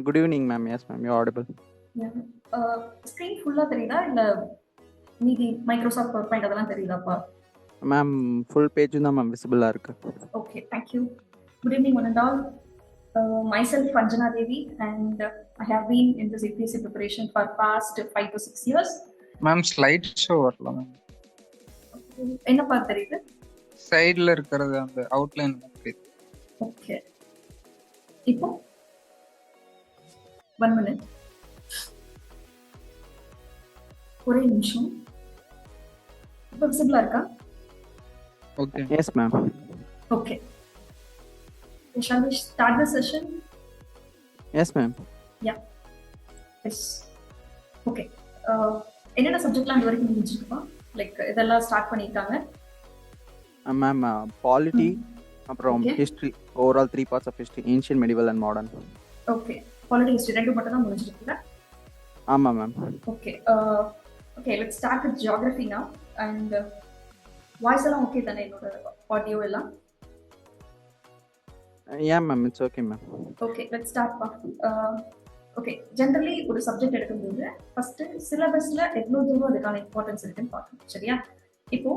Good evening, ma'am. Yes, ma'am. You're audible. Yeah. Screen full தெரியுதா இல்ல மீதி Microsoft power point அதெல்லாம் தெரியுதாப்பா? Ma'am, full page தான் ma'am visible இருக்கு. Okay, thank you. Good evening one and all. Myself Anjana Devi and I have been in this UPSC preparation for past 5 to 6 years. Ma'am, slide show வரல ma'am. என்ன பார்த்து தெரியுது? சைடுல இருக்கிறது அந்த outline okay. Okay. இப்போ 1 minute. ஒரே நிமிஷம். இப்போ விசிபிளா இருக்கா? Okay. Yes, ma'am. Okay. Shall we start the session? Yes, ma'am. Yeah. Yes. Okay. என்னென்ன சப்ஜெக்ட்லாம் இது வரைக்கும் முடிஞ்சிருக்குப்பா? லைக் இதெல்லாம் ஸ்டார்ட் பண்ணிருக்காங்க. Ma'am, polity, அப்புறம் Okay. history, overall 3 parts of history, ancient, medieval and modern. Okay. Polity history ரெண்டு மட்டும் தான் முடிஞ்சிருக்குல்ல? ஆமா ma'am. Okay. Okay, let's start with geography now. And voice எல்லாம் ஓகே தானே என்னோட ஆடியோ எல்லாம்? Yeah, ma'am. It's okay, ma'am. Okay, let's start பா. Okay, generally ஒரு சப்ஜெக்ட் எடுக்கும்போது ஃபர்ஸ்ட் சிலபஸ்ல எவ்வளோ தூரம் அதுக்கான இம்பார்ட்டன்ஸ் இருக்குன்னு பார்க்கணும், சரியா? இப்போ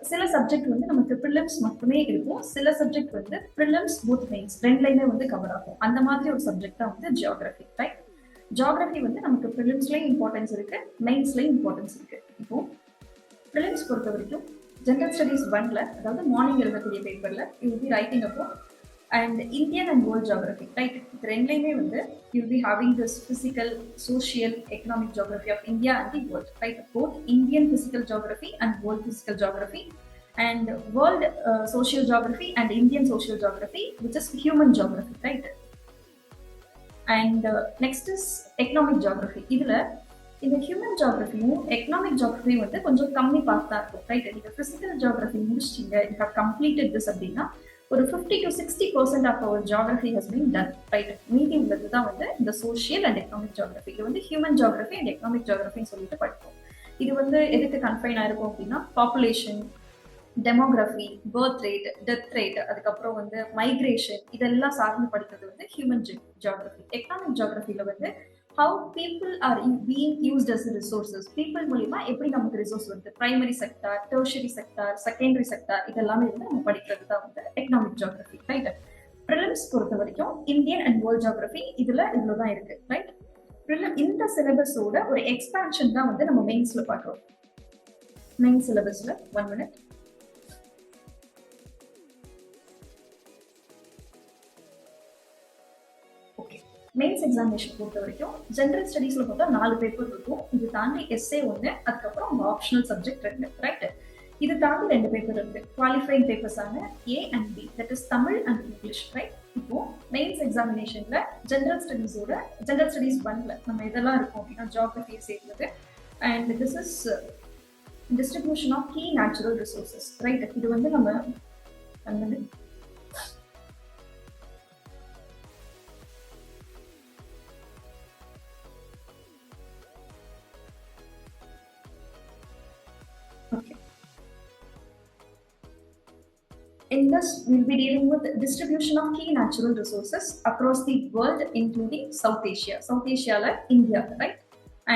சில சப்ஜெக்ட் வந்து நமக்கு ப்ரிலிம்ஸ் மட்டுமே இருக்கும், சில சப்ஜெக்ட் வந்து ப்ரிலிம்ஸ் போத் மெயின்ஸ் ரெண்டுலையுமே வந்து கவர் ஆகும். அந்த மாதிரி ஒரு சப்ஜெக்ட் தான் வந்து ஜியோகிராஃபி, ரைட்? ஜியோகிராஃபி வந்து நமக்கு ப்ரிலிம்ஸ்லேயும் இம்பார்ட்டன்ஸ் இருக்கு, மெயின்ஸ்லேயும் இம்பார்ட்டன்ஸ் இருக்கு. இப்போ ப்ரிலிம்ஸ் பொறுத்த வரைக்கும் ஜென்ரல் ஸ்டடீஸ் 1ல, அதாவது மார்னிங் எழுதக்கூடிய பேப்பர்ல யூ வில் பி ரைட்டிங் அப்போ and Indian and world geography, right? இது ரெண்டுலையுமே வந்து you'll be having this physical, social, economic geography of India and the world, right? Both Indian physical geography and world physical geography, and world social geography and Indian social geography, which is human geography, right? And next is economic geography. இதுல இந்த human ஜியோகிராஃபியும் economic geography வந்து கொஞ்சம் கம்மி பார்த்தா இருக்கும், right? நீங்க physical geography முடிச்சிட்டீங்க, you have completed this அப்படின்னா ஒரு 50 to 60% of our geography has been done, right? மீதி உள்ளது தான் வந்து இந்த சோஷியல் அண்ட் எக்கனாமிக் ஜியோகிராஃபி. இது வந்து ஹியூமன் ஜியோகிராஃபி அண்ட் எக்கனாமிக் ஜியோகிராஃபின்னு சொல்லிட்டு படிப்போம். இது வந்து எதுக்கு கன்ஃபைன் ஆயிருக்கும் அப்படின்னா population, demography, birth rate, death rate, அதுக்கப்புறம் வந்து மைக்ரேஷன், இதெல்லாம் சார்ந்து படிக்கிறது வந்து ஹியூமன் ஜியோகிராஃபி. எக்கனாமிக் ஜியோகிராஃபியில் வந்து how people are being used as resources, people மூலமா எப்படி நமக்கு ரிசோர்ஸ் வருது, primary sector, tertiary sector, secondary sector, இதெல்லாமே வந்து நம்ம படிக்கிறது தான் வந்து எக்கனாமிக் ஜியோகிராஃபி, ரைட்? ப்ரிலிம்ஸ் பொறுத்த வரைக்கும் இந்தியன் அண்ட் வேர்ல்ட் ஜியோகிராஃபி இதுல இவ்வளவுதான் இருக்கு, ரைட்? இந்த சிலபஸோட ஒரு எக்ஸ்பான்ஷன் தான் வந்து நம்ம மெயின்ஸ்ல பார்க்கிறோம். மெயின் சிலபஸ்ல 1 minute. மெயின்ஸ் எக்ஸாமினேஷன் பொறுத்த வரைக்கும் ஜென்ரல் ஸ்டடீஸ்ல பார்த்தா 4 பேப்பர் இருக்கும். இது தாண்டி எஸ்ஏ 1, அதுக்கப்புறம் உங்க ஆப்ஷனல் சப்ஜெக்ட் 2, ரைட்? இது தாண்டி 2 பேப்பர் இருக்கு, குவாலிஃபைங் பேப்பர்ஸான A and B, that is Tamil and English, right? இப்போ மெயின்ஸ் எக்ஸாமினேஷன்ல ஜென்ரல் ஸ்டடீஸ் 1ல நம்ம இதெல்லாம் இருக்கும் அப்படின்னா ஜியோகிராஃபியை சேர்ந்தது, and this is distribution of key natural resources, right? இது வந்து நம்ம in this, we'll be dealing with distribution of key natural resources across the world, including South Asia. South Asia, like India, right?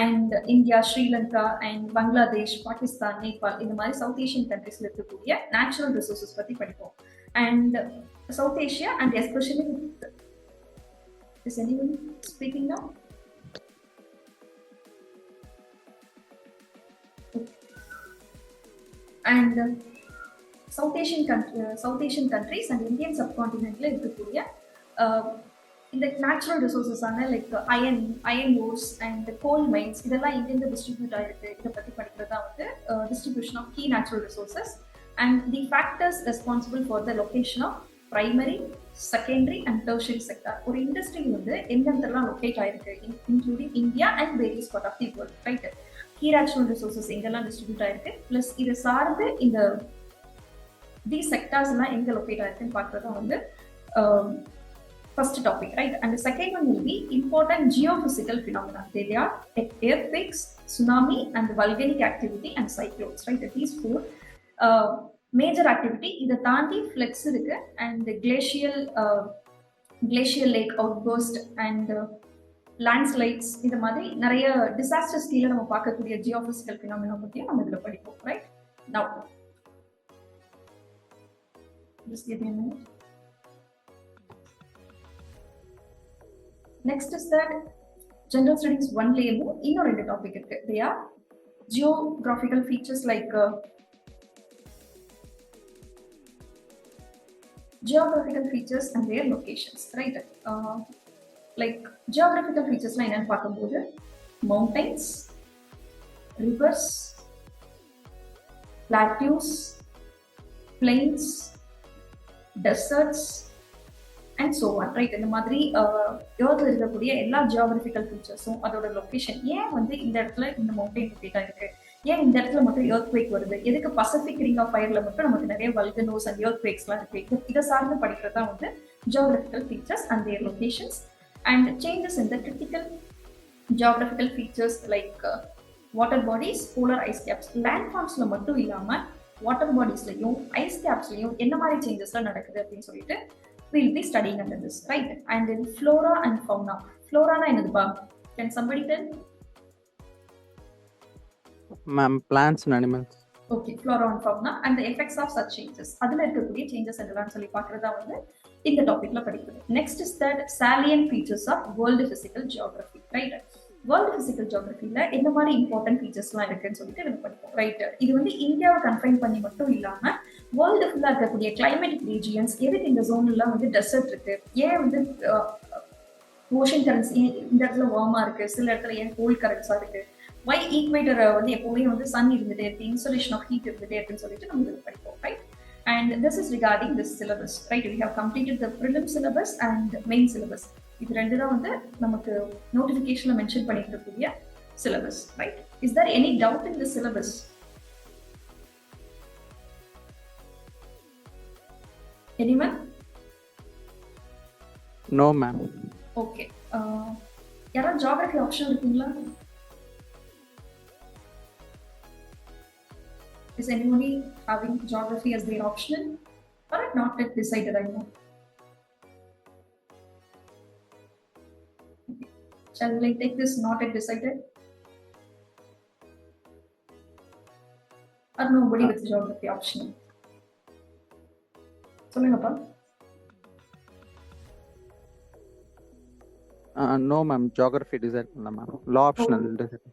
And India, Sri Lanka, and Bangladesh, Pakistan, Nepal, in the South Asian countries, natural resources. And South Asia, and especially, is anyone speaking now? And South Asian countries and Indian subcontinent இருக்கக்கூடிய இந்த natural ரிசோர்ஸஸான like iron ores and coal mines இதெல்லாம் எங்கெங்க distribute ஆயிருக்கு, இதை பற்றி படிக்கிறது தான் வந்து distribution of key natural resources and the factors responsible for the location of primary, secondary and tertiary sector. ஒரு இண்டஸ்ட்ரி வந்து எங்கெல்லாம் லொக்கேட் ஆயிருக்கு, including India and various part of the world, right? Key natural resources எங்கெல்லாம் distribute ஆயிருக்கு, plus இதை சார்ந்து இந்த these sectors எல்லாம் எங்க லொகேட் ஆயிருக்குன்னு பார்க்கறது வந்து first topic, right? And the second one will be important geophysical phenomena. They are earthquakes, tsunami, and volcanic activity and cyclones, right? These 4 major activity. இதை தாண்டி floods இருக்கு and the glacial lake outburst and landslides, இந்த மாதிரி நிறைய disasters கீழே நம்ம பார்க்கக்கூடிய geophysical phenomena பற்றியும் நம்ம இதில் படிப்போம். Right now just give me a minute. Next is that general studies one லேயும் இன்னொரு ரெண்டு டாபிக் இருக்கு. they are geographical features like geographical features and their locations, right? Like geographical features லாம் என்னன்னு பார்க்கும்போது mountains, rivers, plateaus, plains, deserts and so on, right? இந்த மாதிரி எர்த்ல இருக்கக்கூடிய எல்லா ஜியோகிராபிக்கல் ஃபீச்சர்ஸும் அதோட லொகேஷன், ஏன் வந்து இந்த இடத்துல இந்த மவுண்டைன் லொக்கேட்டா இருக்கு, ஏன் இந்த இடத்துல மட்டும் எர்த்குவேக் வருது, எதுக்கு பசிபிக் ரிங் ஆஃப் ஃபயர்ல மட்டும் நமக்கு நிறைய வல்கனோஸ் அண்ட் எர்த்குவேக்ஸ்லாம் இருக்கு, இதை சார்ந்து படிக்கிறது தான் வந்து geographical features and their locations. And changes in the critical geographical features like water bodies, polar ice caps, land ஃபார்ம்ஸ்ல மட்டும் இல்லாம வாட்டர் பாடிஸ்லயும் ஐஸ் கேப்ஸ்லயும் என்ன மாதிரி சேஞ்சஸ்லாம் நடக்குது அப்படின்னு சொல்லிட்டு we'll be studying under this, right? And then flora and fauna. Flora na enadhu? Can somebody tell? Ma'am, plants and animals. Okay, flora and fauna and the effects of such changes. Adula irukkudiya changes endala solli paakradha vandu இந்த டாபிக்ல படிக்கிறது. Next is that salient features of world physical geography, right? World physical ஜியோகிராஃபில என்ன மாதிரி important ஃபீச்சர்ஸ்லாம் இருக்குன்னு சொல்லிட்டு நம்ம படிப்போம், ரைட்? இது வந்து இந்தியாவை கன்ஃபைன் பண்ணி மட்டும் இல்லாம வேர்ல்டு ஃபுல்லா இருக்கக்கூடிய கிளைமேட்டிக் ரீஜியன்ஸ், எதுக்கு இந்த ஜோன்லாம் வந்து டெசர்ட் இருக்கு, ஏன் வந்து ஓஷன் கரண்ட்ஸ் இந்த இடத்துல வார்மா இருக்கு, சில இடத்துல ஏன் கோல்ட் கரண்ட்ஸா இருக்கு, வை ஈக்வேட்டர் வந்து எப்பவுமே வந்து சன் இருந்துட்டே இருக்கு, இன்சோலேஷன் ஆஃப் ஹீட் இருந்துட்டே இருக்குன்னு சொல்லிட்டு நம்ம இதில் படிப்போம், right? And this is regarding this syllabus, right? We have completed the Prelims syllabus and Main syllabus. இது ரெண்டு தான் வந்து நமக்கு நோட்டிஃபிகேஷன்ல mention பண்ணிருக்கக்கூடிய syllabus, right? Is there any doubt in the syllabus? Anyone? No ma'am. Okay. யாரா geography option இருக்குங்களா? Is anybody having geography as their optional or not yet decided? I know. Okay. Shall I take this not yet decided? Or nobody with geography optional? சொல்லுங்கப்பா. No ma'am, geography decide பண்ணல ma'am. Law optional decide.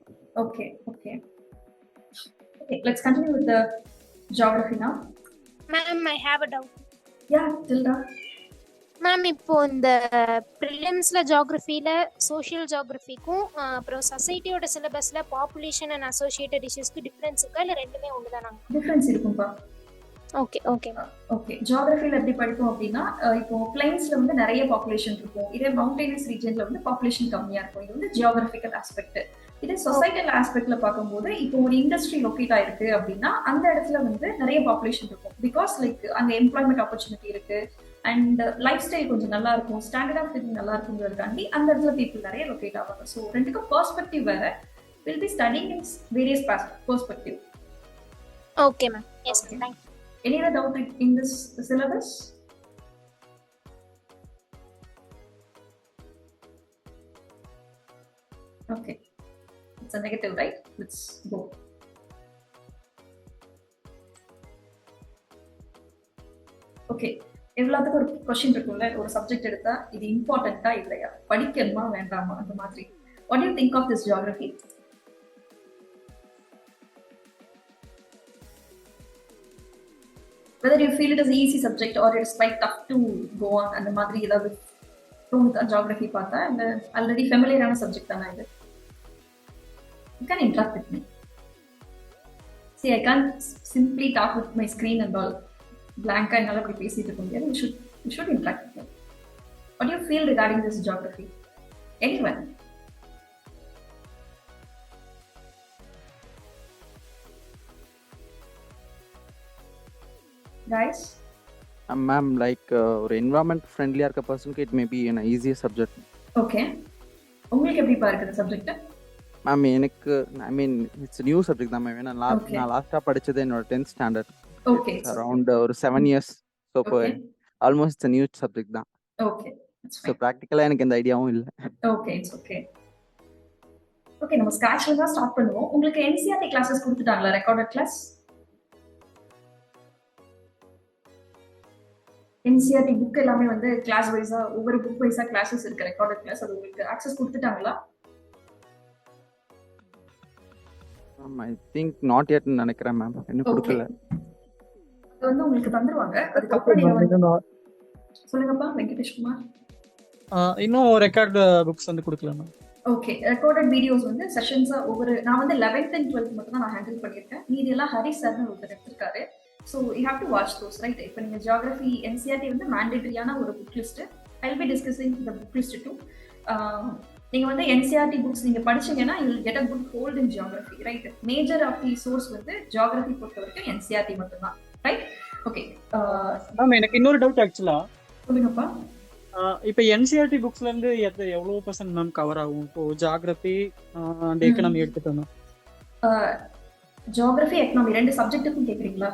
Okay, okay. Okay, let's continue with the geography now. Ma'am, I have a doubt. Yeah, Tilda. Ma'am, இப்போ இந்த ப்ரிலிம்ஸ்ல ஜியோகிராஃபில social ஜியோகிராஃபிக்கும் அப்புறம் சொசைட்டியோட சிலபஸ்ல population and associated இஷ்யூஸ்க்கு difference இருக்கா இல்ல ரெண்டுமே ஒண்ணுதானா? டிஃபரன்ஸ் இருக்கும்பா. Okay okay okay. ஜியோகிராஃபில எப்படி படிப்போம் அப்படின்னா, இப்போ பிளைன்ஸ்ல வந்து நிறைய பாப்புலேஷன் இருக்கும், இதே மவுண்டெயினஸ் ரீஜன்ல வந்து பாப்புலேஷன் கம்மியா இருக்கும். இது வந்து ஜியோகிராஃபிக்கல் ஆஸ்பெக்ட். இதே சொசைட்டல் ஆஸ்பெக்ட்ல பார்க்கும்போது, இப்போ ஒரு இண்டஸ்ட்ரி லொக்கேட் ஆயிருக்கு அப்படின்னா அந்த இடத்துல வந்து நிறைய பாப்புலேஷன் இருக்கும். பிகாஸ் லைக் அங்க எம்ப்ளாய்மெண்ட் ஆப்பர்ச்சுனிட்டி இருக்கு அண்ட் லைஃப் ஸ்டைல் கொஞ்சம் நல்லா இருக்கும், ஸ்டாண்டர்ட் ஆஃப் லிவிங் நல்லா இருக்குங்கிறதுக்காண்டி அந்த இடத்துல பீப்புள் நிறைய லொக்கேட் ஆவாங்க. ஸோ ரெண்டுக்கும் பெர்ஸ்பெக்டிவ் வேற. Will be studying in various perspective. Okay ma'am. S thank you. Any other doubt in this syllabus? Okay, it's a negative, right? Let's go. Okay, எல்லாத்துக்கும் ஒரு question இருக்கும்ல, ஒரு சப்ஜெக்ட் எடுத்தா இது இம்பார்ட்டண்டா இல்லையா, படிக்கணுமா வேண்டாமா, அந்த மாதிரி. What do you think of this geography? Whether you feel it is an easy subject or it is quite tough to go on, and the மாதிரி ஏதாவது தோணுதா geography பார்த்தா? and already familiar ஆன subject தானா இது? You can interact with me. See, I can't simply talk with my screen and all. Blank என்னால அப்படி பேசிட்டு இருக்க முடியாது. You should interact with me. What do you feel regarding this geography? Anyone? Guys? Ma'am, like ஒரு environment friendly இருக்க பர்சனுக்கு it may be an easier subject. Okay. உங்களுக்கு எப்படி பாருக்குது சப்ஜெக்ட்? மேம் எனக்கு ஐ மீன் இட்ஸ் நியூ சப்ஜெக்ட் தான் ma'am. நான் லாஸ்டா படிச்சது என்னோட 10th ஸ்டாண்டர்ட். ஓகே. அரௌண்ட் ஒரு 7 years. ஸோ இப்போ ஆல்மோஸ்ட் இட்ஸ் நியூ சப்ஜெக்ட் தான். Okay It's so fine. ப்ராக்டிக்கலாக எனக்கு எந்த ஐடியாவும் இல்லை. Okay, it's okay. ஓகே, நம்ம ஸ்கிராச்ல தான் ஸ்டார்ட் பண்ணுவோம். உங்களுக்கு என்சிஆர்டி கிளாஸஸ் கொடுத்துட்டாங்களா? ரெக்கார்டட் கிளாஸ் என்சிஆர்டி புக் எல்லாமே வந்து கிளாஸ் வைஸா ஒவ்வொரு புக் வைஸா கிளாஸஸ் இருக்கு, ரெக்கார்டட் கிளாஸ். அது உங்களுக்கு ஆக்சஸ் கொடுத்துட்டாங்களா? ஐ திங்க் நாட் yetன்னு நினைக்கிறேன் மேம், இன்னும் கொடுக்கல. அது வந்து உங்களுக்கு தந்துருவாங்க. அதுக்கப்புறம் நீங்க வந்து சொல்லுங்கப்பா வெங்கடேஷ் குமார். இன்னும் ரெக்கார்ட் புக்ஸ் வந்து கொடுக்கல மேம். ஓகே, ரெக்கார்டட் வீடியோஸ் வந்து செஷன்ஸா ஒவ்வொரு, நான் வந்து 11th and 12th மட்டும் தான் நான் ஹேண்டில் பண்ணியிருக்கேன். மீதி எல்லாம் ஹரி சார்னு ஒருத்தர் எடுத்திருக்காரு. So you have to watch those, right? இப்போ நீங்கள் ஜியாகிரஃபி என்சிஆர்டி வந்து மேண்டேட்டரியான ஒரு book list. I will be discussing the book list too. நீங்கள் வந்து என்சிஆர்டி புக்ஸ் நீங்கள் படிச்சீங்கன்னா you will get a good hold in geography, right? Major of the source வந்து ஜியாகிரஃபி பொறுத்த வரைக்கும் என்சிஆர்டி மட்டும்தான், ரைட்? ஓகே மேம், எனக்கு இன்னொரு டவுட் ஆக்சுவலா. சொல்லுங்கப்பா. இப்போ என்சிஆர்டி புக்ஸ்ல இருந்து எவ்வளவு % மேம் கவர் ஆகும்? இப்போ ஜியாகிரபி அண்ட் எக்கனாமி எடுத்துட்டோம். ஜியாகிரஃபி எக்கனாமி ரெண்டு சப்ஜெக்ட்டுக்கும் கேக்குறீங்களா?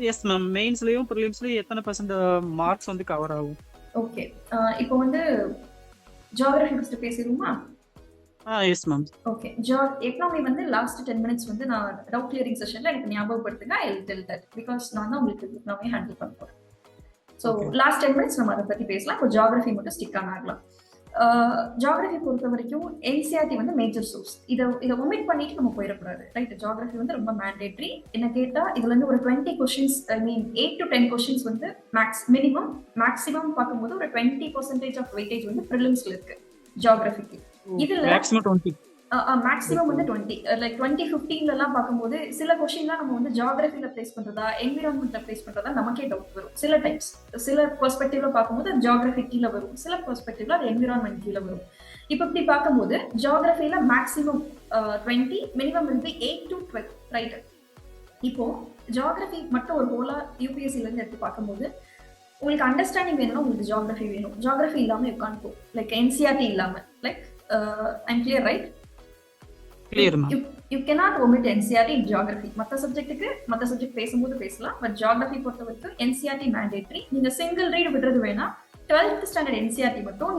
எஸ் மேம், மெயின்ஸ்லயும் ப்ரிலிம்ஸ்லயும் எத்தனை % மார்க்ஸ் வந்து கவர் ஆகும்? ஓகே, இப்போ வந்து ஜியாகிரஃபி ஃபர்ஸ்ட் பேசிடுவோமா? Yes ma'am. ஓகே, எக்கனாமி வந்து லாஸ்ட் 10 minutes வந்து நான் டவுட் கிளியரிங் செஷன்ல எனக்கு ஞாபகப்படுத்துங்க. I will tell that because நான் தான் உங்களுக்கு எக்கனாமி ஹேண்டில் பண்ண போறேன். ஸோ லாஸ்ட் 10 minutes நம்ம அதை பற்றி பேசலாம். இப்போ ஜியாகிரஃபி மட்டும் ஸ்டிக் ஆகலாம். ஜியாகிரஃபி பொறுத்த வரைக்கும் என்சிஆர்டி வந்து மேஜர் சோர்ஸ். இதை ஒமிட் பண்ணிட்டு நம்ம போயிடக்கூடாது, ரைட்? ஜியாகிரஃபி வந்து ரொம்ப மேண்டேட்ரி. என்ன கேட்டால் இதுல இருந்து ஒரு 20 questions, I mean 8 to 10 questions வந்து மேக்ஸிமம் பார்க்கும்போது ஒரு 20% ஆஃப் வெயிட்டேஜ் வந்து ப்ரிலிம்ஸ்ல இருக்கு ஜியாகிரஃபிக்கு. இதுல மேக்ஸிமம் வந்து 20, லைக் 2015 எல்லாம் பார்க்கும்போது சில கொஸ்டின்லாம் நம்ம வந்து ஜியாகிரஃபில பிளேஸ் பண்றதா என்விரான்மெண்ட்ல பிளேஸ் பண்றதா நமக்கே டவுட் வரும். சில டைம்ஸ் சில பெர்ஸ்பெக்டிவ்ல பார்க்கும்போது அது ஜியாகிரஃபி கீழே வரும், சில பெர்ஸ்பெக்டிவ்ல அது என்விரான்மெண்ட் கீழே வரும். இப்போ இப்படி பார்க்கும்போது ஜியாகிரஃபில மேக்ஸிமம் 20, மினிமம் வந்து 8 to 12, ரைட்? இப்போ ஜியாகிரஃபி மட்டும் ஒரு ஹோலா யூபிஎஸ்சில இருந்து எடுத்து பார்க்கும்போது உங்களுக்கு அண்டர்ஸ்டாண்டிங் வேணும்னா உங்களுக்கு ஜியாகிரஃபி வேணும். ஜியாகிரஃபி இல்லாம you can't go, like NCERT இல்லாம, like I'm clear, right? You cannot omit NCERT in geography. மற்ற சப்ஜெக்ட் பேசும்போது பேசலாம், பட் ஜியாகிரஃபி பொறுத்த வரைக்கும் NCERT மேண்டேட்டரி. நீங்க சிங்கிள் ரீட் விடுறது வேணா. 12th ஸ்டாண்டர்ட் NCERT மட்டும்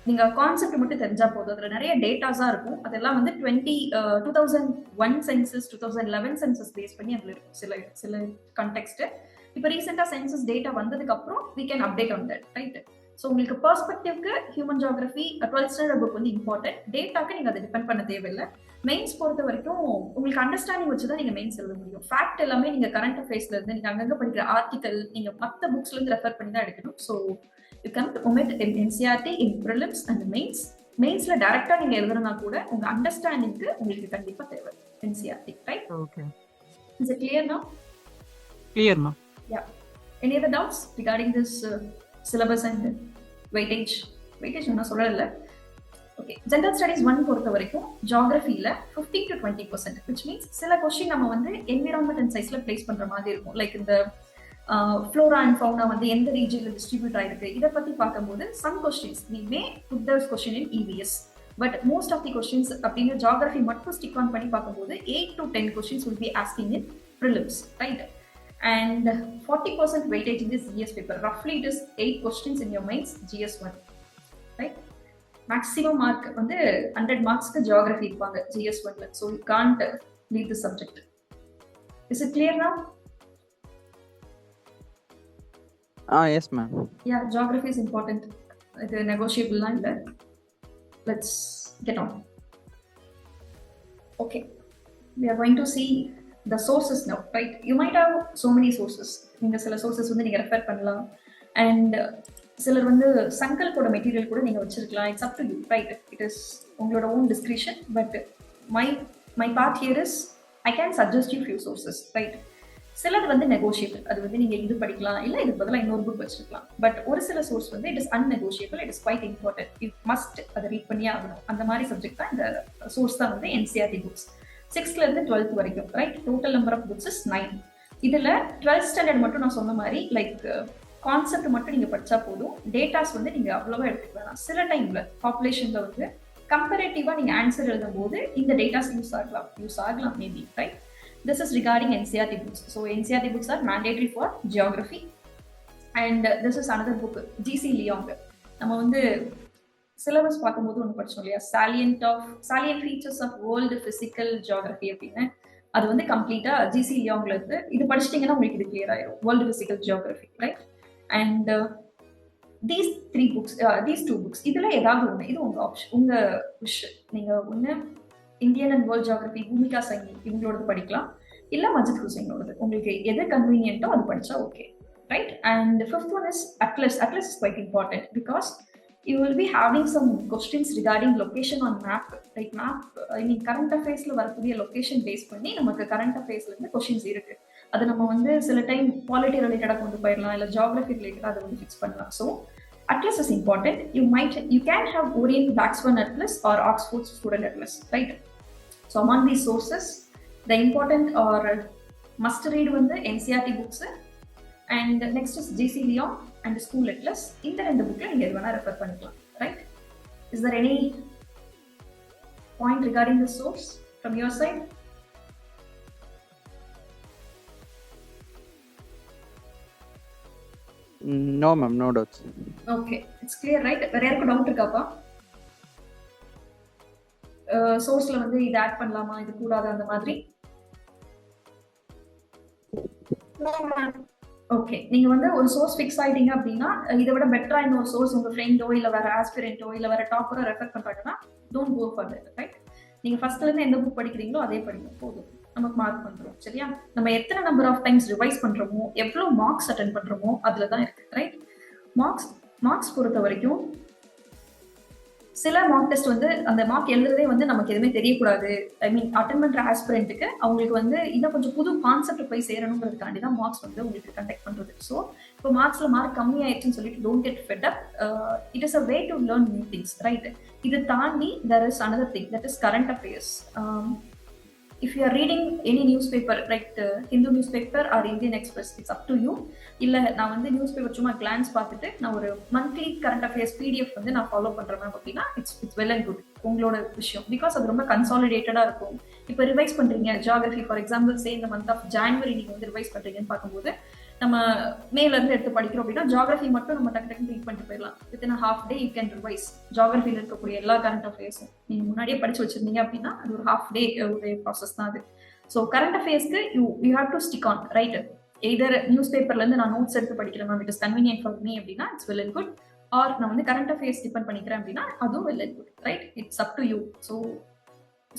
நீங்க கான்செப்ட் மட்டும் தெரிஞ்சா போதும். அதுல நிறைய டேட்டாஸா இருக்கும். அதெல்லாம் வந்து 2001 சென்சஸ் 2011 சென்சஸ் பேஸ் பண்ணி அதுல இருக்கும் சில கண்டெக்ஸ்ட். இப்போ ரீசெண்டா சென்சஸ் டேட்டா வந்ததுக்கு அப்புறம் we can update on that, right? So உங்களுக்கு பெர்ஸ்பெக்டிவ்க்கு human geography 12th standard book வந்து இம்பார்ட்டன்ட். டேட்டாக்கு நீங்க அதை டிபெண்ட் பண்ண தேவையில்லை. மெயின்ஸ் பொறுத்த வரைக்கும் உங்களுக்கு அண்டர்ஸ்டாண்டிங் வச்சு தான் நீங்க மெயின்ஸ் எழுத முடியும். ஃபேக்ட் எல்லாமே நீங்க கரண்ட் அஃபேர்ஸ்ல இருந்து நீங்க அங்கங்க படிக்கிற ஆர்டிகல் நீங்க மற்ற புக்ஸ்ல இருந்து ரெஃபர் பண்ணி தான் எடுக்கணும். So you can omit in NCERT in prelims and மெயின்ஸ்ல டைரக்டா நீங்க எழுதுனா கூட உங்க அண்டர்ஸ்டாண்டிங்க்கு உங்களுக்கு கண்டிப்பா தேவை NCERT, right? Okay, is it clear now? Clear ma'am. Yeah, any other doubts regarding this syllabus and weightage நான் சொல்லல. ஓகே, ஜெனரல் ஸ்டடீஸ் 1 பொறுத்த வரைக்கும் ஜியாகிரஃபில 15 to 20%, which means சில क्वेश्चन நம்ம வந்து என்விரான்மெண்ட் அண்ட் சைஸ்ல பிளேஸ் பண்ற மாதிரி இருக்கும். லைக் இந்த ஃப்ளோரா அண்ட் ஃபவுனா வந்து எந்த ரீஜன்ல டிஸ்ட்ரிபியூட் ஆயிருக்கு இதை பத்தி பார்க்கும்போது some questions we may put those question in EVS, but most of the questions அப்படிங்க ஜியாகிரஃபி மட்டும் ஸ்டிக் ஆன் பண்ணி பார்க்கும்போது 8 to 10 questions will be asking in prelims, right? And 40% weightage in this GS paper. Roughly it is 8 questions in your minds, GS1, right? Maximum mark வந்து 100 marks க்கு geography இருப்பாங்க GS1 ல. So you can't leave the subject. Is it clear now? Yes ma'am. Yeah, geography is important. இது negotiable லாம் இல்ல. Let's get on. Okay, we are going to see the sources now, right? You might have so many sources. நீங்க சில sources வந்து நீங்க refer பண்ணலாம், and சிலர் வந்து சங்கல்போட மெட்டீரியல் கூட நீங்க வச்சிருக்கலாம். It's up to you, right? It is உங்களோட own description. But my part here is I can suggest you few sources, right? சிலது வந்து நெகோஷியபிள். அது வந்து நீங்க இது படிக்கலாம், இல்லை இதுக்கு பதிலாக இன்னொரு புக் வச்சிருக்கலாம். பட் ஒரு சில சோர்ஸ் வந்து it is unnegotiable, it is quite important, you must அதை ரீட் பண்ணியே ஆகணும். அந்த மாதிரி சப்ஜெக்ட் தான் இந்த சோர்ஸ் தான் வந்து என்சிஆர்டி புக்ஸ். 6th இருந்து 12th வரைக்கும், right? Total number of books is 9. இதுல 12th ஸ்டாண்டர்ட் மட்டும் நான் சொன்ன மாதிரி லைக் கான்செப்ட் மட்டும் நீங்க படிச்சா போதும். டேட்டாஸ் வந்து நீங்க அவ்வளவா எடுத்துக்க வேணாம். சில டைம்ல பாப்புலேஷன்ல வந்து கம்பேரேட்டிவா நீங்க ஆன்சர் எழுதும் போது இந்த டேட்டாஸ் யூஸ் ஆகலாம் maybe, right? This is regarding NCERT books. So NCERT books are mandatory for geography, and this is another book, GC Leong. நம்ம வந்து சிலபஸ் பார்க்கும்போது ஒன்று படிச்சோம் இல்லையா, salient features of world physical geography அப்படின்னு. அது வந்து கம்ப்ளீட்டா ஜிசி லியாங்ல இருந்து இது படிச்சிட்டீங்கன்னா உங்களுக்கு இது கிளியர் ஆயிரும், world physical geography, right? And these two books இதுல ஏதாவது ஒண்ணு, இது உங்க ஆப்ஷன், உங்க விஷ். நீங்க ஒண்ணு Indian and world geography Bhumika Saini இவங்களோடது படிக்கலாம், இல்ல மஜித் ஹுசைனோடது. உங்களுக்கு எது கன்வீனியன்ட்டோ அது படிச்சா okay, right? And fifth one is atlas. Atlas is quite important because you will be having some questions regarding location on map, like map, I mean current affairs la varapodiya location base panni namakku current affairs la irundhu questions irukku. Adu nama vandu sila time polity related ah kondu poiralam, illa geography related adu vandu fix pannalam. So atlas is important. You can have Orient Blackswan atlas or Oxford student atlas, right? So among these sources the important or must read vandu NCERT books, and next is JC Leon and school atlas. இந்த ரெண்டு புக்ல நீங்க எது வேணா refer பண்ணிக்கலாம், right? Is there any point regarding the source from your side? No ma'am, no doubts. Okay, it's clear, right? வேற யாருக்கு doubt இருக்காப்பா? சோர்ஸ்ல வந்து இது ஆட் பண்ணலாமா, இது கூடாது, அந்த மாதிரி? ஓகே, நீங்க வந்து ஒரு சோர்ஸ் ஃபிக்ஸ் ஆயிட்டீங்க அப்படின்னா, இதை விட பெட்டரா இன்னொரு சோர்ஸ் உங்க ஃப்ரெண்டோ இல்ல வேற ஆஸ்பிரண்டோ இல்ல வேற டாப்பரோ ரெஃபர் பண்றாங்கன்னா don't go for that, right? நீங்க ஃபர்ஸ்ட்ல இருந்து எந்த புக் படிக்கிறீங்களோ அதே படிங்க, போதும், நமக்கு மார்க் வந்துடும், சரியா? நம்ம எத்தனை நம்பர் ஆஃப் டைம்ஸ் ரிவைஸ் பண்றோமோ, எவ்வளவு மார்க்ஸ் அட்டென்ட் பண்றோமோ அதுல தான் இருக்கு, ரைட்? மார்க்ஸ் பொறுத்த வரைக்கும் சில மார்க் டெஸ்ட் வந்து அந்த மார்க் எழுதுறதே வந்து நமக்கு எதுவுமே தெரியக்கூடாது, ஐ மீன் அட்டென்ட் பண்ற ஆஸ்பிரண்ட்டுக்கு அவங்களுக்கு வந்து இன்னும் கொஞ்சம் புது கான்செப்ட் போய் சேரணுங்கிறதுக்காண்டி தான் மார்க்ஸ் வந்து உங்களுக்கு கண்டக்ட் பண்றது. ஸோ இப்போ மார்க்ஸ்ல மார்க் கம்மி ஆயிடுச்சுன்னு சொல்லிட்டு don't get fed up. It is a way to learn new things, right? இது தாண்டி there is another thing, that is current affairs. If you are reading any newspaper, like Hindu newspaper or Indian Express, it's up to you. இல்ல நான் வந்து news paper சும்மா glands பார்த்துட்டு நான் ஒரு monthly current affairs PDF வந்து நான் follow பண்றேன் அப்படின்னா இட்ஸ் வெல் அண்ட் குட், உங்களோட விஷயம். பிகாஸ் அது ரொம்ப கன்சாலிடேட்டடா இருக்கும். இப்போ ரிவைஸ் பண்றீங்க ஜியாகிரபி ஃபார் எக்ஸாம்பிள், சே இந்த மந்த் ஆஃப் ஜான்வரி நீங்க வந்து ரிவைஸ் பண்றீங்கன்னு பார்க்கும்போது, நம்ம மேல இருந்து எடுத்து படிக்கிறோம் அப்படின்னா ஜியாகிரபி மட்டும் நம்ம டக்கு டக்கு ரீட் பண்ணிட்டு போயிடலாம். Within half day you can revise ஜியாகிரபியில் இருக்கக்கூடிய எல்லா கரண்ட் அஃபேர்ஸும். நீங்க முன்னாடியே படிச்சு வச்சிருந்தீங்க அப்படின்னா அது ஒரு ஹாஃப் டே ஒரு ப்ராசஸ் தான் அது. ஸோ கரண்ட் அஃபேர்ஸ்க்கு you have to stick on, right? Either news பேப்பர்ல இருந்து நான் நோட்ஸ் எடுத்து படிக்கிறேன் ma'am, it is convenient for me அப்படின்னா it's well and good. Or நான் வந்து கரண்ட் அஃபேர்ஸ் டிபெண்ட் பண்ணிக்கிறேன் அப்படின்னா அதுவும் well and good, right? It's up to you. So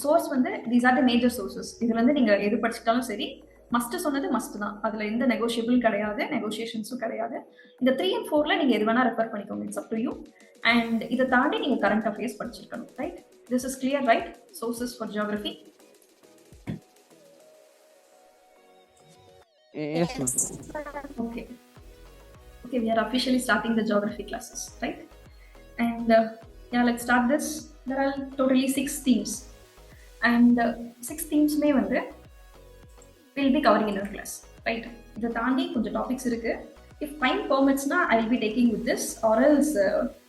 source வந்து these are the major sources. இதுல இருந்து நீங்க எது படிச்சுட்டாலும் சரி, மஸ்ட் சொன்னது மஸ்ட் தான், அதுல எந்த நெகோஷியபிள் கிடையாது, நெகோசியேஷன்ஸும் கிடையாது. இந்த 3 and 4ல நீங்க எது வேணா ரெஃபர் பண்ணிக்கோங்க, it's up to you. And இதை தாண்டி நீங்க கரண்ட் அஃபேர்ஸ் படிச்சிருக்கணும், right? This is clear, right? Sources for geography. Yes ma'am. Okay, we are officially starting the geography classes, right? And yeah, let's start this. There are totally 6 themes, and 6 themes may வந்து we'll be covering in our class, right? இதை தாண்டி கொஞ்சம் topics இருக்கு. If time permits na, I'll be taking with this, or else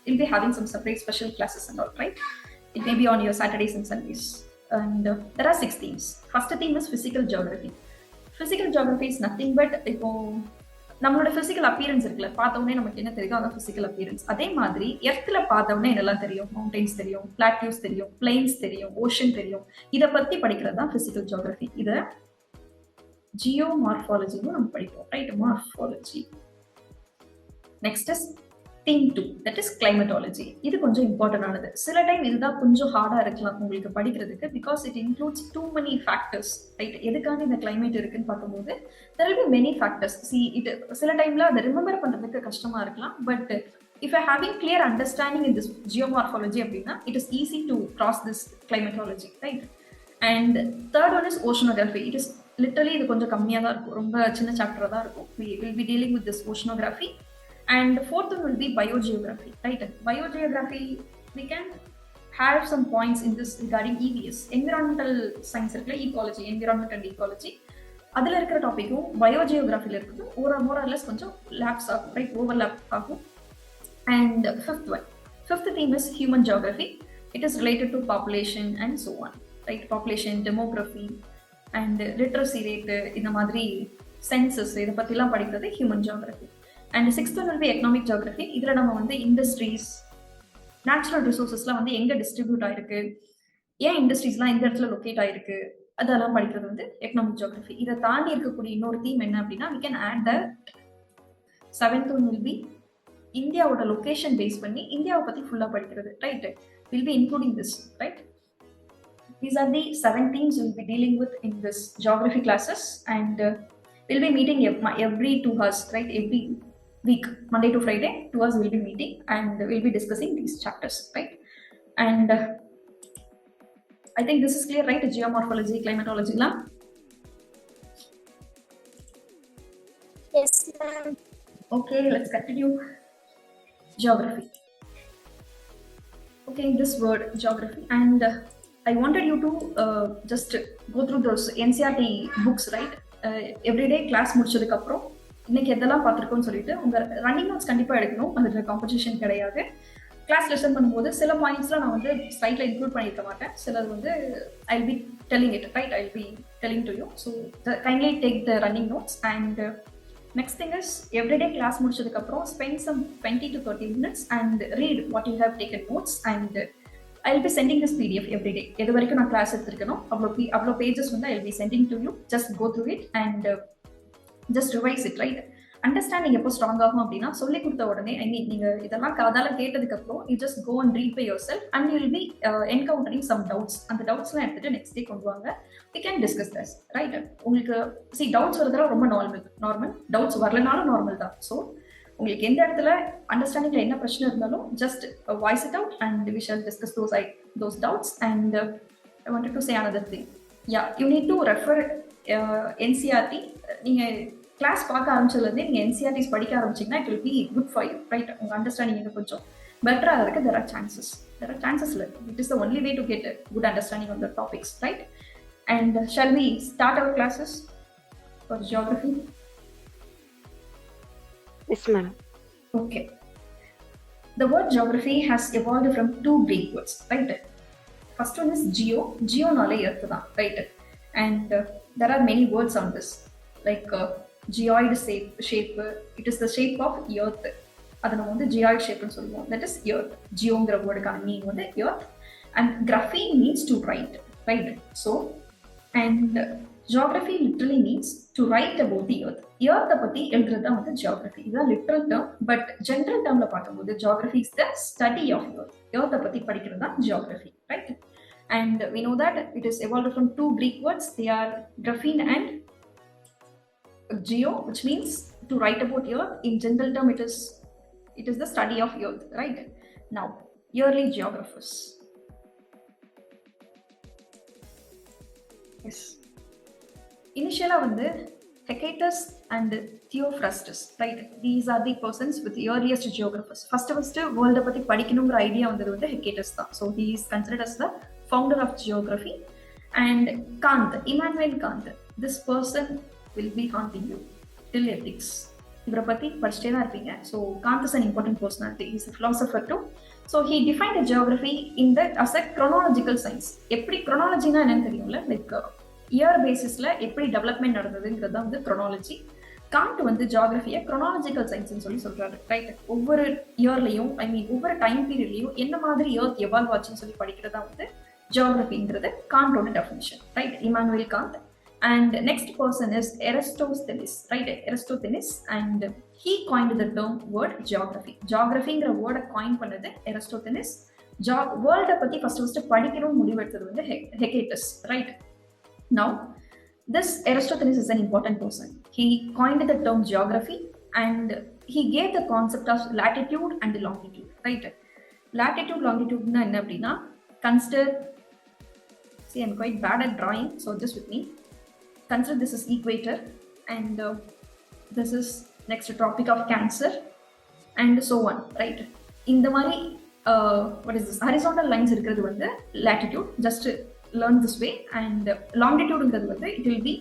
we'll be having some separate special classes and all, right? It may be on your Saturdays and Sundays. And there are 6 themes. First theme is physical geography. Physical geography is nothing but இப்போ நம்மளோட physical appearance இருக்குல்ல, பார்த்தோன்னே நமக்கு என்ன தெரியும், அதான் physical appearance. அதே மாதிரி எர்த்ல பார்த்தோன்னே என்னெல்லாம் தெரியும், மவுண்டெயின்ஸ் தெரியும், பிளாட்டியூஸ் தெரியும், பிளைன்ஸ் தெரியும், ஓஷன் தெரியும். இதை பத்தி படிக்கிறது தான் பிசிக்கல் ஜியோகிராஃபி. இதை ஜியோமார்ஃபாலஜின்னு நம்ம படிப்போம், right? Morphology. Next is theme 2, that is climatology. இது கொஞ்சம் இம்பார்ட்டன்ட் ஆனது. சில டைம் இதுதான் கொஞ்சம் ஹார்டா இருக்கலாம் உங்களுக்கு படிக்கிறதுக்கு, because it includes too many factors, right? எதுக்காக இந்த கிளைமேட் இருக்குன்னு பார்க்கும்போது there will be many factors. See, it சில டைம்ல அதை ரிமெம்பர் பண்றதுக்கு கஷ்டமா இருக்கலாம், but if you're having clear understanding in this geomorphology அப்படின்னா it is easy to cross this climatology, right? And third one is oceanography. It is literally இது கொஞ்சம் கம்மியா தான் இருக்கும், ரொம்ப சின்ன சாப்டரா தான் இருக்கும். We will be dealing with this oceanography. And fourth one will be biogeography, right? Biogeography, we can have some points in this regarding EVS, environmental science இருக்குல்ல, ecology, environment and ecology. அதில் இருக்கிற டாப்பிக்கும் பயோஜியோகிராஃபியில் இருக்குது more or less கொஞ்சம் labs ஆகும், right? Overlap ஆகும். And fifth theme is human geography. It is related to population and so on, right? Population, demography and literacy rate, இந்த மாதிரி census, இதை பற்றிலாம் படிக்கிறது human geography. And 6th one will be economic geography. இதுல நம்ம வந்து industries, natural ரிசோர்சஸ்லாம் வந்து எங்க டிஸ்ட்ரிபியூட் ஆயிருக்கு, ஏன் இண்டஸ்ட்ரீஸ்லாம் இந்த இடத்துல லொக்கேட் ஆயிருக்கு, அதெல்லாம் படிக்கிறது வந்து எக்கனாமிக் ஜியோகிராஃபி. இதை தாண்டி இருக்கக்கூடிய இன்னொரு தீம் என்ன அப்படின்னா, we can add the 7th one will be இந்தியாவோட லொகேஷன் பேஸ் பண்ணி இந்தியாவை பத்தி ஃபுல்லா படிக்கிறது. Right, will be including this, right? These are the 7 themes we'll be dealing with in this geography classes, and we'll be meeting every 2 hours, right? Every week, Monday to Friday, 2 hours we'll be meeting and we'll be discussing these chapters, right? And I think this is clear, right? Geomorphology, climatology la. Yes, ma'am. Okay, let's continue. Geography. Okay, this word geography, and I wanted you to just go through those NCERT books, right? Everyday class முடிச்சதுக்கு அப்புறம் இன்னைக்கு எதெல்லாம் பார்த்துருக்கோம்னு சொல்லிட்டு உங்க running notes கண்டிப்பா எடுக்கணும். அதுல competition கிடையாது. கிளாஸ் லெசன் பண்ணும்போது சில பாயிண்ட்ஸ்லாம் நான் வந்து ஸ்லைட்ல இன்க்ளூட் பண்ணியிருக்க மாட்டேன். சிலது வந்து I will be telling it, right? I will be telling to you. So kindly take the running notes. And next thing is everyday class முடிச்சதுக்கு அப்புறம் spend some 20 to 30 minutes and read what you have taken notes, and I will be sending this PDF every day. எது வரைக்கும் நான் class எடுத்துருக்கணும் அவ்வளோ pages வந்து I will be sending to you. Just go through it and just revise it, right? Understanding எப்போ strong ஆகும் அப்படின்னா சொல்லி கொடுத்த உடனே, ஐ மீன் நீங்க இதெல்லாம் காதால கேட்டதுக்கு அப்புறம் you just go and read by yourself and you will be encountering some doubts. அந்த டவுட்ஸ்லாம் எடுத்துட்டு நெக்ஸ்ட் டே கொண்டு வாங்க. We can discuss this, right? உங்களுக்கு டவுட்ஸ் வரதெல்லாம் ரொம்ப நார்மல். டவுட்ஸ் வரலனாலும் நார்மல் தான். ஸோ உங்களுக்கு எந்த இடத்துல அண்டர்ஸ்டாண்டிங்ல என்ன பிரச்சனை இருந்தாலும் just voice it out and we shall discuss those doubts. And I wanted to say another thing. Yeah, you need to refer NCERT. நீங்க கிளாஸ் பார்க்க ஆரம்பிச்சதுலேருந்து நீங்கள் NCERTs படிக்க ஆரம்பிச்சிங்கன்னா it will be good for you, right? உங்கள் understanding இன்னும் கொஞ்சம் பெட்டராக இருக்கு. தெர் ஆர் சான்சஸ் இல்லை. It is the only way to get good understanding on the topics, right? And shall we start our classes for geography? Yes, ma'am. Okay. The word geography has evolved from 2 Greek words, right? First one is geo. Geo-nale earth da, right? And there are many words on this, like geoid shape. It is the shape of earth. அதை நம்ம வந்து geoid shape னு சொல்லுவோம். That is earth. Geoங்கிற வேர்டுக்கான meaning வந்து earth. And graphene means to write, right? So, and geography literally means to write about the earth. earth பத்தி எழுதுறது தான் வந்து geography. இதுதான் literal term. But general termல பார்க்கும்போது geography is the study of earth. earth பத்தி படிக்கிறது தான் geography, right? And we know that it is evolved from 2 Greek words. They are graphene and geo, which means to write about earth. In general term, it is the study of earth, right? Now, early geographers. Yes. Initially வந்து Hecatus and Theophrastus, right? These are the persons with the earliest geographers. First world பத்தி படிக்கணுங்கிற idea வந்தது வந்து Hecatus தான். So he is considered as the founder of geography. And Kant, Immanuel Kant, this person will be haunting you till ethics. இவரை பத்தி படிச்சுட்டே தான் இருப்பீங்க. So Kant is an important personality. He is a philosopher too. So he defined the geography in that as a chronological science. எப்படி chronologyனா என்னன்னு தெரியும்ல, like year பேசிஸ்ல எப்படி டெவலப்மெண்ட் நடந்ததுங்கிறது வந்து chronology. காண்ட் வந்து ஜியோகிராஃபியை chronological சயின்ஸ்னு சொல்றாரு, ரைட்? ஒவ்வொரு இயர்லையும், ஐ மீன் ஒவ்வொரு டைம் பீரியட்லையும் என்ன மாதிரி எர்த் எவால்வ் ஆச்சுன்னு சொல்லி படிக்கிறதா வந்து ஜியோகிராஃபிங்கிறது காண்டோட definition, right? Immanuel Kant. And next person is Eratosthenes, right? Eratosthenes, and he coined the term word geography. Geographyங்கிற வேர்டை காயின் பண்ணது Eratosthenes. வேர்ல்டை பத்தி ஃபர்ஸ்ட் படிக்கணும்னு முடிவெடுத்தது வந்து Hecatus, right? Now, this Eratosthenes is an important person. He coined the term geography and he gave the concept of latitude and longitude, right? Latitude, longitude na enna appadina, consider, see I'm quite bad at drawing, so just with me. Consider this is equator and this is next tropic of Cancer and so on, right? இந்த மாதிரி what is this, horizontal lines இருக்கிறது வந்து latitude, just learn this way. And longitude ங்கிறது வந்து it will be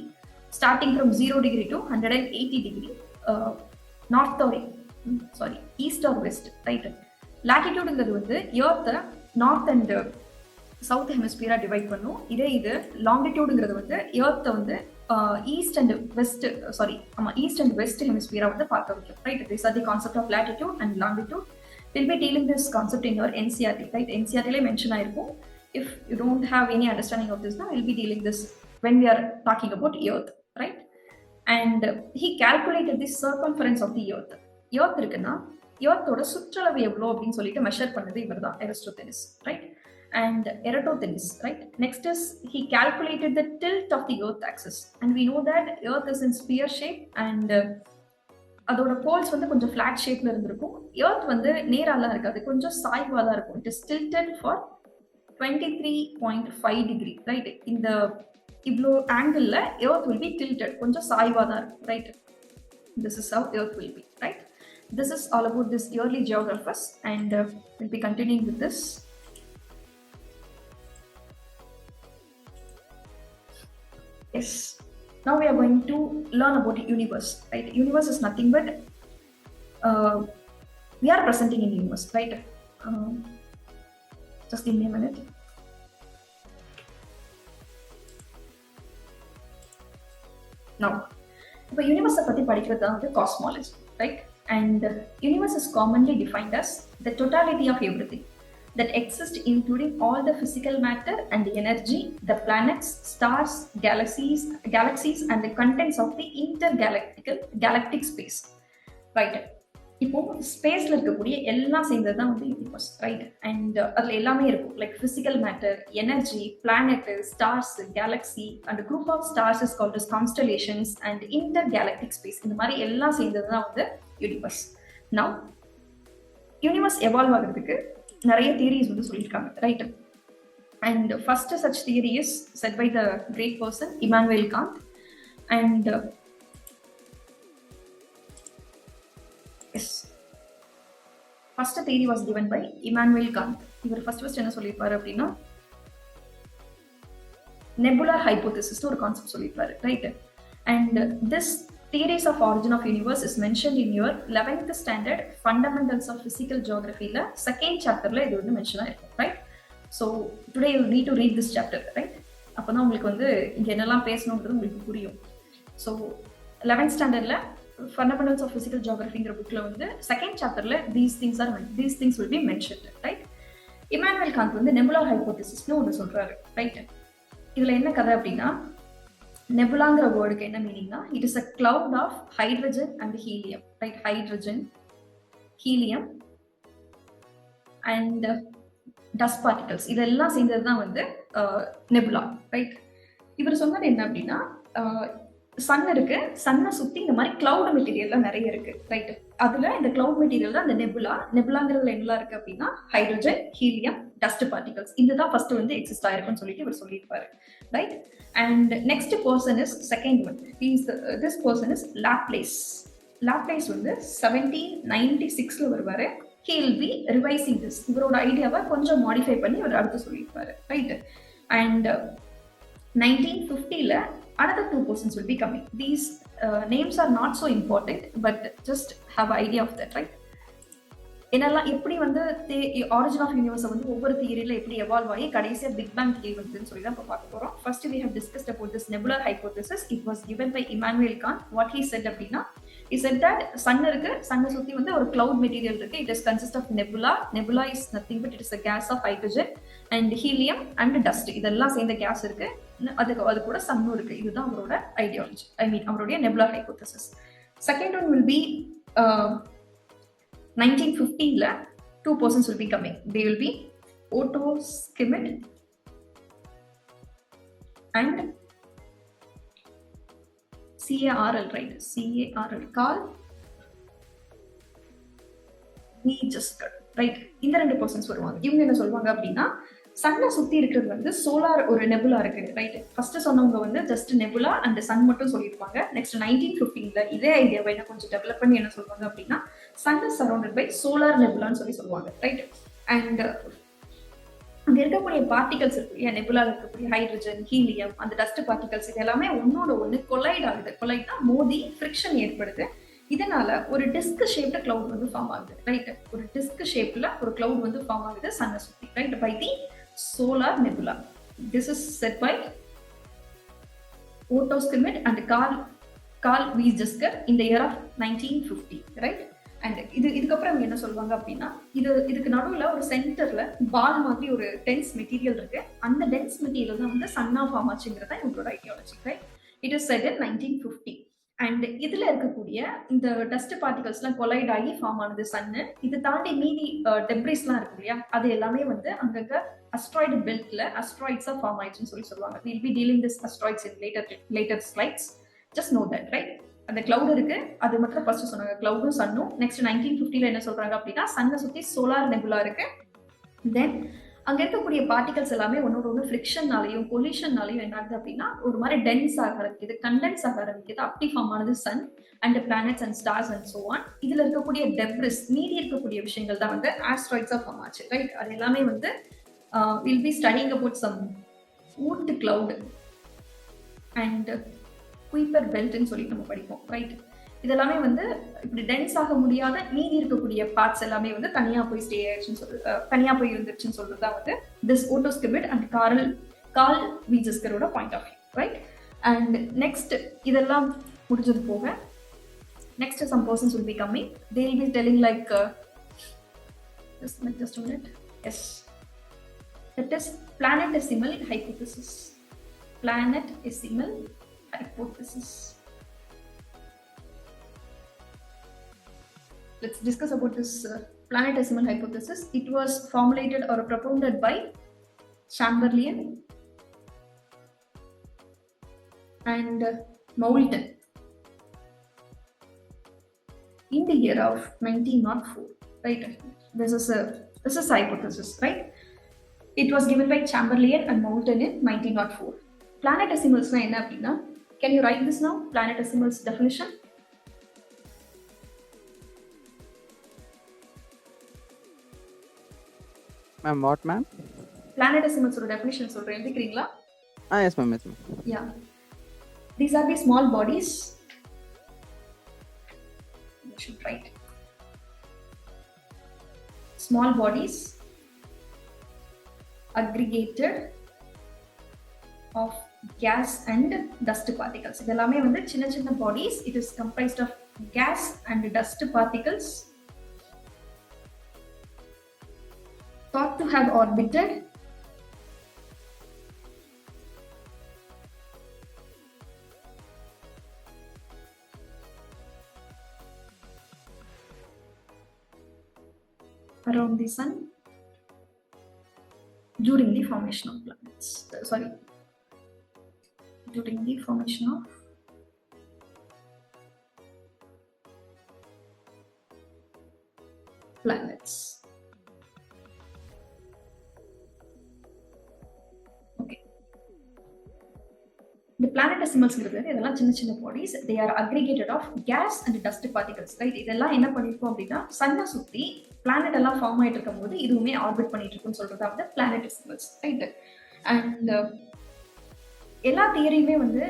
starting from 0 degree to 180 degree, east or west, right? latitude ங்கிறது வந்து earth north and south hemisphere divide பண்ணும். இது longitude ங்கிறது வந்து earth வந்து ஈஸ்ட் அண்ட் வெஸ்ட் ஹெமிஸ்பியரை வந்து பார்க்க வைக்கும், right? This are the concept of latitude and longitude. We'll be dealing this concept in your NCERT, right? NCERT லே மென்ஷன் ஆயிருக்கும். If you don't have any understanding of this, now we'll be dealing this when we are talking about Earth, right? And he calculated the circumference of the Earth. Earth இருக்குன்னா Earthோட சுற்றளவு எவ்வளோ அப்படின்னு சொல்லிட்டு measure பண்ணது இவர் தான், எரிஸ்டோதெனிஸ், right? And Eratosthenes, right? Next is he calculated the tilt of the Earth axis, and we know that Earth is in sphere shape and அதோட poles வந்து கொஞ்சம் ஃபிளாட் ஷேப்ல இருந்திருக்கும். எர்த் வந்து நேராலாம் இருக்காது, கொஞ்சம் சாய்வா தான் இருக்கும். It is tilted for 23.5 degree, right? இந்த இவ்வளோ angle earth will be tilted, கொஞ்சம் சாய்வா தான் இருக்கும், right? This is how Earth will be, right? This is all about this early geographers, and we'll be continuing with this. Yes. Now we are going to learn about the universe, right? Universe is nothing but we are presenting in universe, right? Just give me a minute. Now, the universe பத்தி படிக்கிறது தான் வந்து cosmology, right? And universe is commonly defined as the totality of everything that exists, including all the physical matter and the energy, the planets, stars, galaxies and the contents of the galactic space, right? இப்போ ஸ்பேஸ்ல இருக்கக்கூடிய எல்லாம் சேர்ந்தது தான் வந்து universe, right? And அதுல எல்லாமே இருக்கும், like physical matter, energy, planet, stars, galaxy and group of stars is called as constellations and intergalactic space. இந்த மாதிரி எல்லாம் சேர்ந்தது தான் வந்து யூனிவர்ஸ். நவ் யூனிவர்ஸ் எவால்வ் ஆகிறதுக்கு நிறைய தியரிஸ் வந்து சொல்லியிருக்காங்க, right? And first such theory is set by the great person Immanuel Kant. And yes, first theory was given by Immanuel Kant. இவர் ஃபர்ஸ்ட் என்ன சொல்லியிருப்பாரு அப்படின்னா நெபுலர் ஹைபோதசிஸ் ஒரு கான்செப்ட் சொல்லியிருப்பாரு, right? And this theories of origin of universe is mentioned in your 11th standard fundamentals of physical geography la second chapter la idu வந்து mention ஆயிருக்கும், right? So today you need to read this chapter, right? அப்பதான் உங்களுக்கு வந்து இங்க என்னெல்லாம் பேசணும்ன்றது உங்களுக்கு புரியும். So 11th standardல fundamentals of physical geographyங்கிற புக்ல வந்து செகண்ட் சாப்டர்ல these things will be mentioned, right? Emmanuel Kant வந்து நெபுலர் ஹைபோதசிஸ்னு ஒன்று சொல்றாரு, ரைட்? இதுல என்ன கதை அப்படின்னா நெபுலாங்கிற வேர்டுக்கு என்ன மீனிங்னா it is a cloud of hydrogen and helium, right? Hydrogen, helium and dust particles இதெல்லாம் சேர்ந்தது தான் வந்து நெபுலா, ரைட்? இவர் சொன்னது என்ன அப்படின்னா சன் இருக்கு, சன்னை சுத்தி இந்த மாதிரி கிளவுட் மெட்டீரியல்லாம் நிறைய இருக்கு, ரைட்? அதுல இந்த கிளவுட் மெட்டீரியல் தான் இந்த நெபுலாங்கிறதுல என்னெல்லாம் இருக்கு அப்படின்னா ஹைட்ரஜன், ஹீலியம், டஸ்ட் பார்ட்டிகல்ஸ். இதுதான் ஃபர்ஸ்ட் வந்து எக்ஸிஸ்ட் ஆயிருக்குன்னு சொல்லிட்டு இவர் சொல்லியிருப்பாரு, right? And next person is second one. This person is Laplace. Laplace வந்து 1796 வருவாரு. he will be revising this. இவரோட ஐடியாவை கொஞ்சம் மாடிஃபை பண்ணி இவர் அடுத்து சொல்லியிருப்பாரு, right? And 1950 another two persons will be coming. These names are not so important, but just have an idea of that, right? என்னெல்லாம் எப்படி வந்து ஆரிஜின் ஆஃப் யூனிவர்ஸை வந்து ஒவ்வொரு தியரியில எப்படி எவால்வ் ஆகி கடைசியா பிக் பேங் தியரி வந்துன்னு சொல்லி தான் இப்போ பார்க்க போறோம். First we have discussed about this nebular hypothesis. It was given by Immanuel Kant. What he said அப்படின்னா he said that sun இருக்கு, சன்னை சுத்தி வந்து ஒரு cloud material இருக்கு. It is consist of nebula. Nebula is nothing but it is a gas of hydrogen and helium and dust. இதெல்லாம் சேர்ந்த case இருக்கு, அது கூட சன்னும் இருக்கு. இதுதான் அவரோட ஐடியாலஜி, அவருடைய nebular hypothesis. Second one will be 1950 two persons will be coming. They will be Otto Schmidt and CARL, right? CARL, Carl Nijeskar, right? இந்த ரெண்டு பர்சன்ஸ் வருவாங்க. இவங்க என்ன சொல்லுவாங்க அப்படின்னா சன்னை சுத்தி இருக்கிறது வந்து சோலார் ஒரு நெபுலா இருக்கு, ரைட்? ஃபர்ஸ்ட் சொன்னவங்க வந்து ஜஸ்ட் நெபுலா அண்ட் சன் மட்டும் சொல்லியிருப்பாங்க. நெக்ஸ்ட் 1950 இதே ஐடியாவை என்ன கொஞ்சம் டெவலப் பண்ணி என்ன சொல்லுவாங்க அப்படின்னா sun is surrounded by solar நெபுலான்னு சொல்லுவாங்க, ரைட்? அண்ட் அங்க இருக்கக்கூடிய பார்ட்டிகல்ஸ் இருக்கு இல்லையா, நெபுலால இருக்கக்கூடிய ஹைட்ரஜன், ஹீலியம், அந்த டஸ்ட் பார்ட்டிகல்ஸ் இது எல்லாமே ஒன்னோட ஒன்று கொலைட் ஆகுது. கொலைட்னா மோதி ஃப்ரிக்ஷன் ஏற்படுது. இதனால ஒரு டிஸ்க் ஷேப்ல கிளவுட் வந்து ஃபார்ம் ஆகுது, ரைட்? ஒரு டிஸ்க் ஷேப்ல ஒரு கிளவுட் வந்து ஃபார்ம் ஆகுது சன்னை சுத்தி, right? By the solar nebula. This is said by Otto Schmidt and Carl Weizsäcker in the year of 1950, right? And இதுக்கப்புறம் என்ன சொல்லுவாங்க அப்படின்னா, இதுக்கு நடுவில் ஒரு சென்டர்ல பால் மாதிரி ஒரு டென்ஸ் மெட்டீரியல் இருக்கு. அந்த டென்ஸ் மெட்டீரியல் தான் வந்து சன்னா ஃபார்ம் ஆச்சுங்கிறத இவங்களோட ideology, right? It is set in 1950. And இதுல இருக்கக்கூடிய இந்த டஸ்ட் பார்ட்டிகல்ஸ்லாம் கொலைட் ஆகி ஃபார்ம் ஆனது சன்னு. இது தாண்டி மீதி டெப்ரிஸ்லாம் இருக்கு இல்லையா, அது எல்லாமே வந்து அங்கங்க அஸ்ட்ராய்டு பெல்ட்ல அஸ்ட்ராய்ட்ஸா ஃபார்ம் ஆயிடுச்சுன்னு சொல்லுவாங்க. Will be dealing this asteroids in later slides. Just no that, right? அந்த கிளவுட் இருக்கு, அது மட்டும் ஃபர்ஸ்ட் சொன்னாங்க, கிளவுடும் சன்னும். நெக்ஸ்ட் 1950ல என்ன சொல்றாங்க அப்படின்னா, சன்னை சுத்தி சோலார் நெபுலா இருக்கு. தென் அங்க இருக்கக்கூடிய பார்ட்டிகல்ஸ் எல்லாமே ஒன்னோட ஒன்று ஃபிரிக்ஷன்னாலையும் கொலிஷன்னாலையும் என்ன ஆகுது அப்படின்னா ஒரு மாதிரி டென்ஸ் ஆக ஆரம்பிக்குது, கண்டென்ஸ் ஆக ஆரம்பிக்குது. அப்படி ஃபார்ம் ஆனது sun and planets and stars and so on. இதுல இருக்கக்கூடிய டெப்ரிஸ் மீதி இருக்கக்கூடிய விஷயங்கள் தான் வந்து ஆஸ்ட்ராய்ட்ஸா ஃபார்ம் ஆச்சு, ரைட்? அது எல்லாமே வந்து will be studying about some Oort cloud and Kuiper பெல்ட்னு சொல்லி நம்ம படிப்போம், ரைட்? இதெல்லாமே வந்து இப்படி டென்ஸ் ஆக முடியாத மீதி இருக்கக்கூடிய பார்ட்ஸ் எல்லாமே வந்து தனியா போய் ஸ்டே ஆயிடுச்சுன்னு தனியா போய் இருந்துச்சுன்னு சொல்றதுதான் வந்து this Otto Schmidt and Carl வீஜஸ்கரோட point of view, right? And next இதெல்லாம் முடிஞ்சது போக next some persons will be coming. They will be telling like just a minute. Yes, that is planetesimal hypothesis. Planetesimal hypothesis. Let's discuss about this planetesimal hypothesis. It was formulated or propounded by Chamberlain and Moulton in the year of 1904, right? This is hypothesis, right? It was given by Chamberlain and Moulton in 1904. Planetesimals na enna appadina? Can you write this now? Planetesimals definition. Ma'am, what ma'am? Planetesimals oda definition solren edukringla? Yes ma'am, yes ma'am. Yeah. These are the small bodies. You should write. Small bodies aggregated of gas and dust particles. இதெல்லாமே வந்து சின்ன சின்ன bodies. It is comprised of gas and dust particles thought to have orbited around the sun during the formation of planets. During the formation of planets. Okay. The planetesimals இதெல்லாம் சின்ன சின்ன bodies. They are aggregated of gas and dust particles, right? இதெல்லாம் என்ன பண்ணிருக்கோம் அப்படின்னா சன்னை சுத்தி planet எல்லாம் form ஆயிட்டு இருக்கும் போது இதுவுமே ஆர்பிட் பண்ணிட்டு இருக்குன்னு சொல்றதா வந்து பிளானெட்டிசிமல்ஸ், ரைட்? அண்ட் எல்லா தியரியுமே வந்து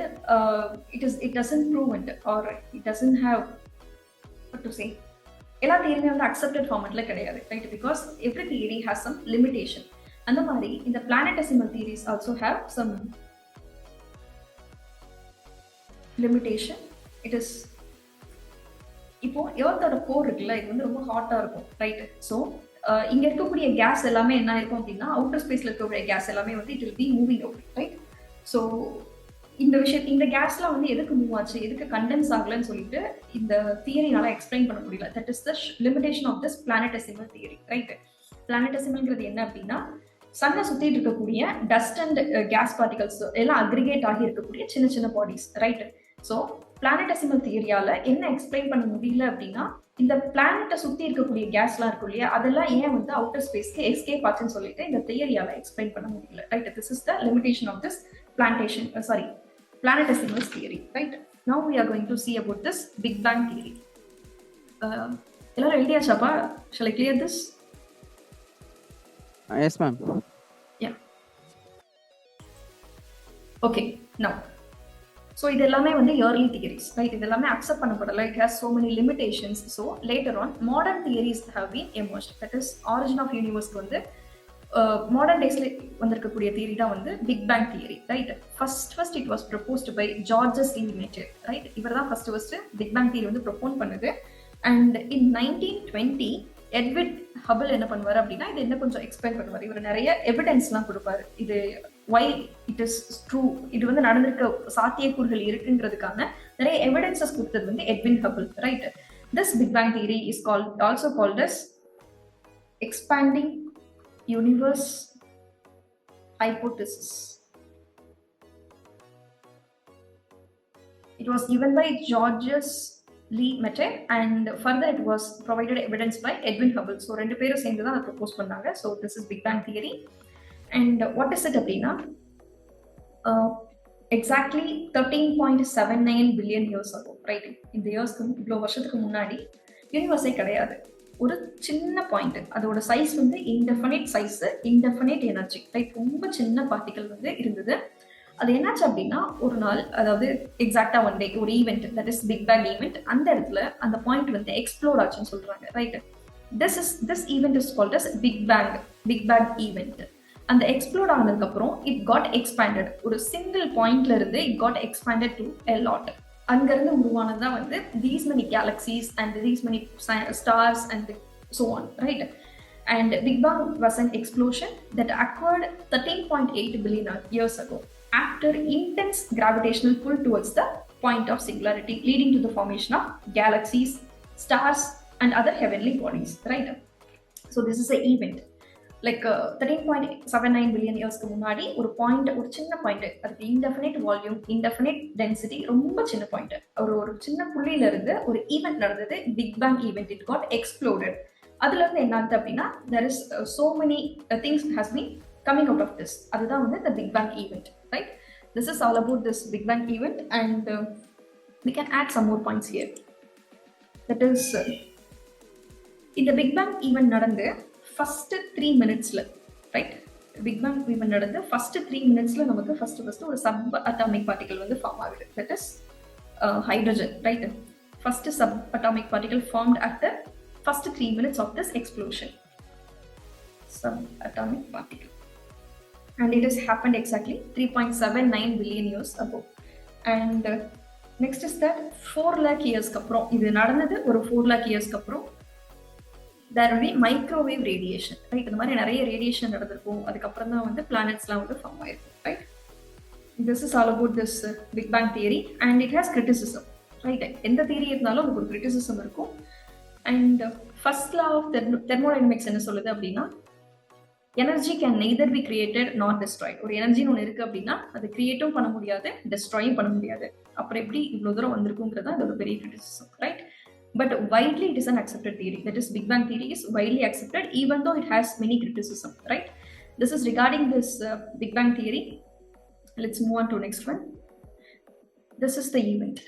it doesn't prove it or it doesn't have what to say. எல்லா தியரியுமே வந்து அக்செப்டட் ஃபார்மட்ல கிடையாது, right? Because every theory has some limitation. அந்த மாதிரி இந்த planetesimal theories also have some limitation. It is இப்போ எர்த்தோட கோர் இருக்குல்ல, இது வந்து ரொம்ப ஹாட்டா இருக்கும், ரைட்? ஸோ இங்க இருக்கக்கூடிய கேஸ் எல்லாமே என்ன இருக்கும் அப்படின்னா அவுட்டர் ஸ்பேஸ்ல இருக்கக்கூடிய கேஸ் எல்லாமே வந்து it will be moving out, right? So இந்த கேஸ்லாம் வந்து எதுக்கு மூவ் ஆச்சு, எதுக்கு கண்டென்ஸ் ஆகலன்னு சொல்லிட்டு இந்த தியரினால எக்ஸ்பிளைன் பண்ண முடியல. That is the limitation of this planetesimal theory, right? பிளானெட்டிசிமல்ங்கிறது என்ன அப்படின்னா சன்னை சுத்திட்டு இருக்கக்கூடிய டஸ்ட் அண்ட் கேஸ் பார்ட்டிகல்ஸ் எல்லாம் அக்ரிகேட் ஆகி இருக்கக்கூடிய சின்ன சின்ன பாடிஸ், ரைட்? ஸோ பிளானெட்டிசிமல் தியரியால என்ன எக்ஸ்பிளைன் பண்ண முடியல அப்படின்னா இந்த பிளானெட்டை சுத்தி இருக்கக்கூடிய கேஸ்லாம் இருக்கும் இல்லையா, அதெல்லாம் ஏன் வந்து அவுட்டர் ஸ்பேஸ்க்கு எஸ்கேப் ஆச்சுன்னு சொல்லிட்டு இந்த தியரியால எக்ஸ்பிளைன் பண்ண முடியல, right? This is the limitation of this planetesimals theory, right? Now we are going to see about this Big Bang theory. எல்லாரும் எழுதியாச்சாப்பா? Shall I clear this? Yes ma'am. Yeah. Okay, now so இது எல்லாமே வந்து early theories, right? இது எல்லாமே accept பண்ணப்படல. It has so many limitations. So later on modern theories have been emerged. That is origin of universe வந்து modern டேஸ்ல வந்திருக்கக்கூடிய theory தான் வந்து big bang theory, right? First it was proposed by Georges Lemaitre, right? இவர் தான் first big bang theory வந்து ப்ரொபோன் பண்ணுது. And in 1920 Edwin Hubble என்ன பண்ணுவார் அப்படின்னா இது என்ன கொஞ்சம் எக்ஸ்பிளைன் பண்ணுவார். இவர் நிறைய எவிடன்ஸ்லாம் கொடுப்பாரு. இது வை இட் இஸ் ட்ரூ, இது வந்து நடந்திருக்க சாத்தியக்கூறுகள் இருக்குங்கிறதுக்கான நிறைய எவிடன்சஸ் கொடுத்தது வந்து Edwin Hubble, right? This big bang theory is also called as expanding universe hypothesis. It was given by Georges Lemaitre and further it was provided evidence by Edwin Hubble. So ரெண்டு பேரும் சேர்ந்து தான் propose பண்ணாங்க. So this is Big Bang theory. And what is it அப்படின்னா exactly 13.79 billion years ago, right? இந்த இயர்ஸ்க்கு இவ்வளோ வருஷத்துக்கு முன்னாடி யூனிவர்ஸே கிடையாது. ஒரு சின்ன பாயிண்ட், அதோட சைஸ் வந்து indefinite size, indefinite energy, right? ரொம்ப சின்ன பார்ட்டிகல் வந்து இருந்தது. அது என்னாச்சு அப்படின்னா ஒரு நாள், அதாவது எக்ஸாக்டா ஒன் டே, ஒரு event, that is big bang event, அந்த இடத்துல அந்த பாயிண்ட் வந்து எக்ஸ்ப்ளோர் ஆச்சுன்னு சொல்றாங்க, ரைட்? This event is called as big bang event. அந்த எக்ஸ்ப்ளோர் ஆனதுக்கு அப்புறம் இட் காட் எக்ஸ்பேண்டட். ஒரு சிங்கிள் பாயிண்ட்ல இருந்து it got expanded to a lot. அங்கிருந்து உருவானதான் வந்து these many galaxies and these many stars and so on, right? And Big Bang was an explosion that occurred 13.8 billion years ago after intense gravitational pull towards the point of singularity, leading to the formation of galaxies, stars and other heavenly bodies, right? So this is an event. Like 13.79 billion இயர்ஸ்க்கு முன்னாடி ஒரு point, ஒரு சின்ன point, அதுக்கு indefinite volume, indefinite density, ரொம்ப சின்ன point, ஒரு சின்ன புள்ளியில இருந்து ஒரு ஈவெண்ட் நடந்தது, big bang event. It got exploded. அதுல இருந்து என்ன ஆகுது அப்படின்னா there is so many things has been coming out of this. அதுதான் வந்து the Big Bang event, right? This is all about this Big Bang event and we can add some more points here. That is இந்த big bang event நடந்து first 3 மினிட்ஸ்ல, right? Big bang event நடந்து first 3 மினிட்ஸ்ல நமக்கு first ஒரு sub atomic particle வந்து form ஆகுது. That is hydrogen, right? First sub atomic particle formed after first 3 minutes of this explosion, subatomic particle, and it has happened exactly 3.79 billion years ago. And next is that 4 lakh years kaprom, idu nadanadhu oru 4 lakh years kaprom there will be microwave radiation, right? இந்த மாதிரி நிறைய radiation நடந்திருக்கும். அதுக்கப்புறம் தான் வந்து பிளானட்ஸ்லாம் வந்து form ஆயிருக்கும், right? This is all about this Big Bang theory and it has criticism, right? எந்த தியரி இருந்தாலும் அதுக்கு ஒரு criticism இருக்கும். And first law of thermodynamics என்ன சொல்லுது அப்படின்னா energy can neither be created not destroyed. ஒரு எனர்ஜின்னு ஒன்று இருக்கு அப்படின்னா அது கிரியேட்டும் பண்ண முடியாது, டெஸ்ட்ராயும் பண்ண முடியாது. அப்புறம் எப்படி இவ்வளோ தூரம் வந்திருக்குங்கிறது தான் இதோட பெரிய criticism, right? But widely it is an accepted theory. That is big bang theory is widely accepted even though it has many criticism, right? This is regarding this big bang theory. Let's move on to next one. This is the event.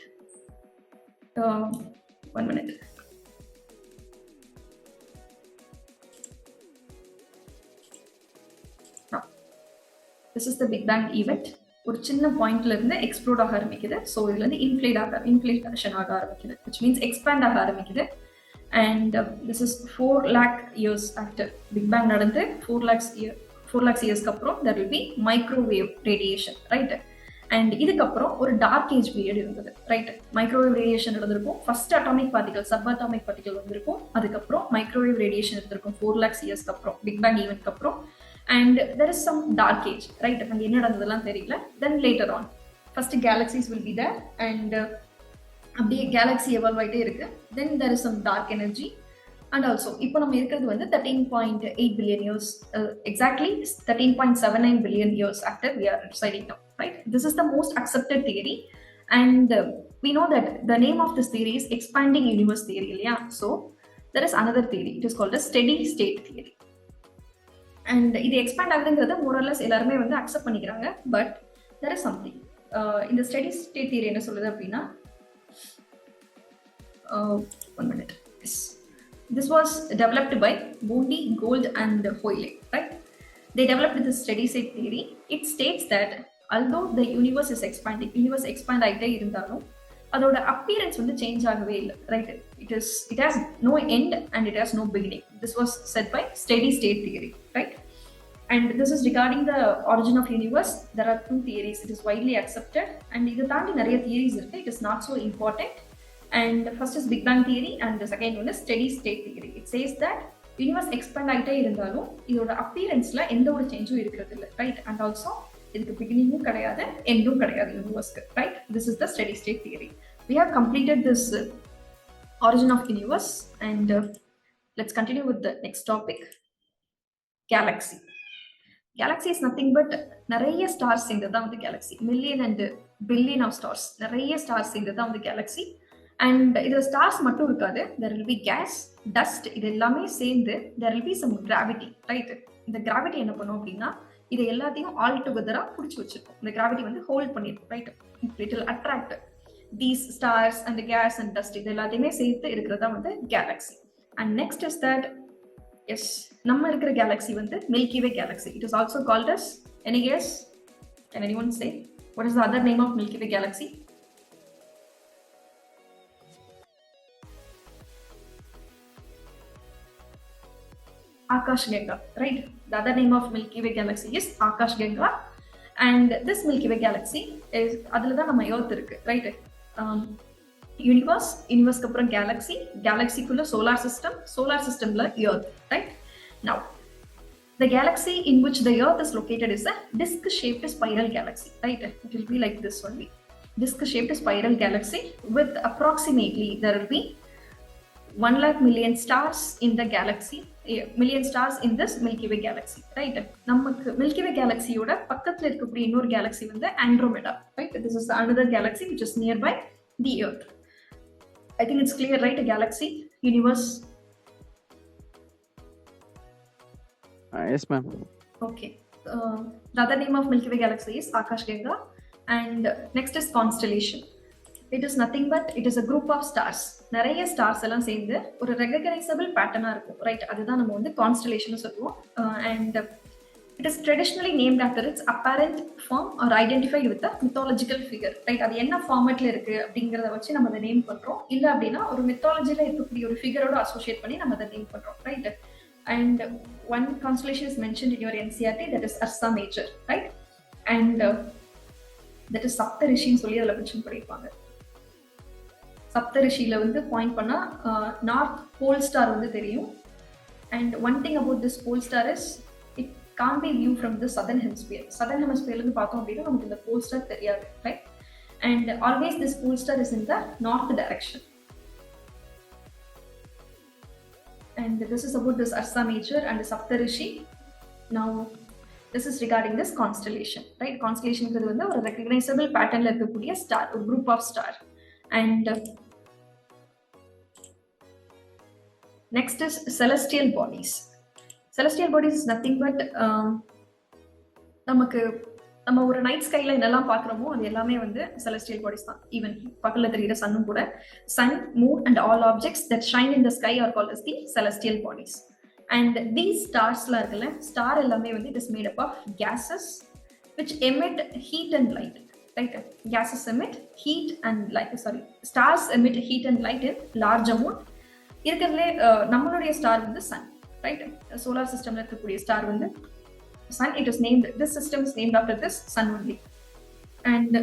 1 minute. This is the Big Bang event. ஒரு சின்ன பாயிண்ட்ல இருந்து explode ஆக ஆரம்பிக்குது. So இதுல இருந்து inflation ஆக ஆரம்பிக்குது, which means expand ஆக ஆரம்பிக்குது. And this is 4 lakh years after Big Bang நடந்து 4 lakhs yearsக்கு அப்புறம் there will be microwave radiation, right? And இதுக்கப்புறம் ஒரு டார்க் ஏஜ் பீரியட் இருந்தது, ரைட்? மைக்ரோவேவ் ரேடியேஷன் நடந்திருக்கும். First atomic particle, sub atomic particle வந்திருக்கும். அதுக்கப்புறம் மைக்ரோவேவ் ரேடியேஷன் இருந்திருக்கும் 4 lakhs yearsக்கு அப்புறம், பிக் பேங் ஈவென்ட்க்கு அப்புறம். And there is some dark age, right? And என்ன நடந்ததெல்லாம் தெரியல. Then later on first galaxies will be there and அப்படியே galaxy evolve ஆயிட்டே இருக்கு. Then there is some dark energy and also இப்போ நம்ம இருக்கிறது வந்து 13.8 billion years, exactly 13.79 billion years after we are residing now, right? This is the most accepted theory and we know that the name of this theory is expanding universe theory, yeah? So there is another theory, it is called a steady state theory. And இது expand ஆகுதுங்கிறத more or less எல்லாருமே வந்து accept பண்ணிக்கிறாங்க. But there is something. இந்த steady state theory என்ன சொல்லுது அப்படின்னா 1 minute. Yes. This was developed by Bondi, Gold and Hoyle, right? They developed this steady state theory. It states that although the universe is expanding, universe expand ஆகிட்டே இருந்தாலும் அதோட appearance வந்து change ஆகவே இல்லை, right? It has no end and it has no beginning. This was said by steady state theory, right? And this is regarding the origin of universe. There are two theories. It is widely accepted, and இது தாண்டி நிறைய theories இருக்கு. It is not so important. And first is Big Bang theory, and the second one is steady state theory. It says that universe expand ஆயிட்டே இருந்தாலும் இதோட appearanceல எந்த ஒரு சேஞ்சும் இருக்கிறது இல்லை, right? And also இதுக்கு beginningum கிடையாது, endum கிடையாது universeக்கு, right? This is the steady state theory. We have completed this origin of universe, and let's continue with the next topic, galaxy. Galaxy is nothing but நிறைய stars சேர்ந்தது தான் வந்து galaxy. Million and billion of stars, நிறைய stars சேர்ந்தது தான் வந்து galaxy. And இதுல stars மட்டும் இருக்காது, there will be gas, dust, இது எல்லாமே சேர்ந்து there will be some gravity, right? இந்த gravity என்ன பண்ணும் அப்படின்னா இது எல்லாத்தையும் ஆல் டுகெதரா பிடிச்சி வச்சிருக்கும். இந்த gravity வந்து hold பண்ணிருக்கும், right? It will attract these stars and the gas and dust, இது எல்லாத்தையுமே சேர்த்து இருக்கிறதா வந்து galaxy. And next is that, yes, நம்ம இருக்கிற galaxy வந்து Milky Way galaxy. It is also called as, any guess? Can anyone say what is the other name of Milky Way galaxy? Akash Ganga, right? The other name of Milky Way galaxy is Akash Ganga, and this Milky Way galaxy is adula da nama earth irukku, right? Universe, universe ku appuram galaxy, galaxy kulla solar system la earth, right? Now the galaxy in which the earth is located is a disc shaped spiral galaxy, right? It will be like this only, disc shaped spiral galaxy with approximately there will be 1 lakh million stars in the galaxy, million stars in this Milky Way galaxy, right? நமக்கு Milky Way galaxy யோட பக்கத்துல இருக்கக்கூடிய இன்னொரு galaxy வந்து Andromeda, right? This is another galaxy which is nearby the earth. I think it's clear, right? A galaxy, universe. Yes ma'am. Okay. The other name of Milky Way galaxy is Akash Ganga, and next is constellation. It is nothing but it is a group of stars. நிறைய stars எல்லாம் சேர்ந்து ஒரு recognizable pattern-ஆ இருக்கும், right? அதுதான் நம்ம வந்து constellation சொல்லுவோம். And it is traditionally named after its apparent form or identified with a mythological figure, right? அது என்ன ஃபார்மேட்ல இருக்கு அப்படிங்கறத வச்சு நம்ம அதை நேம் பண்றோம். இல்ல அப்படின்னா ஒரு mythology-ல இருக்கக்கூடிய ஒரு figure-ஓட அசோசியேட் பண்ணி நம்ம அதை நேம் பண்றோம், right? And one constellation is mentioned in your NCERT, that is Ursa Major, right? And that is சப்தரிஷின்னு சொல்லி அதில் மென்ஷன் பண்ணியிருப்பாங்க. சப்தரிஷியில வந்து பாயிண்ட் பண்ணா நார்த் போல் ஸ்டார் வந்து தெரியும். And one thing about this pole star is it can be view from the southern hemisphere. Southern ஹெமிஸ்பியர்ல இருந்து பார்த்தோம் அப்படின்னா நமக்கு இந்த போல் ஸ்டார் தெரியாது, right? And always this pole star is in the north direction. And this is about this Ursa Major and Saptarishi. Now this is regarding this constellation, right? Constellation ங்கிறது வந்து ஒரு recognizable patternல இருக்கக்கூடிய star, ஒரு group of star. And next is celestial bodies. Celestial bodies is nothing but நம்ம ஒரு night ஸ்கைல என்னெல்லாம் பார்க்குறோமோ அது எல்லாமே வந்து celestial bodies தான். ஈவன் பக்கத்துல தெரிகிற சன்னும் கூட. Sun, moon and all objects that shine in the sky are called as the celestial bodies. And these starsலாம் இருக்குல்ல, ஸ்டார் எல்லாமே வந்து it is made up of gases which emit heat and light, right? Gases emit heat and light, stars emit heat and light in large amount. இருக்கிறதுலே நம்மளுடைய star வந்து Sun, right? Solar சிஸ்டம்ல இருக்கக்கூடிய star வந்து sun. It is named, this system is named after this sun only. And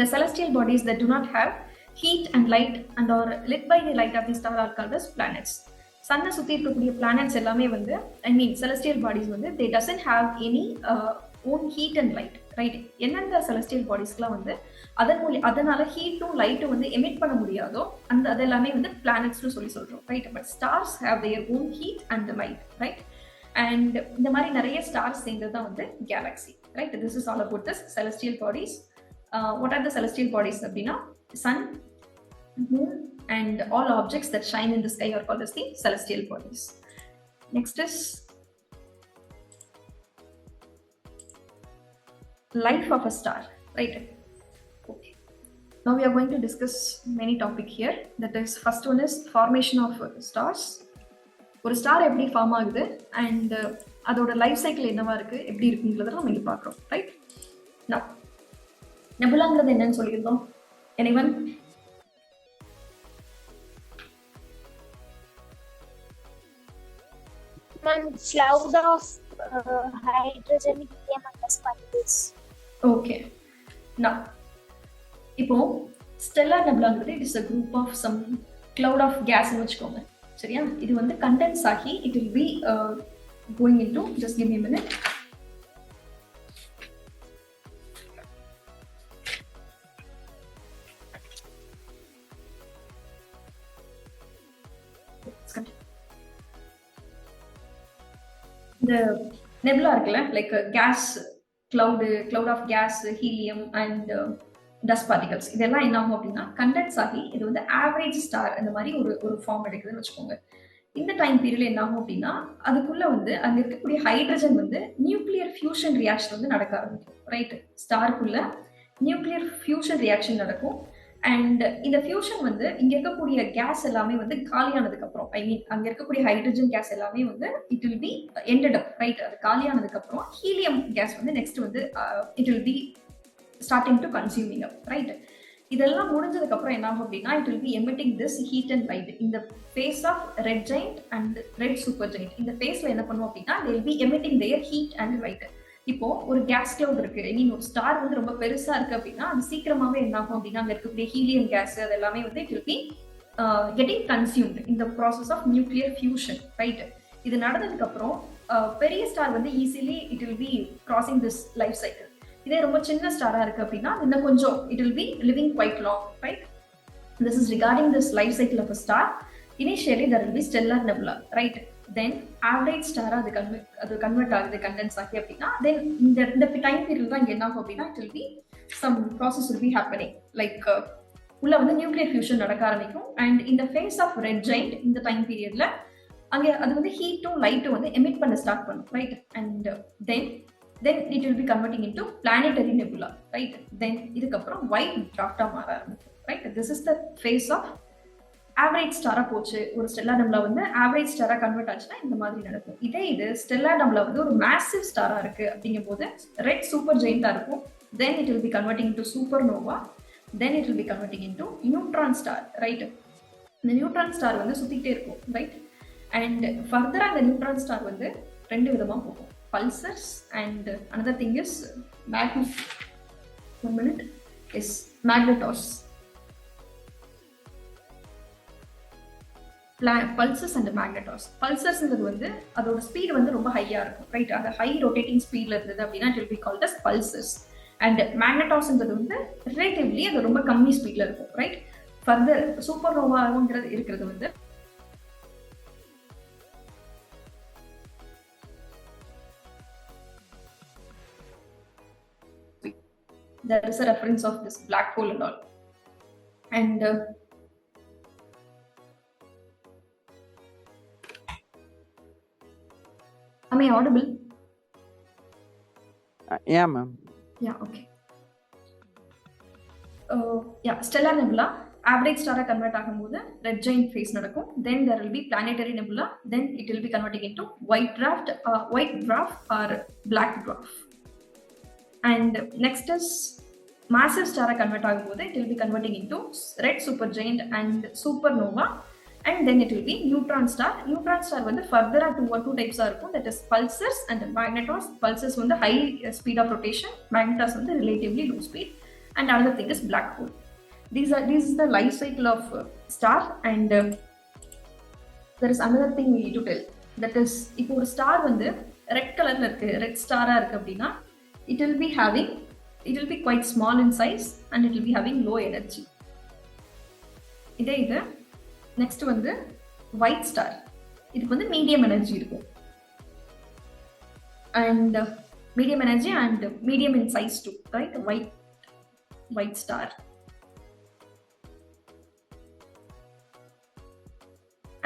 the celestial bodies that do not have heat and light and are lit by the light of the star are called as planets. Sun சுத்தி இருக்கக்கூடிய planets எல்லாமே வந்து celestial bodies வந்து they doesn't have any own heat and light, right? என்னென்ன celestial bodiesலாம் வந்து அதனால ஹீட்டும் லைட்டும் வந்து எமிட் பண்ண முடியாதோ அதெல்லாமே வந்து planetsனு சொல்லி சொல்றோம், right? But stars have their own heat and light, right? And இந்த மாதிரி நிறைய ஸ்டார்ஸ் சேர்ந்தது தான் வந்து Galaxy, right? This is all about this celestial bodies. What are the celestial bodies அப்படின்னா sun, moon and all objects that shine in the sky are called as the celestial bodies. Next is life of a star, right? Okay. Now we are going to discuss many topics here. That is, first one is formation of stars. ஒரு star எப்படி form ஆகுது and அதோட life cycle என்னவா இருக்கு, எப்படி இருக்குங்கிறத நம்ம இங்க பார்க்குறோம், ரைட்? நெபுலாங்கிறது என்னன்னு சொல்லியிருந்தோம். Anyone? cloud of hydrogen, helium, and dust particles. Okay. Now, இப்போ ஸ்டெல்லார் நெபுலாங்கிறது it is a group of some cloud of gas னு வச்சுக்கோங்க. சரியா? இது வந்து கண்டென்ஸ் ஆகி it will be going into, just give me a minute. இந்த nebula இருக்குல்ல, like gas cloud of gas, helium and dust particles, இதெல்லாம் என்ன ஆகும் அப்படின்னா கண்டென்ஸ் ஆகி இது வந்து ஆவரேஜ் ஸ்டார் அந்த மாதிரி ஒரு ஃபார்ம் எடுக்குதுன்னு வச்சுக்கோங்க. இந்த டைம் பீரியட்ல என்ன ஆகும் அப்படின்னா அதுக்குள்ள வந்து அங்க இருக்கக்கூடிய ஹைட்ரஜன் வந்து நியூக்ளியர் ஃபியூஷன் ரியாக்ஷன் வந்து நடக்க ஆரம்பிக்கும். ரைட், ஸ்டாருக்குள்ள நியூக்ளியர் ஃபியூஷன் ரியாக்ஷன் நடக்கும். அண்ட் இந்த ஃபியூஷன் வந்து இங்க இருக்கக்கூடிய கேஸ் எல்லாமே வந்து காலியானதுக்கு அப்புறம், ஐ மீன் அங்க இருக்கக்கூடிய ஹைட்ரஜன் கேஸ் எல்லாமே வந்து it will B ended up. Right, அது காலியானதுக்கு அப்புறம் ஹீலியம் கேஸ் வந்து நெக்ஸ்ட் வந்து it will B starting to consuming up. Right, இதெல்லாம் முடிஞ்சதுக்கு அப்புறம் என்ன ஆகும் அப்படின்னா it will be emitting this heat and light in the face of red giant and red supergiant. இந்த ஃபேஸ்ல என்ன பண்ணுவோம் அப்படின்னா they will be emitting their heat and light. இப்போ ஒரு கேஸ் கிளவுட் இருக்கு, ஐ மீன் ஒரு ஸ்டார் வந்து ரொம்ப பெருசா இருக்கு அப்படின்னா அது சீக்கிரமாவே என்ன ஆகும் அப்படின்னா அங்க இருக்கக்கூடிய ஹீலியம் கேஸ் அது எல்லாமே வந்து it will be getting consumed in the process of nuclear fusion. Right, இது நடந்ததுக்கு அப்புறம் பெரிய ஸ்டார் வந்து easily it will be crossing this life cycle. இதே ரொம்ப சின்ன ஸ்டாரா இருக்கு அப்படின்னா இன்னும் கொஞ்சம் it will be living quite long. Right, this is regarding this life cycle of a star. Initially there will be stellar nebula. Right, then average star அது convert ஆகுது condense ஆகி அப்படின்னா then இந்த டைம் பீரியட் தான் என்ன ஆகும் அப்படின்னா it will be some process will be happening, like உள்ள வந்து நியூக்ளியர் ஃபியூஷன் நடக்க ஆரம்பிக்கும். அண்ட் இந்த ஃபேஸ் ஆஃப் ரெட் ஜெயிண்ட் இந்த டைம் பீரியட்ல அங்கே அது வந்து ஹீட்டும் லைட்டும் வந்து எமிட் பண்ண ஸ்டார்ட் பண்ணும். Right, and then it will be converting into planetary nebula. Right, then இதுக்கப்புறம் white dwarf மாற ஆரம்பிக்கும். Right, this is the phase of average star போச்சு. ஒரு stellar nebula வந்து average star கன்வெர்ட் ஆச்சுன்னா இந்த மாதிரி நடக்கும். இதே இது stellar nebula வந்து ஒரு massive star இருக்கு அப்படிங்கும்போது red super giant இருக்கும். then it will be converting into supernova. then it will be converting into neutron star. Right, இந்த நியூட்ரான் ஸ்டார் வந்து சுத்திட்டே இருக்கும். ரைட், அண்ட் ஃபர்தரா அந்த நியூட்ரான் ஸ்டார் வந்து ரெண்டு விதமா போகும், pulsars and another thing is magnetars. Pulsars and magnetars. Pulsars வந்து அதோட ஸ்பீட் வந்து ரொம்ப ஹையா இருக்கும். ரைட், அந்த ஹை ரொட்டேட்டிங் ஸ்பீட்ல இருந்தது அப்படின்னா it will be called as pulsars. and magnetars வந்து ரிலேட்டிவ்லி அது ரொம்ப கம்மி ஸ்பீட்ல இருக்கும். ரைட், ஃபர்தர் சூப்பர்னோவாங்கிறது இருக்கிறது வந்து there is a reference of this black hole and all. And am I audible? Yeah ma'am. Yeah, okay. Yeah, stellar nebula average star convert ஆகும்போது red giant phase நடக்கும். then there will be planetary nebula. then it will be converting into white dwarf or black dwarf. and next is massive star convert ஆகும்போது it will be converting into red supergiant and supernova. and then it will be neutron star. Neutron star வந்து further two types இருக்கும், that is pulsars and magnetars. Pulsars வந்து high speed of rotation, magnetars வந்து relatively low speed. and another thing is black hole. This is the life cycle of star. and there is another thing we need to tell, that is இப்போ ஒரு star வந்து red கலர்ல இருக்கு, red ஸ்டாரா இருக்கு அப்படின்னா it will be quite small in size and it will be having low energy. இது next வந்து white star. இதுக்கு வந்து medium energy இருக்கும், and medium energy and medium in size too. Right, white star.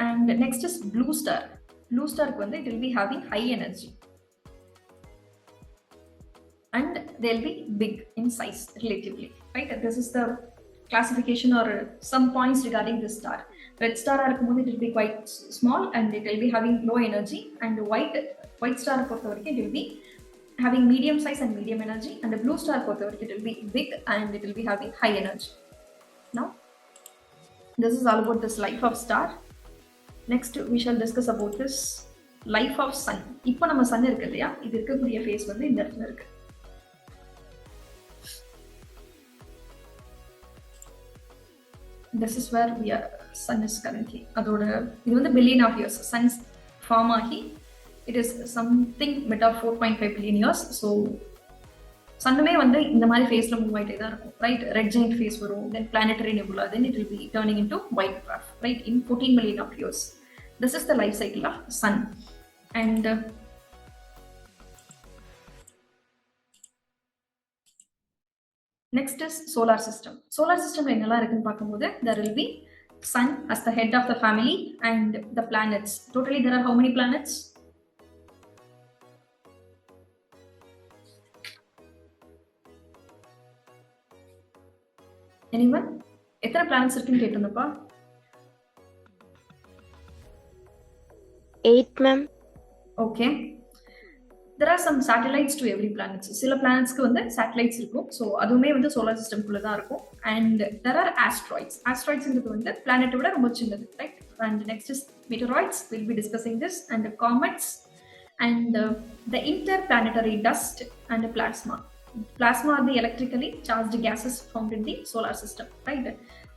and next is blue star. Blue star வந்து it will be having high energy and they'll be big in size relatively. Right, this is the classification or some points regarding this star. Red star it will be quite small and it will be having low energy. and white star it will be having medium size and medium energy. and the blue star it will be big and it will be having high energy. Now this is all about this life of star. Next we shall discuss about this life of sun. இப்போ நம்ம Sun இருக்கு இல்லையா, இது இருக்கக்கூடிய face வந்து இந்த இடத்துல இருக்கு. This is where we are, sun is currently. அதோட இது வந்து billion of years. Sun's form ஆகி it is something mid of 4.5 billion years. So சன்னுமே வந்து இந்த மாதிரி ஃபேஸ்ல மூவ் ஆகிட்டே தான் இருக்கும், ரைட்? ரெட் ஜெயிண்ட் ஃபேஸ் வரும், then planetary nebula, then it will be turning into white dwarf, right? In 14 million of years. This is the life cycle of sun. And next is solar system. Solar system என்னெல்லாம் இருக்குன்னு பார்க்கும்போது there will be sun as the head of the family and the planets. Totally there are how many planets? Anyone? எத்தனை planets இருக்குன்னு கேட்டிருந்தப்பா? 8 ma'am. Okay. There are some satellites to every planet. சில planetsக்கு வந்து satellites இருக்கும். So அதுவுமே வந்து solar system குள்ள தான் இருக்கும். And there are asteroids. Asteroidsங்கிறது வந்து planet விட ரொம்ப சின்னது, right? And next is meteoroids. We'll be discussing this. And the comets and the interplanetary dust and the plasma. Plasma are the electrically charged gases found in the solar system, right?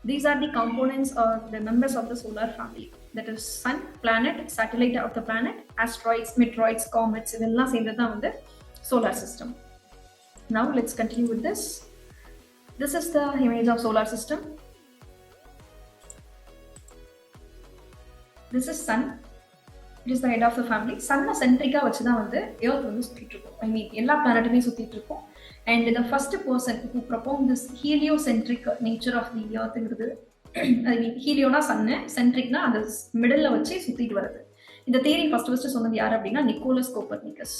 These are the components or the members of the solar family. That is sun, planet, satellite of the planet, asteroids, meteoroids, comets, இதெல்லாம் சேர்ந்தது தான் வந்து solar system. Now let's continue with this. This is the image of solar system. This is sun. It is the head of the family. Sun centric வச்சு தான் வந்து earth வந்து சுத்திட்டு இருக்கும். I mean எல்லா பிளானட்டுமே சுத்திட்டு இருக்கும். And the first person who propounded this heliocentric nature of the earth ங்கிறது, I mean ஹீலியோனா சன்னு, சென்ட்ரிக்னா அந்த மிடில்ல வச்சு சுத்திட்டு வருது. இந்த தியரி ஃபர்ஸ்ட் சொன்னது யார் அப்படின்னா Nicholas Copernicus.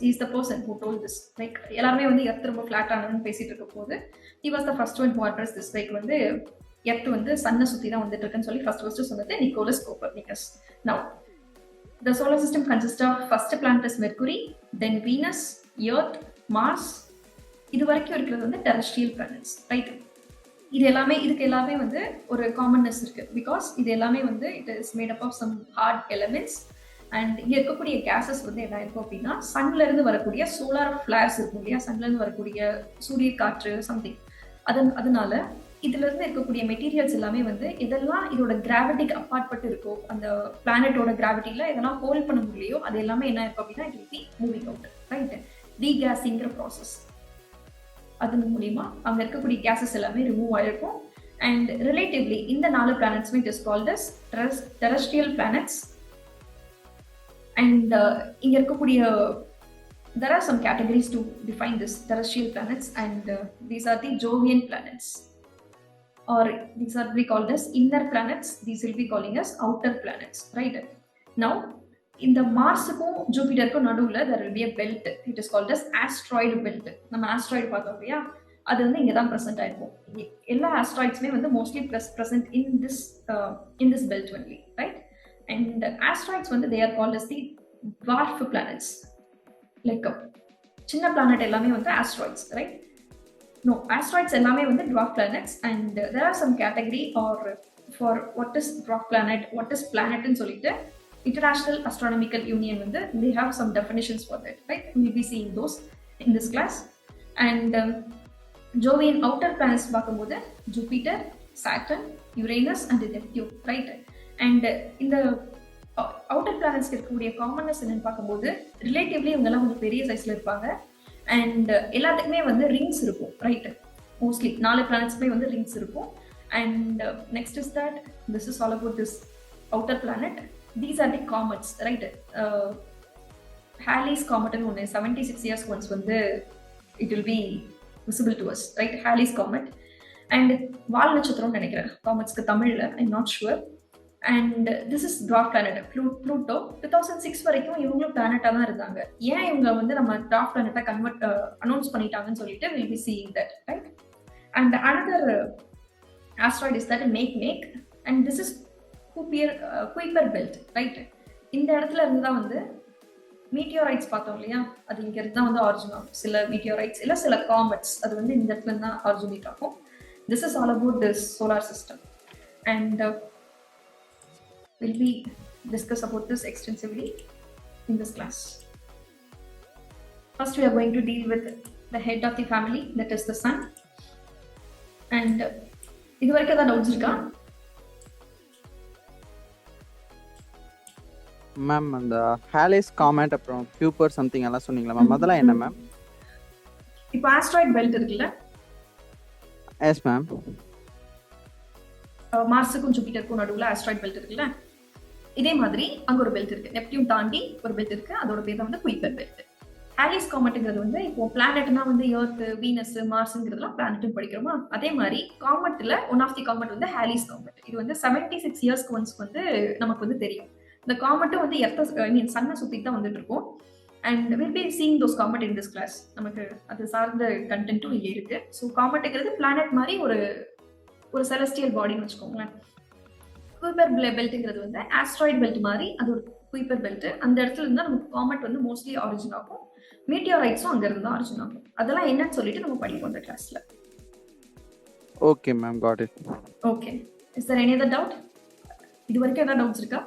He is the person who told this. Like எல்லாருமே வந்து எர்த் ரொம்ப ஃபிளாட் ஆனதுன்னு பேசிட்டு இருக்க போது he was the first one who addressed this. Like வந்து எர்த் வந்து சன்னை சுத்தி தான் வந்துட்டு இருக்குன்னு சொல்லி ஃபர்ஸ்ட் சொன்னது Nicholas Copernicus. Now the solar system consists of first planet is Mercury, then Venus, Earth, Mars. இது வரைக்கும் இருக்கிறது வந்து terrestrial planets, right? இதுக்கு எல்லாமே வந்து ஒரு காமன்னஸ் இருக்கு. பிகாஸ் இது எல்லாமே வந்து it is made up of some hard elements. And இங்க இருக்கக்கூடிய கேசஸ் வந்து என்ன இருக்கும் அப்படின்னா சன்ல இருந்து வரக்கூடிய சோலார் ஃபிளார்ஸ் இருக்கும் இல்லையா, சன்ல இருந்து வரக்கூடிய சூரிய காற்று சம்திங். அதனால இதுல இருந்து இருக்கக்கூடிய மெட்டீரியல்ஸ் எல்லாமே வந்து இதெல்லாம் இதோட கிராவிட்டிக்கு அப்பாற்பட்டு இருக்கோ, அந்த பிளானட்டோட கிராவிட்டியில இதெல்லாம் ஹோல்ட் பண்ண முடியலையோ அது எல்லாமே என்ன இருக்கும் அப்படின்னா it will be moving out, right? டீகேசிங்கிற ப்ராசஸ். அதன் மூலியமா அங்க இருக்கக்கூடிய கேசஸ் எல்லாமே ரிமூவ் ஆயிருக்கும். அண்ட் ரிலேட்டிவ்லி இந்த 4 பிளானட்ஸ்மே it is called as terrestrial planets. And இங்க இருக்கக்கூடிய there are some categories to define this terrestrial planets, and these are the Jovian planets, or these are be called as inner planets. These will be calling as outer planets, right? Now இந்த மார்ஸுக்கும் ஜூபிட்டருக்கும் நடுவில் there will be a belt. It is called as asteroid belt. நம்ம asteroid பார்த்தோம் இல்லையா, அது வந்து இங்கே தான் present ஆயிருக்கும். எல்லா asteroidsமே வந்து mostly present in this belt only, right? And asteroids வந்து they are called as the dwarf planets. Like சின்ன பிளானட் எல்லாமே வந்து asteroids, right? No, asteroids எல்லாமே வந்து dwarf planets. And there are some category or for what is dwarf planet, what is planet ன்னு சொல்லிட்டு International Astronomical Union வந்து they have some definitions for that, right? We will be seeing those in this class. And Jovian outer planets பார்க்கும்போது Jupiter, Saturn, Uranus and Neptune, right? And இந்த outer planets இருக்கக்கூடிய காமன்னஸ் என்னன்னு பார்க்கும்போது relatively இவங்க எல்லாம் கொஞ்சம் பெரிய சைஸ்ல இருப்பாங்க. அண்ட் எல்லாத்துக்குமே வந்து ரிங்ஸ் இருக்கும், ரைட்? மோஸ்ட்லி 4 பிளானட்ஸ்மே வந்து ரிங்ஸ் இருக்கும். And next is that this is all about this outer planet. These are the comets, right? Halley's comet ன்னு ஒன்று 76 years once வந்து it will be visible to us, right? Halley's comet. And வால் நட்சத்திரம்னு நினைக்கிறேன் காமெட்ஸ்க்கு தமிழ்ல, I'm not sure. And this is dwarf planet Pluto. 2006 வரைக்கும் இவங்களும் பிளானட்டா தான் இருந்தாங்க. ஏன் இவங்க வந்து நம்ம dwarf planet அனௌன்ஸ் பண்ணிட்டாங்கன்னு சொல்லிட்டு we'll be seeing that, right? And another asteroid is that Make. And this is Kuiper belt, right? இந்த இடத்துல இருந்து தான் வந்து மீட்டியோரைட்ஸ் பார்த்தோம் இல்லையா, அது இங்க இருந்து தான் வந்து ஆரிஜின் ஆகும். சில மீட்டியோரைட்ஸ் இல்ல சில காமெட்ஸ் அது வந்து இந்த இடத்துல இருந்து தான் ஆரிஜினேட் ஆகும். This is all about this solar system. And will be discuss about this extensively in this class. First, we are going to deal with the head of the family, that is the sun. And இது வரைக்கும் ஏதாவது doubts இருக்கா? Ma'am அந்த Hollis comment அப்புறம் பியூப்பர் something எல்லாம் சொன்னீங்களா ma'am, அதெல்லாம் என்ன மேம்? இப்போ ஆஸ்ட்ராய்ட் பெல்ட் இருக்குல்ல, எஸ் மேம். மார்ஸுக்கும் ஜூபிட்டருக்கும் நடுவில் ஆஸ்ட்ராய்ட் பெல்ட் இருக்குல்ல, இதே மாதிரி அங்கே ஒரு பெல்ட் இருக்கு. நெப்டியூன் தாண்டி ஒரு பெல்ட் இருக்கு, அதோட பேர் தான் வந்து குயிப்பர் பெல்ட். ஹாலிஸ் காமெட்ங்கிறது வந்து இப்போ பிளானட்னா வந்து எர்த், வீனஸ், மார்ஸ்ங்கிறதுலாம் பிளானட்னு படிக்கிறோமா, அதே மாதிரி காமெட்ல ஒன் ஆஃப் தி காமெட் வந்து ஹாலிஸ் காமெட். இது வந்து 76 இயர்ஸ்க்கு ஒன்ஸ்க்கு வந்து நமக்கு வந்து தெரியும். இந்த காமெட்டும் வந்து சன்னை சுற்றி தான் வந்துட்டு இருக்கும். And will be seeing those comet in this class. நமக்கு அது சார்ந்த கண்டென்ட்டும் இங்கே இருக்கு. ஸோ காமெட்டுங்கிறது பிளானட் மாதிரி ஒரு செலஸ்டியல் பாடின்னு வச்சுக்கோங்களேன். குயிப்பர் பெல்ட்டுங்கிறது வந்து ஆஸ்ட்ராய்ட் பெல்ட் மாதிரி அது ஒரு குயிப்பர் பெல்ட். அந்த இடத்துல இருந்தால் நமக்கு காமெட் வந்து மோஸ்ட்லி ஆரிஜின் ஆகும். மீட்டியோரைட்ஸும் அங்க இருந்து ஆரிஜின் ஆகும். அதெல்லாம் என்னன்னு சொல்லிட்டு நம்ம படிப்போம் இந்த கிளாஸ்ல. Okay ma'am, got it. Okay, is there any other doubt? இது வரைக்கும் ஏதாவது டவுட்ஸ் இருக்கா?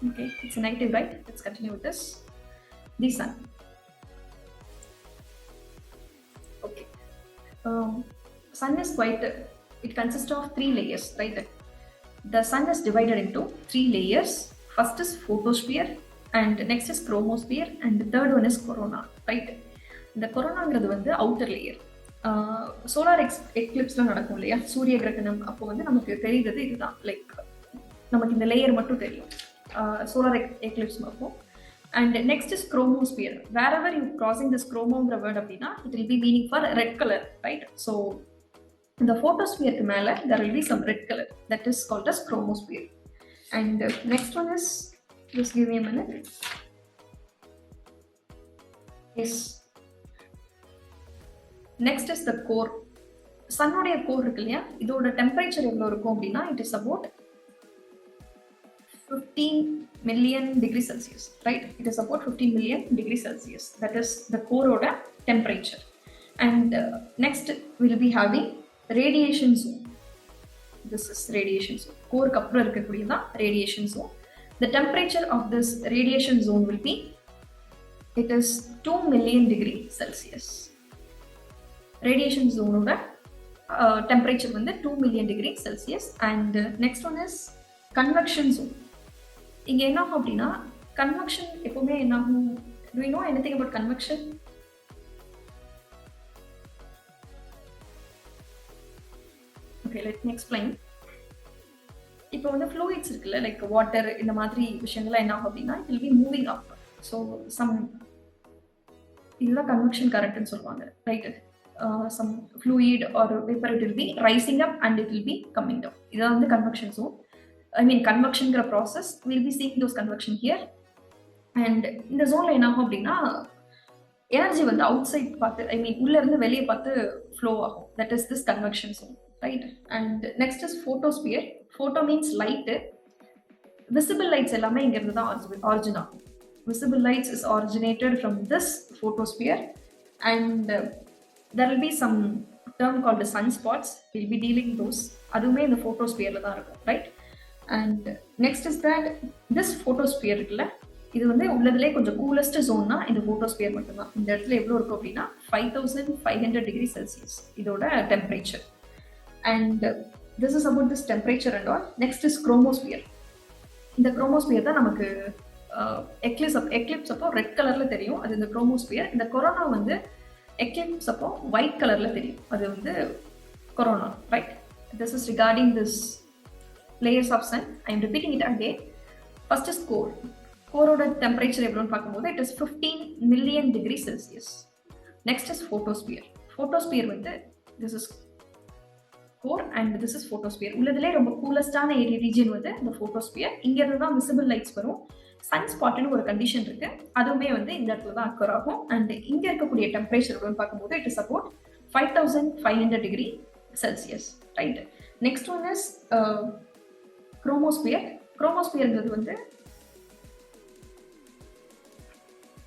Okay, it's a negative, right? Let's continue with this. The sun. Okay. Sun is quite, it consists of 3 layers, right? The sun is divided into 3 layers. First is photosphere, and next is chromosphere, and the third one is corona, right? The corona வந்து outer layer. Solar எக்லிப்ஸ்லாம் நடக்கும் இல்லையா, சூரிய கிரகணம், அப்போ வந்து நமக்கு தெரியுது இதுதான். லைக் நமக்கு இந்த லேயர் மட்டும் தெரியும், சோலார் எக்லிப்ஸ் பார்ப்போம். And next is chromosphere. wherever you crossing this chromoங்கிற வேர்ட் அப்படின்னா it will be meaning for red color, right? So இந்த photosphere மேல there will be some red color, that is called as chromosphere. And next one is, just give me a minute. Yes, next is the core. சன்னுடைய core இருக்கு இல்லையா, இதோட temperature எவ்வளோ இருக்கும் அப்படின்னா it is about 15 million degrees Celsius, right? It is about 15 million degrees Celsius. That is the core oda temperature. And next we'll be having radiation zone. This is radiation zone. Core kapra irukக்கூடியதா radiation zone. The temperature of this radiation zone will be, it is 2 million degrees Celsius. Radiation zone oda temperature வந்து 2 million degrees Celsius. And next one is convection zone. இங்க என்ன ஆகும் அப்படின்னா, convection எப்பவுமே என்ன ஆகும், do you know anything about convection? Okay, let me explain. இப்போ வந்து fluids இருக்குல்ல, லைக் வாட்டர், இந்த மாதிரி விஷயங்கள்லாம் என்ன ஆகும் அப்படின்னா it will be moving up. So some இதுதான் கன்வெக்ஷன் கரண்ட்னு சொல்லுவாங்க, right? Some fluid or vapor, it will be rising up and it will be coming down. இதான் வந்து convection zone. convection process, we'll be seeing those convection here. And in the zone என்ன ஆகும் அப்படின்னா, energy வந்து out side பார்த்து, உள்ள இருந்து வெளியே பார்த்து ஃப்ளோ ஆகும். That is this convection zone, right? And next is photosphere. Photo means light. Visible lights எல்லாமே இங்க இருந்து தான் ஆரிஜின் ஆகும். Visible lights is originated from this photosphere. And there will be some term called the sunspots. We'll be dealing those. அதுவுமே இந்த photosphereல தான் இருக்கும், right? And next is that this photosphere இருக்குல்ல, இது வந்து உள்ளதுலேயே கொஞ்சம் கூலஸ்ட் ஜோன்னா இந்த photosphere மட்டும்தான். இந்த இடத்துல எவ்வளோ இருக்கும் அப்படின்னா 5500 degrees Celsius இதோட temperature. And this is about this temperature and all. Next is chromosphere. இந்த chromosphere தான் நமக்கு எக்லிப்ஸ் அப்போ ரெட் கலர்ல தெரியும், அது இந்த chromosphere. இந்த கொரோனா வந்து எக்லிப்ஸ் அப்போ ஒயிட் கலர்ல தெரியும், அது வந்து corona, right? This is regarding this layers of sun. I am repeating it again. First is core. Core oda temperature எவ்வளோன்னு பார்க்கும்போது it is 15 million degrees Celsius. Next is photosphere. Photosphere வந்து this is core and this is photosphere. உள்ளதுலே ரொம்ப கூலஸ்டான region வந்து இந்த photosphere. இங்க இருந்து தான் visible lights வரும். சன் ஸ்பாட்னு ஒரு கண்டிஷன் இருக்கு, அதுவுமே வந்து இந்த இடத்துல தான் அக்கர் ஆகும். அண்ட் இங்க இருக்கக்கூடிய டெம்பரேச்சர் எவ்வளோன்னு பார்க்கும்போது it is about 5500 degree Celsius, right? Next one is chromosphere. Chromosphereங்கிறது வந்து,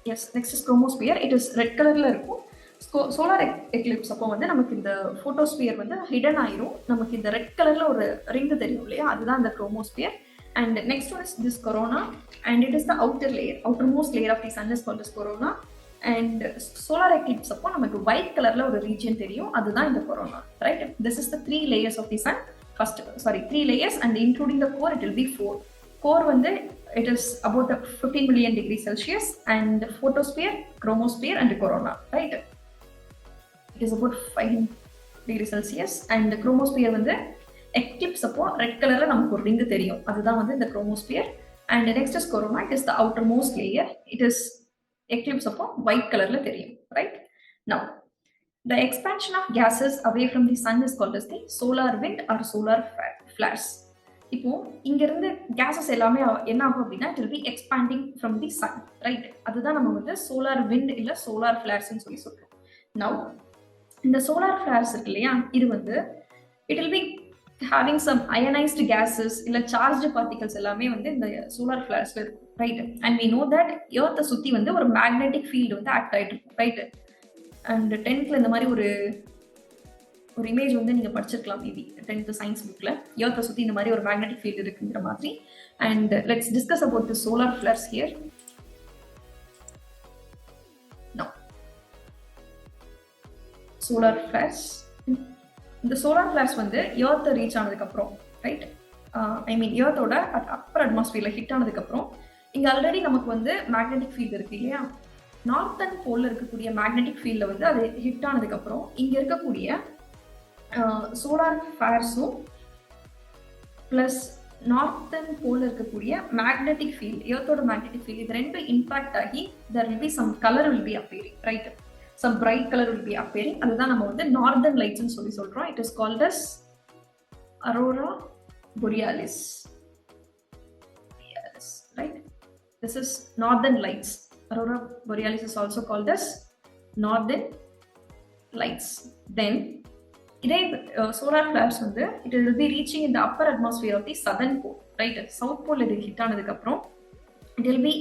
yes, next is chromosphere. It is red கலர்ல இருக்கும். சோலார் எக்லிப்ஸ் அப்போ வந்து நமக்கு இந்த ஃபோட்டோஸ்பியர் வந்து ஹிடன் ஆயிரும். நமக்கு இந்த ரெட் கலர்ல ஒரு ரிங் தெரியும் இல்லையா, அதுதான் இந்த chromosphere. And next one is this corona, and it is the outermost layer of the sun is called as corona. And solar eclipse அப்போ நமக்கு white கலர்ல ஒரு ரீஜன் தெரியும், அதுதான் இந்த corona, right? This is the 3 layers of the sun. 3 layers, and including the core it will be 4. Core வந்து it is about 15 million degrees Celsius, and photosphere, chromosphere and corona, right? It is about 5 degrees Celsius, and chromosphere வந்து eclipse அப்போ red கலர்ல நமக்கு ஒரு ring தெரியும், அதுதான் வந்து இந்த chromosphere. And next is corona, it is the outermost layer. It is eclipse அப்போ white கலர்ல தெரியும், right? Now the expansion of gases away from the sun is called as the solar wind or solar flares. இப்போ இங்க இருந்து gases எல்லாமே என்ன ஆகும் அப்படின்னா it will be expanding from the sun, right? அதுதான் நம்ம வந்து solar wind இல்ல solar flares ன்னு சொல்லி சொல்றோம். Now இந்த solar flares இருக்கு இல்லையா, இது வந்து it will be having some ionized gases இல்ல charged particles எல்லாமே வந்து இந்த solar flaresல இருக்கும், right? And we know that earth சுத்தி வந்து ஒரு magnetic field வந்து ஆக்ட் ஆயிட்டு இருக்கும், right? And 10th இந்த மாதிரி ஒரு இமேஜ் வந்து நீங்க படிச்சிருக்கலாம் மேபி 10th சயின்ஸ் புக்ல, earth சுத்தி இந்த மாதிரி ஒரு magnetic field இருக்குங்கிற மாதிரி. And let's discuss about the solar flares here. Now solar flares, இந்த சோலார் ஃபிளார்ஸ் வந்து எர்த்தை ரீச் ஆனதுக்கு அப்புறம், ரைட், ஐ மீன் எர்த்தோட அப்பர் அட்மாஸ்பியர்ல ஹிட் ஆனதுக்கு அப்புறம் இங்க ஆல்ரெடி நமக்கு வந்து மேக்னெட்டிக் ஃபீல்ட் இருக்கு இல்லையா, நார்த்தன் போல்ல இருக்கக்கூடிய மேக்னெட்டிக் ஃபீல்ட்ல வந்து அது ஹிட் ஆனதுக்கு அப்புறம் இங்க இருக்கக்கூடிய சோலார் ஃபிளார்ஸும் பிளஸ் நார்த்தன் போல்ல இருக்கக்கூடிய மேக்னெட்டிக் ஃபீல்ட், எர்த்தோட மேக்னெட்டிக் ஃபீல்ட், இது ரெண்டும் இம்பாக்ட் ஆகி there will be some color will be appearing, right? Some bright color will be appearing. அதுதான் நம்ம வந்து northern lights ன்னு சொல்லி சொல்றோம். It is called as aurora borealis, right? This is northern lights. Aurora borealis is also called as northern lights. Then இதே solar flares வந்து it will be reaching in the upper atmosphere of the southern pole, right? South pole இது hit ஆனதுக்கு அப்புறம் it will be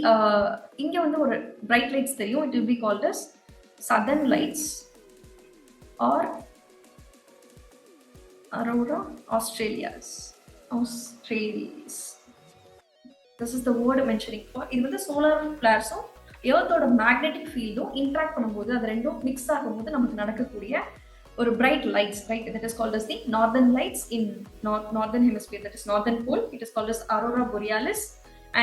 இங்க வந்து ஒரு bright lights தெரியும், it will be called as southern lights or aurora australis. This is the word mentioning for. இது வந்து solar ஃபிளார்ஸும் எர்த்தோட magnetic ஃபீல்டும் interact பண்ணும்போது அது ரெண்டும் மிக்ஸ் ஆகும்போது நமக்கு நடக்கக்கூடிய ஒரு bright lights, right? That is called as the northern lights in northern hemisphere, that is northern pole. It is called as aurora borealis,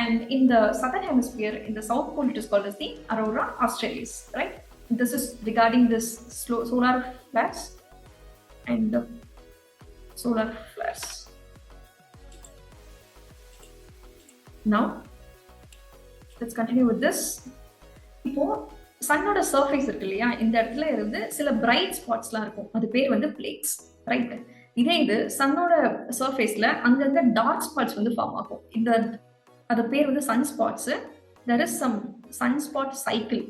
and in the southern hemisphere, in the south pole, it is called as the aurora australis, right? This is regarding this solar flares and the solar flares. Now let's continue with this. இப்போ சன்னோட surface இருக்கு இல்லையா, இந்த இடத்துல இருந்து சில bright ஸ்பாட்ஸ்லாம் இருக்கும், அது பேர் வந்து பிளேக்ஸ், ரைட்? இதே இது சன்னோட சர்ஃபேஸ்ல அங்கங்க டார்க் ஸ்பாட்ஸ் வந்து ஃபார்ம் ஆகும், அது பேர் வந்து sun spots. there is some sunspot cycle.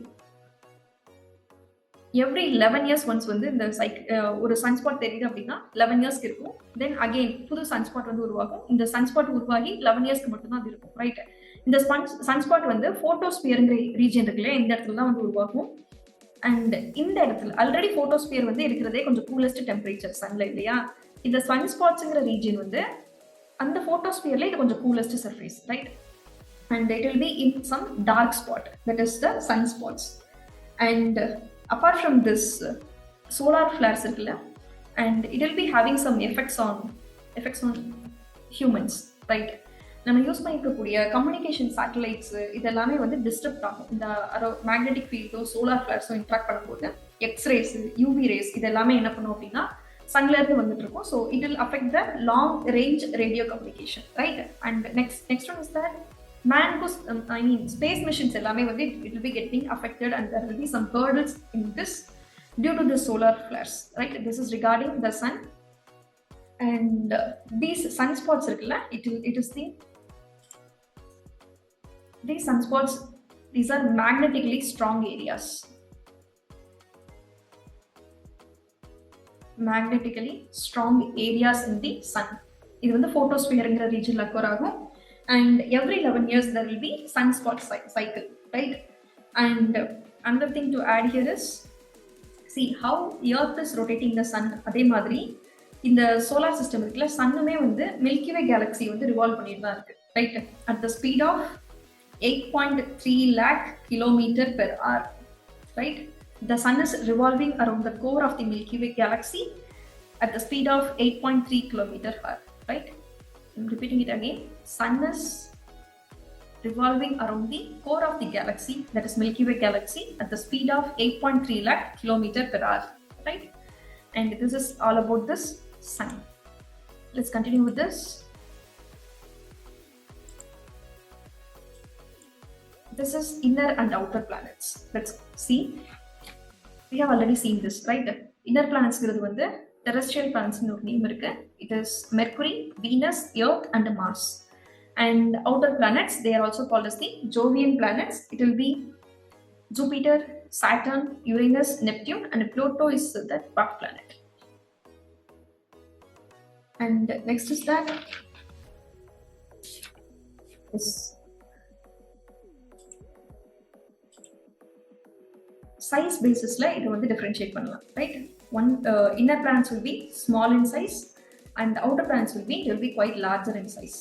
Every 11 years once வந்து இந்த ஒரு சன்ஸ்பாட் தெரியுது அப்படின்னா 11 இயர்ஸ்க்கு இருக்கும். தென் அகெயின் புது சன்ஸ்பாட் வந்து உருவாகும். இந்த சன்ஸ்பாட் உருவாகி 11 இயர்ஸ்க்கு மட்டும்தான் அது இருக்கும், ரைட்? இந்த சன்ஸ்பாட் வந்து போட்டோஸ்பியருங்கிற ரீஜன் இருக்குல்ல, இந்த இடத்துல தான் வந்து உருவாகும். அண்ட் இந்த இடத்துல ஆல்ரெடி போட்டோஸ்பியர் வந்து இருக்கிறதே கொஞ்சம் கூலஸ்ட் டெம்பரேச்சர் சன்ல இல்லையா, இந்த சன்ஸ்பாட்ஸ்ங்கிற ரீஜன் வந்து அந்த போட்டோஸ்பியர்ல இது கொஞ்சம் coolest surface, right? And it will be in some dark spot, that is the sunspots. And apart from this solar flares இருக்குல்ல, and it will be having some effects on humans, right? நம்ம use பண்ணிக்கக்கூடிய communication satellites இதெல்லாமே வந்து disturb ஆகும் இந்த magnetic ஃபீல்டோ solar ஃபிளார்ஸோ interact பண்ணும்போது. X-rays, UV rays இதெல்லாமே என்ன பண்ணும் அப்படின்னா சன்ல இருந்து வந்துட்டு இருக்கும். So it will affect the long range radio communication, right? And next one is that space missions எல்லாமே வந்து it will be getting affected, and there will be some hurdles in this due to the solar flares, right? This is regarding the sun. And these sunspots இருக்குல்ல, it is these sunspots, these are magnetically strong areas. Magnetically strong areas in the sun. இது வந்து photosphere-ங்கிற region-ல occur ஆகும். And every 11 years there will be sunspot cycle, right? And another thing to add here is see how earth is rotating the sun, அதே மாதிரி இந்த solar system இருக்குல்ல, சன்னுமே வந்து Milky Way galaxy வந்து ரிவால்வ் பண்ணிட்டு தான் இருக்கு, right? At the speed of 8.3 lakh kilometer per hour, right? The sun is revolving around the core of the Milky Way galaxy at the speed of 8.3 kilometer per hour, right? I'm repeating it again. Sun is revolving around the core of the galaxy, that is Milky Way galaxy, at the speed of 8.3 lakh kilometer per hour, right? And this is all about this sun. Let's continue with this. This is inner and outer planets. Let's see. We have already seen this, right? Inner planets ங்கிறது வந்து terrestrial planets னு ஒரு name இருக்கு. It is Mercury, Venus, Earth and Mars. And outer planets, they are also called as the Jovian planets. It will be Jupiter, Saturn, Uranus, Neptune, and Pluto is the dwarf planet. And next is that is size basisல இது வந்து differentiate பண்ணலாம், right? One inner planets will be small in size and outer planets will be quite larger in size,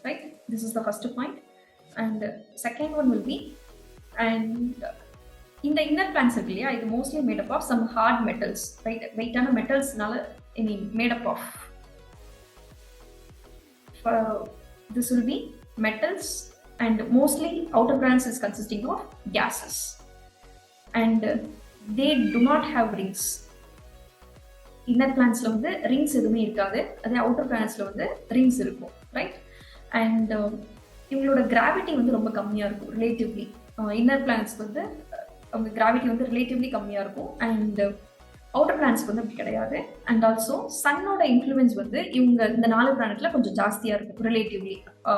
right? This is the first point. And second one will be, and in the inner planets இருக்கு இல்லையா, இது mostly made up of some hard metals, right? வெயிட்டான மெட்டல்ஸ்னால made up of. This will be metals, and mostly outer planets is consisting of gases, and they do not have rings. Inner planetsல வந்து rings எதுவுமே இருக்காது, அதே outer planetsல வந்து rings இருக்கும், right? And இவங்களோட gravity வந்து ரொம்ப கம்மியா இருக்கும் relatively. Inner planets வந்து அவங்க gravity வந்து relatively கம்மியா இருக்கும், and outer planets வந்து அப்படி கிடையாது. And also சன்னோட இன்ஃப்ளூயன்ஸ் வந்து இவங்க இந்த 4 பிளானட்ல கொஞ்சம் ஜாஸ்தியா இருக்கும் ரிலேட்டிவ்லி.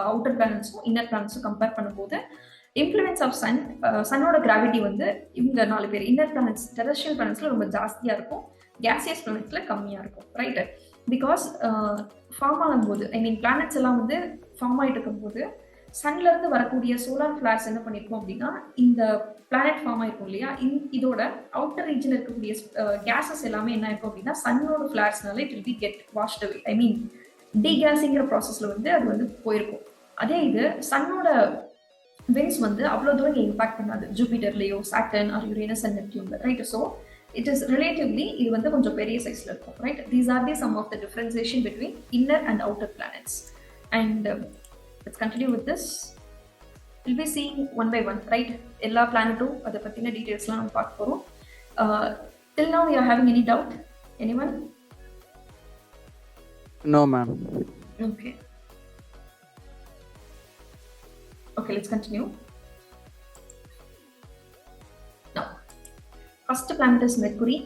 அவுட்டர் பிளானட்ஸும் இன்னர் பிளானட்ஸும் கம்பேர் பண்ணும்போது இன்ஃப்ளூயன்ஸ் ஆஃப் சன்னோட கிராவிட்டி வந்து இவங்க 4 பேர் இன்னர் பிளானட்ஸ் டெரஸ்ட்ரியல் பிளானட்ஸ்ல ரொம்ப ஜாஸ்தியா இருக்கும், கேசியஸ் பிளானட்ஸ்ல கம்மியா இருக்கும், ரைட்? பிகாஸ் ஃபார்ம் ஆகும்போது பிளானட்ஸ் எல்லாம் வந்து ஃபார்ம் ஆகிட்டு இருக்கும்போது சன்ல இருந்து வரக்கூடிய சோலார் ஃபிளார்ஸ் என்ன பண்ணிருக்கோம் அப்படின்னா, இந்த பிளானட் ஃபார்ம் ஆயிருக்கும் இல்லையா, இதோட அவுட்டர் ரீஜன் இருக்கக்கூடிய கேசஸ் எல்லாமே என்ன இருக்கும் அப்படின்னா சன்னோட ஃபிளார்ஸ்னால it will be get washed away. டீகேஸிங்கிற ப்ராசஸ்ல வந்து அது வந்து போயிருக்கும். அதே இது சன்னோட விண்ட்ஸ் வந்து அவ்வளோ தூரம் இம்பாக்ட் பண்ணாது ஜூபிட்டர்லயோ சாட்டர்ன் ஆர் யுரேனஸ் அண்ட் நெப்டியூன்ல, right? So it is relatively இது வந்து கொஞ்சம் பெரிய சைஸ்ல இருக்கும், right? These are the some of the differentiation between inner and outer planets. And let's continue with this. We'll be seeing one by one, right? Ella planetum adha pathina details la nam paak porom. Till now you are having any doubt? Anyone? No ma'am. Okay, let's continue. Now first planet is Mercury,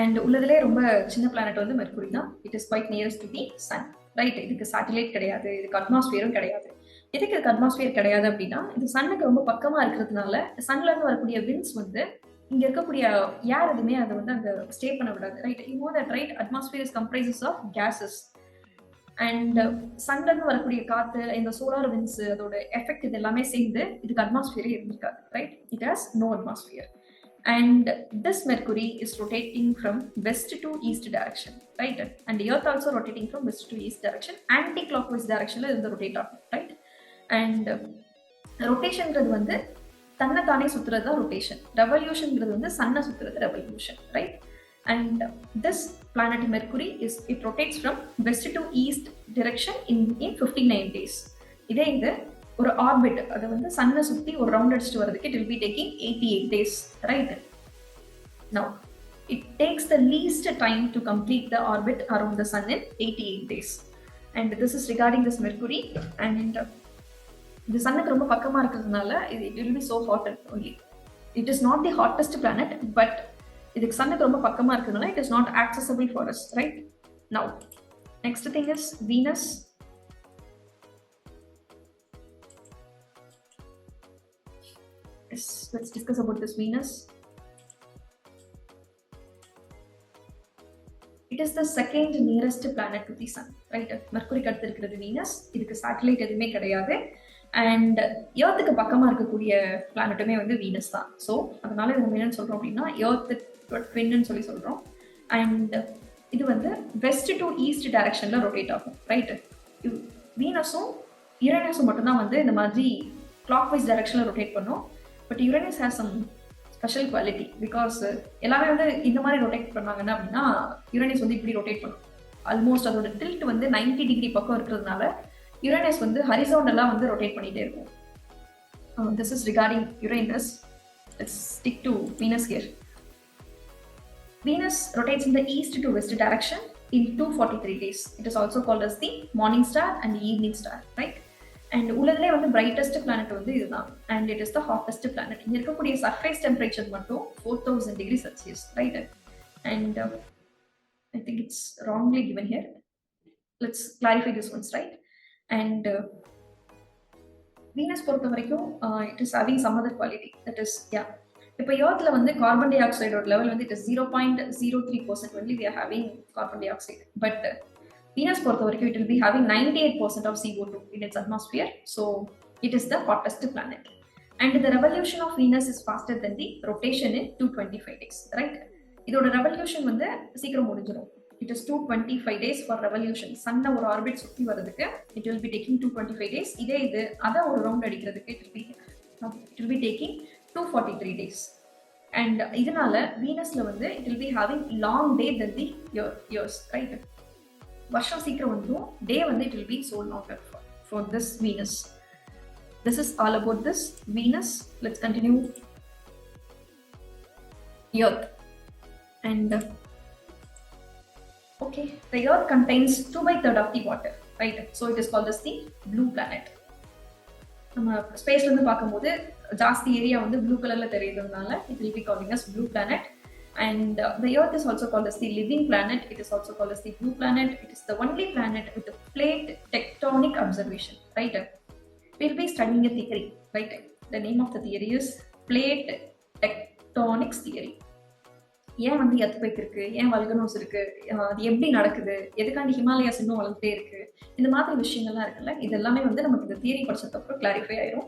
and உள்ளதுல ரொம்ப சின்ன planet வந்து mercury தான். It is quite nearest to the sun, right? இதுக்கு satellite கிடையாது, இதுக்கு அட்மாஸ்பியரும் கிடையாது. எதுக்கு இதுக்கு அட்மாஸ்பியர் கிடையாது அப்படின்னா, இது சன்னுக்கு ரொம்ப பக்கமா இருக்கிறதுனால சன்ல இருந்து வரக்கூடிய விண்ட்ஸ் வந்து இங்க இருக்கக்கூடிய ஏர் எதுவுமே அதை வந்து அங்க ஸ்டே பண்ண விடாது, right? You know that, right? Atmosphere is comprises of gases, and சன்ல இருந்து வரக்கூடிய காத்து, இந்த சோலார் விண்ட்ஸ், அதோட எஃபெக்ட் இது எல்லாமே சேர்ந்து இதுக்கு அட்மாஸ்பியரே இருந்திருக்காது, right? It has no atmosphere. And this Mercury is rotating from west to east direction, right? And the Earth also rotating from west to east direction, anti-clockwise direction la irundha rotate agum, right? And rotation ங்கிறது வந்து தன்னை தானே சுத்துறது rotation, revolution ங்கிறது வந்து சன்னை சுத்துறது revolution, right? And this planet Mercury it rotates from west to east direction in 59 days. இதே இது ஒரு ஆர்பிட், அது வந்து சன்னை சுத்தி ஒரு ரவுண்ட் அடிச்சுட்டு வரதுக்கு it will be taking 88 days, right? Now it takes the least time to complete the orbit around the sun in 88 days, and this is regarding this Mercury. And the சன்னுக்கு ரொம்ப பக்கமா இருக்கிறதுனால it will be so hot only. It is not the hottest planet, but இதுக்கு சன்னுக்கு ரொம்ப பக்கமா இருக்கிறதுனால it is not accessible for us, right? Now next thing is Venus. Yes, let's discuss about this Venus. It is the second nearest planet to the sun, right? Mercury க்கு அடுத்து இருக்கிறது Venus. இதுக்கு satellite எதுவுமே கிடையாது, and எர்த்துக்கு பக்கமா இருக்கக்கூடிய பிளானட்டுமே வந்து Venus தான். ஸோ அதனால நம்ம என்னன்னு சொல்றோம் அப்படின்னா, எர்த் ட்வின்னு சொல்லி சொல்கிறோம். அண்ட் இது வந்து வெஸ்ட் டு ஈஸ்ட் டைரக்ஷனில் ரொட்டேட் ஆகும், ரைட்டு. வீனஸும் யுரேனஸும் மட்டும்தான் வந்து இந்த மாதிரி கிளாக் வைஸ் டைரக்ஷனில் ரொட்டேட் பண்ணும். But Uranus has some special quality because எல்லாமே வந்து இந்த மாதிரி ரொட்டேட் பண்ணாங்கன்னா அப்படின்னா யுரேனஸ் வந்து இப்படி ரொட்டேட் பண்ணும். ஆல்மோஸ்ட் அதோட டில்ட் வந்து 90 டிகிரி பக்கம் இருக்கிறதுனால யுரேனஸ் வந்து ஹரிசாண்டலாக வந்து ரொட்டேட் பண்ணிகிட்டே இருக்கும். This is regarding Uranus. Let's stick to Venus here. Venus rotates in the east to west direction in 243 days. It is also called as the morning star and the evening star, right? And உள்ளதுலே வந்து brightest planet வந்து இதுதான், and it is the hottest planet. இங்க இருக்கக்கூடிய surface temperature மட்டும் 4000 degrees Celsius, right? And I think it's wrongly given here. Let's clarify this once, right? And Venus பொறுத்த வரைக்கும் it is having some other quality, that is இப்போ எர்த்தில் வந்து carbon டை ஆக்சைடோட லெவல் வந்து it is 0.03% only we are having carbon dioxide. But Venus பொறுத்த வரைக்கும் it will be having 98% of CO2 in its atmosphere. So it is the hottest planet. And the revolution of Venus is faster than the rotation in 225 days, right? இதோட revolution வந்து சீக்கிரம் முடிஞ்சிடும். It is 225 days for revolution. சன்னை ஒரு orbit சுற்றி வரதுக்கு it will be taking 225 days. இதே இது அதை ஒரு ரவுண்ட் அடிக்கிறதுக்கு it will be taking 243 days. And இதனால வீனஸ்ல வந்து it will be having long day than the years, right? வருஷம் சீக்கிரம் வந்துடும், டே வந்து it will be so longer for this Venus. This is all about this Venus. Let's continue. Earth. And okay, the Earth contains 2/3 of the water, right? So it is called as the blue planet. நம்ம ஸ்பேஸ்ல இருந்து பார்க்கும்போது ஜாஸ்தி area வந்து blue கலர்ல தெரியுறதுனால it will be calling as blue planet. And the Earth is also called as the living planet. It is also called as the blue planet. It is the only planet with a plate tectonic observation, right? We'll be studying a theory, right? The name of the theory is plate tectonics theory. ஏன் வந்து earthquake இருக்கு, ஏன் volcanoes இருக்கு, அது எப்படி நடக்குது, எதுக்காண்டி Himalayas இன்னும் வளர்ந்துட்டே இருக்கு, இந்த மாதிரி விஷயங்கள்லாம் இருக்குல்ல, இது எல்லாமே வந்து நமக்கு இந்த தியரி படிச்சதுக்கு அப்புறம் கிளாரிஃபை ஆயிரும்.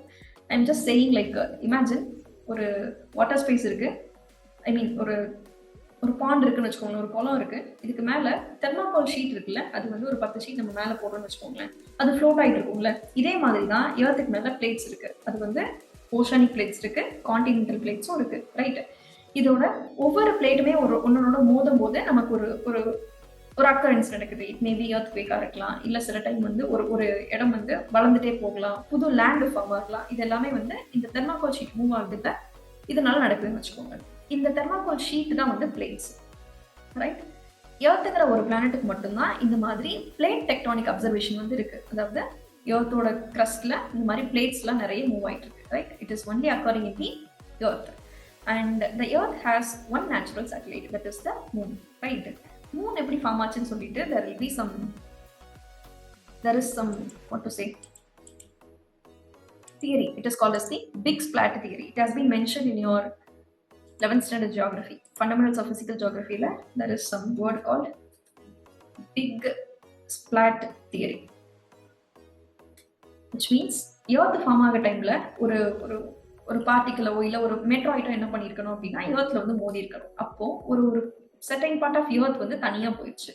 I am just saying like imagine ஒரு வாட்டர் ஸ்பேஸ் இருக்கு, ஐ மீன் ஒரு பாண்ட் இருக்குன்னு வச்சுக்கோங்களேன், ஒரு குளம் இருக்கு, இதுக்கு மேல தெர்மாகோல் ஷீட் இருக்குல்ல, அது வந்து ஒரு 10 ஷீட் நம்ம மேல போடுறோம்னு வச்சுக்கோங்களேன், அது ஃப்ளோட் ஆகிட்டு இருக்கும்ல. இதே மாதிரி தான் எர்த்துக்கு மேல பிளேட்ஸ் இருக்கு, அது வந்து ஓஷானிக் பிளேட்ஸ் இருக்கு, கான்டினென்டல் பிளேட்ஸும் இருக்கு, ரைட்? இதோட ஒவ்வொரு பிளேட்டுமே ஒன்னோட மோதும் போது நமக்கு ஒரு அக்கரன்ஸ் நடக்குது. இட் மேபி எர்த்குவேக்கா இருக்கலாம், இல்ல சில டைம் வந்து ஒரு இடம் வந்து வளர்ந்துட்டே போகலாம், புது லேண்ட் ஃபார்ம் ஆகலாம். இது எல்லாமே வந்து இந்த தெர்மாகோல் ஷீட் மூவ் ஆகுதுல, இதனால நடக்குதுன்னு வச்சுக்கோங்க. இந்த தெர்மாகோல் ஷீட் தான் வந்து பிளேட்ஸ், ரைட்? எர்த்துங்கிற ஒரு பிளானட்டுக்கு மட்டும்தான் இந்த மாதிரி பிளேட் டெக்டானிக் அப்சர்வேஷன் வந்து இருக்கு. அதாவது எர்த்தோட கிரஸ்ட்ல இந்த மாதிரி பிளேட்ஸ்லாம் நிறைய மூவ் ஆயிட்டு இருக்கு, right? It is only according in the earth. And the Earth has one natural satellite, that is the Moon, right? Moon எப்படி ஃபார்ம் ஆச்சுன்னு சொல்லிட்டு there is some what to say theory. It is called as the big splat theory. It has been mentioned in your 11th standard geography, fundamentals of physical geography la there is some word called big splat theory, which means Earth form ஆக டைம்ல ஒரு பார்ட்டிகளோ இல்ல ஒரு மெட்ராய்டோ என்ன பண்ணிருக்கணும் அப்படின்னா எர்த்ல வந்து மோதி இருக்கணும். அப்போ ஒரு செர்டைன் பார்ட் ஆஃப் எர்த் வந்து தனியா போயிடுச்சு.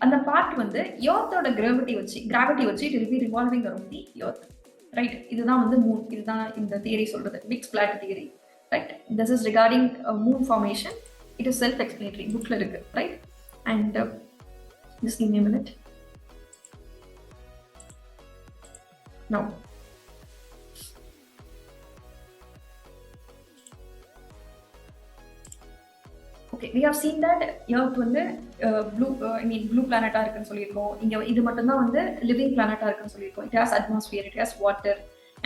அந்த பார்ட் வந்து எர்த்தோட கிராவிட்டி வச்சு it will be revolving around the earth, right? இதுதான் வந்து மூன், இதுதான் இந்த தியரி சொல்றது, big splat theory, right? This is regarding moon formation. It is self explanatory, புக்ல இருக்கு, right? And just give me a minute. Now okay, we have seen that Earth வந்து blue planet இருக்குன்னு சொல்லியிருக்கோம். இங்க இது மட்டும் தான் வந்து living planet இருக்குன்னு சொல்லியிருக்கோம். It has atmosphere, it has water,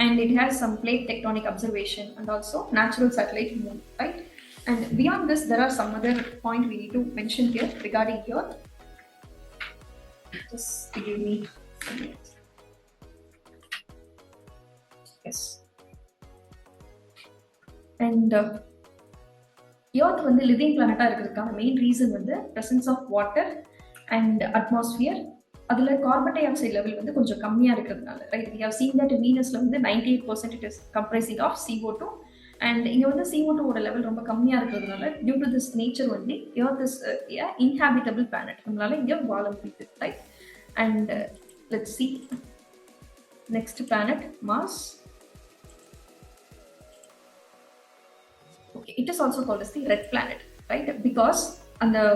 and it has some plate tectonic observation and also natural satellite moon, right? And beyond this, there are some other point we need to mention here regarding Earth. Just give me a minute. Yes. And Earth வந்து living பிளானட்டா இருக்கிறதுக்கான main reason வந்து presence of water and atmosphere. அதுல carbon dioxide level வந்து கொஞ்சம் கம்மியா இருக்கிறதுனால, right? We have seen that வீனஸ்ல வந்து 98% it is comprising of CO2 And இங்க வந்து CO2 ஓட லெவல் ரொம்ப கம்மியா இருக்கிறதுனால due to this nature only earth is a inhabitable planet. நம்மளால இங்க வாழ முடியுது, right? And let's see next planet, Mars. Okay, it is also called as the red planet, right? Because on the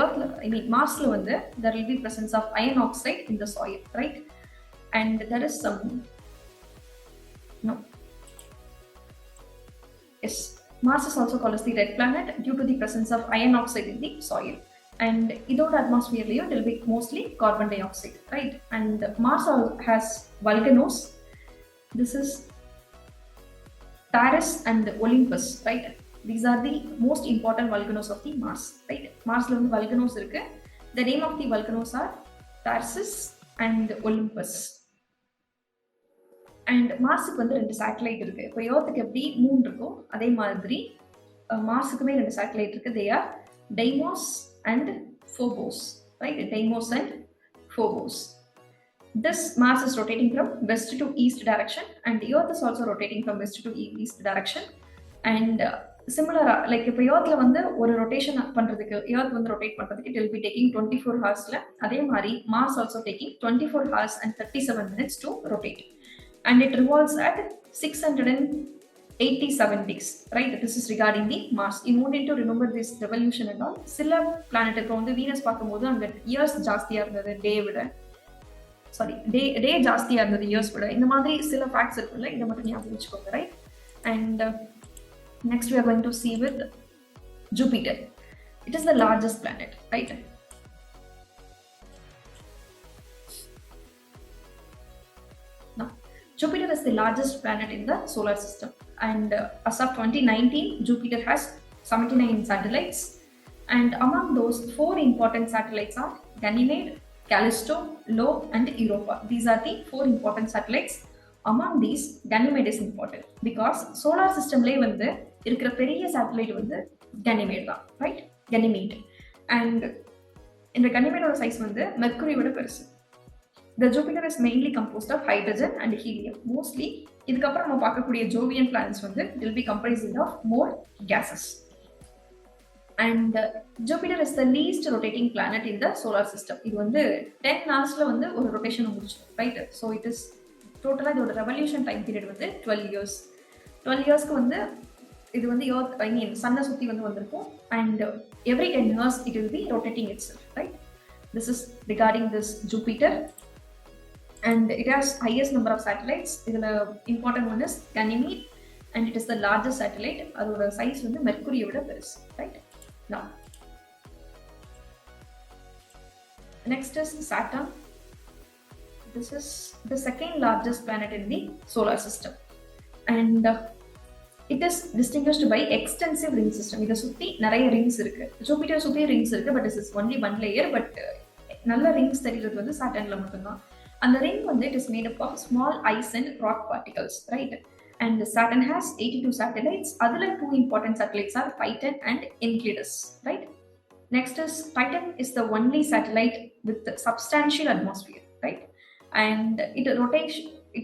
earth, I mean Mars la வந்து there will be presence of iron oxide in the soil, right? And there is some yes, Mars is also called as the red planet due to the presence of iron oxide in the soil. And இதோட atmosphere it will be mostly carbon dioxide, right? And Mars has volcanoes. This is Taurus and Olympus, right? These are the most important volcanoes of the Mars, right? Mars la வந்து volcanoes இருக்கு. The name of the volcanoes are Taurus and Olympus. And மார்ஸுக்கு வந்து 2 satellite இருக்கு. இப்போ எர்த்துக்கு எப்படி Moon இருக்கோ அதே மாதிரி மார்ஸுக்குமே 2 satellite இருக்கு. They are Deimos and Phobos, right? Deimos and Phobos. This Mars is rotating from west to east direction, and the Earth is also rotating from west to east direction. And similar, like இப்போ எர்த்ல வந்து ஒரு rotation பண்றதுக்கு earth வந்து rotate பண்றதுக்கு it will be taking 24 hours. அதே மாதிரி Mars also taking 24 hours and 37 minutes to rotate. And it revolves at 687 days, right? This is regarding the Mars. You don't need to remember this revolution and all. சில பிளானட்டுக்கு வந்து Venus பார்க்கும்போது அங்கே years ஜாஸ்தியாக இருந்தது டே ஜாஸ்தியாக இருந்தது இயர்ஸ் விட. இந்த மாதிரி சில ஃபேக்ட்ஸ் இருக்குல்ல, இதை மட்டும் ஞாபகம் வச்சுக்கோங்க, right? And next we are going to see with Jupiter. It is the largest planet, right? Jupiter is the largest planet in the solar system, and as of 2019 Jupiter has 79 satellites, and among those 4 important satellites are Ganymede, Callisto, Io and Europa. These are the 4 important satellites. Among these Ganymede is important because solar system la வந்து இருக்கிற பெரிய satellite வந்து Ganymede தான், right? Ganymede. And இந்த Ganymede ஓட size வந்து Mercury விட பெருசு. The Jupiter is mainly composed of hydrogen and helium. Mostly, இதுக்கப்புறம் நம்ம பார்க்கக்கூடிய Jovian planets வந்து will be comprising of more gases. And Jupiter is the least rotating planet in the solar system. இது வந்து 10 hours-ல வந்து ஒரு rotation முடிச்சிடும், right? So it is totally இதோட revolution time period வந்து 12 years. 12 years-க்கு வந்து இது வந்து Earth, I mean Sun-ஐ சுத்தி வந்து வந்திருக்கும், and every 10 years it will be rotating itself, right? This is regarding this Jupiter. And it has highest number of satellites. The important one is Ganymede, and it is the largest satellite. Adoda size வந்து Mercury விட பெருசு, right? Now next is Saturn. This is the second largest planet in the solar system, and it is distinguished by extensive ring system. இத சுத்தி நிறைய rings இருக்கு. Jupiter சுத்தி rings இருக்கு, but this is only one layer. But நல்ல rings தெரிகிறது வந்து Saturnல மட்டும்தான். And the ring வந்து it is made up of small ice and rock particles, right? And Saturn has 82 satellites. Other 2 important satellites are Titan and Enceladus, right? Next is Titan is the only satellite with substantial atmosphere, right? And it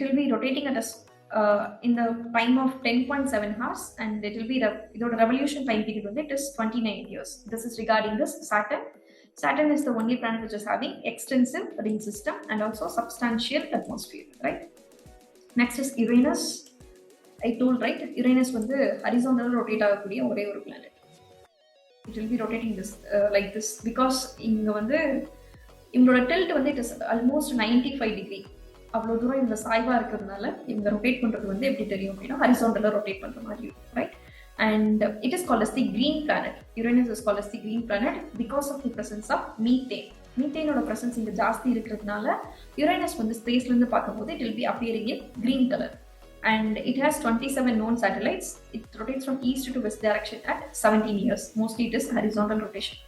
will be rotating at a in the time of 10.7 hours, and it will be the revolution time period with it is 29 years. This is regarding this Saturn. Saturn is the only planet which is having extensive ring system and also substantial atmosphere, right? Next is Uranus. I told, right? Uranus வந்து horizontal rotate ஆகக்கூடிய ஒரே ஒரு planet. It will be rotating this like this because இங்க வந்து இவங்களோட tilt வந்து it is almost 95 degree. அவ்வளவு தூரம் இந்த சாய்வா இருக்கிறதுனால இவங்க ரொட்டேட் பண்றது வந்து எப்படி தெரியும் அப்படின்னா ஹரிசாண்டலா ரொட்டேட் பண்ற மாதிரி, right? And it is called as the green planet. Uranus is called as the green planet because of the presence of methane. Methane oda presence inga jaasti irukradnaala Uranus வந்து ஸ்பேஸ்ல இருந்து பார்க்கும்போது it will be appearing in green color. And it has 27 known satellites. It rotates from east to west direction at 17 years. Mostly it is horizontal rotation.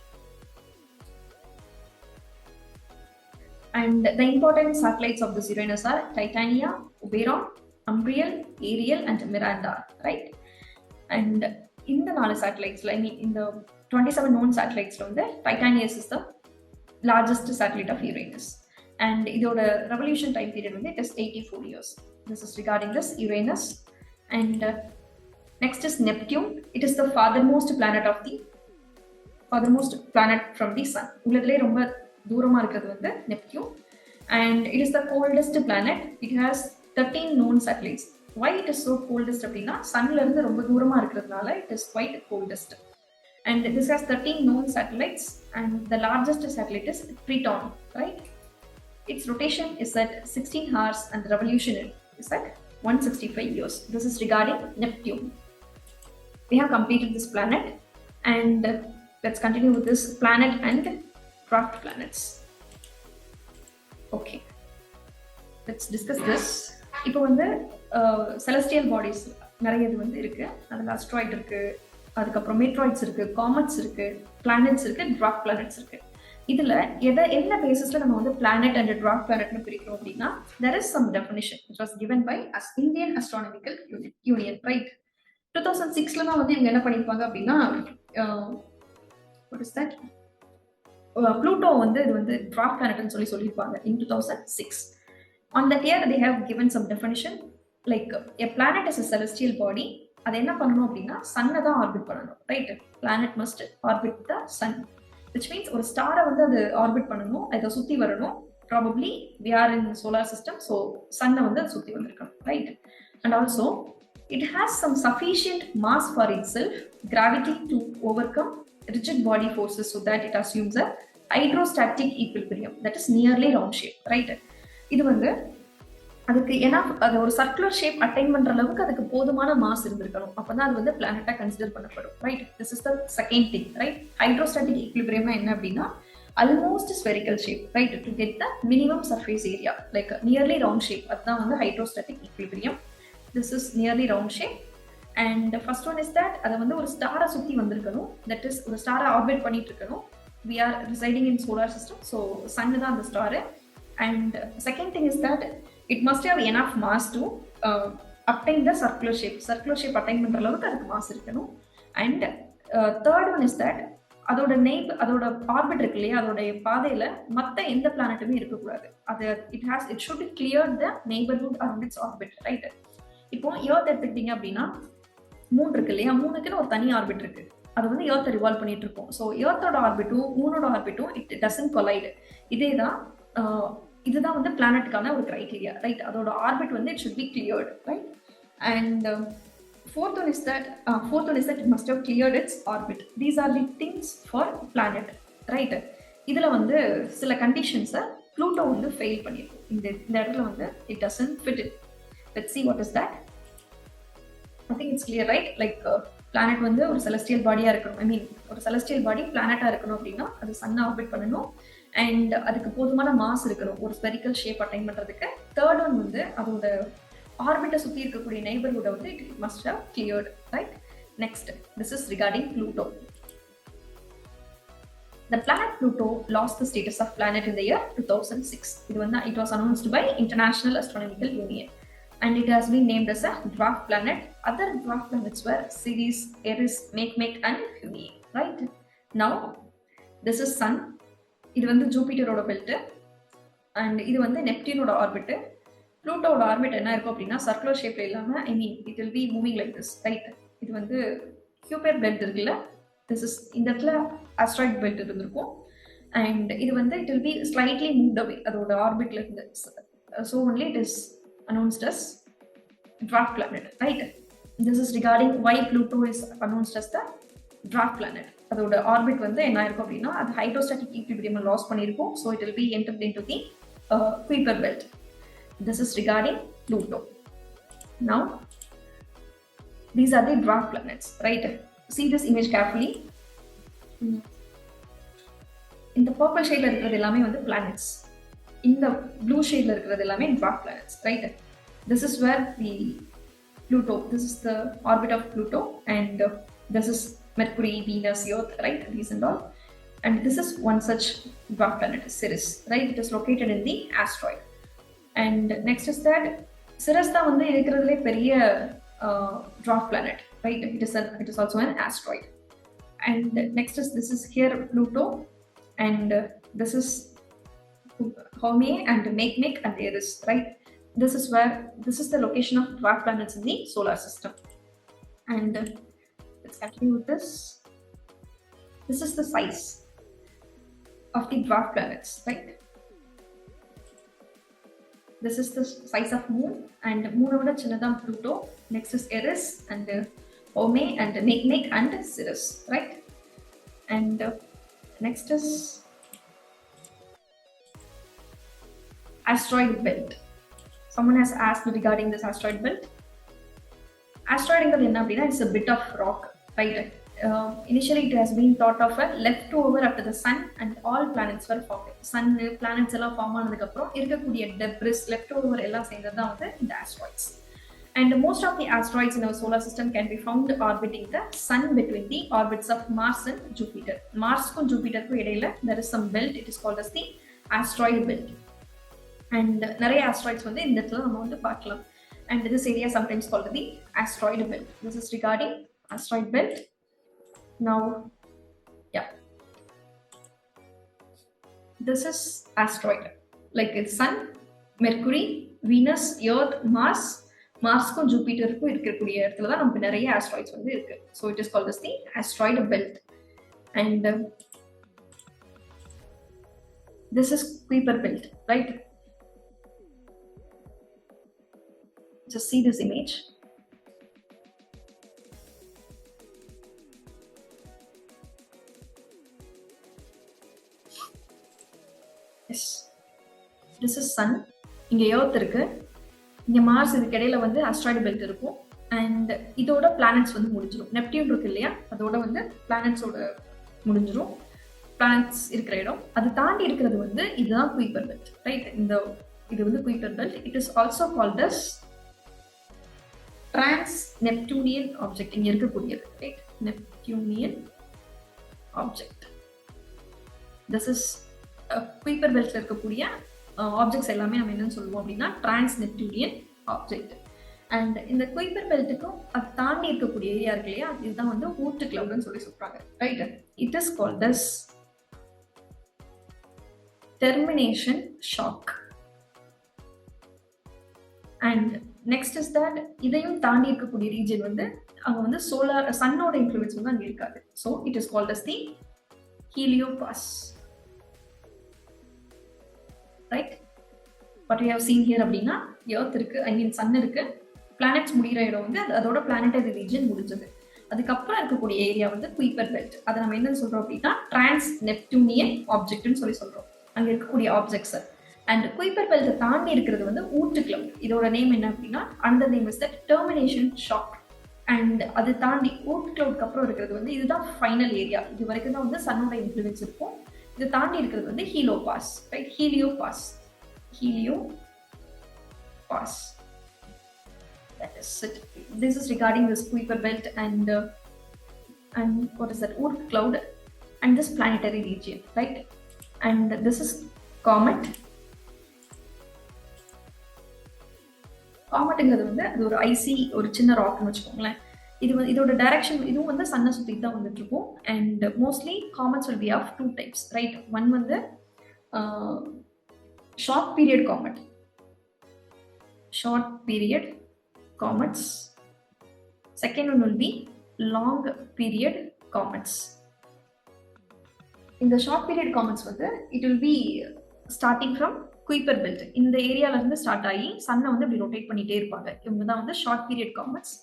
And the important satellites of this Uranus are Titania, Oberon, Umbriel, Ariel and Miranda, right? And in the 4 satellites, I mean in the 27 known satellites from there, Titanius is the largest satellite of Uranus. And the revolution time period with it is 84 years. This is regarding this Uranus. And Next is Neptune. It is the farthermost planet from the sun. உள்ளதுலயே ரொம்ப தூரமா இருக்கிறது வந்து Neptune. And it is the coldest planet. It has 13 known satellites. Why it is so coldest அப்படின்னா sunல இருந்து ரொம்ப தூரமா இருக்கிறதுனால it is quite coldest. And this has 13 known satellites, and the largest satellite is Triton, right? Its rotation is at 16 hours and the revolution is at 165 years. This is regarding Neptune. We have completed this planet, and let's continue with this planet and dwarf planets. Okay, let's discuss this. இப்போ வந்து celestial bodies நிறைய இது வந்து இருக்கு. அதில் asteroid இருக்கு, அதுக்கப்புறம் மெட்ராய்ட்ஸ் இருக்கு, காமெட்ஸ் இருக்கு, பிளானட்ஸ் இருக்கு, ட்வார்ஃப் பிளானட்ஸ் இருக்கு. இதுல என்ன பேசிஸ்ல நம்ம வந்து பிளானட் அண்ட் ட்வார்ஃப் பிளானட்னு பிரிக்கிறோம் அப்படின்னா there is some definition which was given by Indian Astronomical Union, right? 2006ல தான் வந்து இவங்க என்ன பண்ணிருப்பாங்க அப்படின்னா what is that, Pluto வந்து இது வந்து ட்வார்ஃப் பிளானட்னு சொல்லியிருப்பாங்க in 2006. On that year they have given some definition like a planet is a celestial body. அது என்ன பண்ணணும் அப்படின்னா சன்னை தான் ஆர்பிட் பண்ணணும், right? Planet must orbit the sun, which means ஒரு ஸ்டாரை வந்து அது ஆர்பிட் பண்ணணும், அதை சுற்றி வரணும். Probably we are in solar system, so சன்னை வந்து அதை சுற்றி வந்திருக்கணும், right? And also it has some sufficient mass for itself, gravity to overcome rigid body forces so that it assumes a hydrostatic equilibrium that is nearly round shape, right? இது வந்து அதுக்கு ஏன்னா அது ஒரு சர்க்குலர் ஷேப் அட்டைன் பண்ற அளவுக்கு அதுக்கு போதுமான மாஸ் இருந்திருக்கணும், அப்பதான் அது வந்து பிளானட்டா கன்சிடர் பண்ணப்படும், right? This is the second thing, right? Hydrostatic ஈக்விலிபிரியம்னா என்ன அப்படின்னா almost spherical shape, right? To get the minimum surface area like nearly round shape, அதுதான் வந்து hydrostatic equilibrium. This is nearly round shape. And first one is that அதை வந்து ஒரு ஸ்டாரை சுற்றி வந்திருக்கணும், தட் இஸ் ஒரு ஸ்டாரை ஆர்பிட் பண்ணிட்டு இருக்கணும். We are residing in solar system, so sun தான் அந்த star. And second thing is that it must have enough mass to obtain the circular shape attain பண்ற அளவுக்கு அதுக்கு மாஸ் இருக்கணும். And third one is that அதோட orbit இருக்கு இல்லையா, அதோட பாதையில மற்ற எந்த பிளானட்டுமே இருக்கக்கூடாது. அது it should clear the neighborhood around its orbit, right? இப்போ எர்த் எடுத்துக்கிட்டீங்க அப்படின்னா மூன் இருக்கு இல்லையா, மூணுக்குன்னு ஒரு தனி ஆர்பிட் இருக்கு, அது வந்து எர்த்தை ரிவால்வ் பண்ணிட்டு இருக்கும். ஸோ எர்த்தோட ஆர்பிட்டும் மூனோட ஆர்பிட்டும் இட் டசன்ட் கொலைட். இதுதான் வந்து பிளானட்டுக்கான ஒரு கிரைட்டீரியா, ரைட்? அதோட ஆர்பிட் வந்து it should be cleared, right? And fourth one is that it must have cleared its orbit. These are the things for planet, right? இதுல வந்து சில கண்டிஷன்ஸை ப்ளூட்டோ வந்து ஃபெயில் பண்ணிருக்கும். இந்த இடத்துல வந்து it doesn't fit it. Let's see what is that. I think it's clear, right? Like planet வந்து ஒரு celestial பாடியா இருக்கணும், ஐ மீன் ஒரு செலஸ்டியல் பாடி பிளானட்டா இருக்கணும் அப்படின்னா அது சன்னை ஆர்பிட் பண்ணணும், அண்ட் அதுக்கு போதுமான மாஸ் இருக்கணும் ஒரு ஸ்பெரிக்கல் ஷேப் அட்டைன் பண்றதுக்கு. தேர்ட் ஒன் வந்து அதோட ஆர்பிட்டை சுற்றி இருக்கக்கூடிய நெய்பர்ஹுட்டை வந்து it must have cleared, right? Next, this is regarding Pluto. The planet Pluto lost the status of planet in the year 2006. It was announced by International Astronomical Union, and it has been named as a dwarf planet. Other dwarf planets were Ceres, Eris, Makemake, and Hymen, right? Now, this is Sun. இது வந்து ஜூபிட்டரோட belt, and இது வந்து நெப்டியூனோட orbit. ப்ளூட்டோட orbit என்ன இருக்கும் அப்படின்னா circular ஷேப்ல இல்லாம, I mean it will be moving like this, right? இது வந்து கியூபர் பெல்ட் இருக்குல்ல, திஸ் இஸ் இந்த இடத்துல ஆஸ்ட்ராய்ட் பெல்ட் இருந்திருக்கும், அண்ட் இது வந்து it will be slightly moved away அதோட ஆர்பிட்ல இருந்து. So only it is announced as dwarf planet, right? This is regarding why Pluto is announced as the dwarf planet. அதோட orbit வந்து என்ன இருக்கும் அப்படின்னா அது ஹைட்ரோஸ்டாட்டிக் ஈக்விலிபிரியம் லாஸ் பண்ணிருக்கும், so it will be entered into the Kuiper belt. This is regarding Pluto. Now these are the dwarf planets, right? See this image carefully. In the purple shade la irukkiradhu ellame vandu planets, in the blue shade la irukkiradhu ellame dwarf planets, right? This is where the Pluto, this is the orbit of Pluto, and this is Mercury, Venus, Earth, right? These and all. And this is one such dwarf planet, Ceres, right? It is located in the asteroid. And next is that Ceres da vandu irukkiradhile periya dwarf planet, right? It is also an asteroid. And next is this is here Pluto, and this is Hymen and Makemake and Eris, right? This is the location of dwarf planets in the solar system. And let's continue with this. This is the size of the dwarf planets, right? This is the size of moon, and moon oda chinnadam Pluto. Next is Eris and Ome and Neck and Sirius, right? And next is asteroid belt. Someone has asked regarding this asteroid belt. Asteroid enna appadina, it's a bit of rock, right? Initially it has been thought of a leftover after the sun and all planets were formed. Sun planets ella form ஆனதுக்கு அப்புறம் இருக்கக்கூடிய debris leftover எல்லாம் சேர்ந்தது தான் வந்து இந்த asteroids. And most of the asteroids in our solar system can be found orbiting the sun between the orbits of Mars and Jupiter. Mars க்கும் Jupiter க்கும் இடையில there is some belt, it is called as the asteroid belt. And நிறைய asteroids வந்து இந்த இடத்துல நம்ம வந்து பார்க்கலாம். And this area is sometimes called the asteroid belt. This is regarding asteroid belt. Now, yeah, this is asteroid, like it's Sun, Mercury, Venus, Earth, Mars. Marsக்கும் ஜூபிட்டருக்கும் இருக்கக்கூடிய இடத்துல தான் நமக்கு நிறைய asteroids வந்து இருக்கு. So it is called as the asteroid belt. And this is Kuiper belt, right? Just see this image. Yes, this is sun. இங்க earth இருக்கு, இங்க மார்ஸ், இதுக்கு இடையில வந்து asteroid belt இருக்கும். அண்ட் இதோட பிளானட்ஸ் வந்து முடிஞ்சிடும். நெப்டியூன் இருக்கு இல்லையா, அதோட வந்து பிளானட்ஸோட முடிஞ்சிடும். பிளானட்ஸ் இருக்கிற இடம் அது தாண்டி இருக்கிறது வந்து இதுதான் குயிப்பர் பெல்ட், ரைட்? இது வந்து Kuiper belt. It is also called as trans Neptunian object. இங்க இருக்கக்கூடியது, right? Neptunian object. This is Kuiper பெல்ட்ல இருக்கக்கூடிய ஆப்ஜெக்ட்ஸ் எல்லாமே நம்ம என்னன்னு சொல்லுவோம் அப்படின்னா டிரான்ஸ் நெப்டியூனியன் ஆப்ஜெக்ட். அண்ட் இந்த குயிப்பர் பெல்ட்டுக்கும் அது தாண்டி இருக்கக்கூடிய ஏரியா இருக்கு இல்லையா, இதுதான் வந்து ஊட்டு கிளவுட்னு சொல்லி சொல்றாங்க, ரைட்? It is called as termination shock. And next is that இதையும் தாண்டி இருக்கக்கூடிய ரீஜன் வந்து அங்க வந்து சோலார் சன்னோட இன்ஃப்ளூயன்ஸ் வந்து அங்க இருக்காது. So it is called as the heliopause, right? What you have seen here அப்படின்னா எர்த் இருக்கு, ஐ மீன் சன் இருக்கு, பிளானட்ஸ் முடிகிற இடம் வந்து அதோட பிளானட்டரி ரீஜன் முடிஞ்சது. அதுக்கப்புறம் இருக்கக்கூடிய ஏரியா வந்து குயிப்பர் பெல்ட். அதை நம்ம என்னன்னு சொல்றோம் அப்படின்னா டிரான்ஸ் நெப்டியூனியன் ஆப்ஜெக்ட்னு சொல்லி சொல்றோம், அங்க இருக்கக்கூடிய ஆப்ஜெக்ட்ஸ். அண்ட் குயிப்பர் பெல்ட்டை தாண்டி இருக்கிறது வந்து ஊட்டு கிளவுட். இதோட நேம் என்ன அப்படின்னா under name is the termination shock. And அது தாண்டி ஊட்டு கிளவுட்க்கு அப்புறம் இருக்கிறது வந்து இதுதான் ஃபைனல் ஏரியா. இது வரைக்கும் தான் வந்து சன்னோட இன்ஃப்ளூயன்ஸ் இருக்கும். இது தாண்டி இருக்கிறது வந்து heliopause, right? Heliopause. That is it. This is regarding this Kuiper belt and what is that? Oort cloud and this planetary region, right? And this is comet. Cometங்கிறது வந்து அது ஒரு ஐசி ஒரு சின்ன ராக்னு வச்சுக்கோங்களேன். இது வந்து இதோட டைரக்ஷன் இதுவும் வந்து சன்னை சுற்றி தான் வந்துட்டு இருக்கும். And mostly comets will be of two types, right? One வந்து short period comet, short period comets. Second one will be long period comets. In the short period comets வந்து it will be starting from Kuiper belt. இந்த ஏரியால இருந்து start ஆகி சன்னை வந்து இப்படி rotate பண்ணிட்டே இருப்பாங்க. இவங்க தான் வந்து ஷார்ட் பீரியட் காமெட்ஸ்.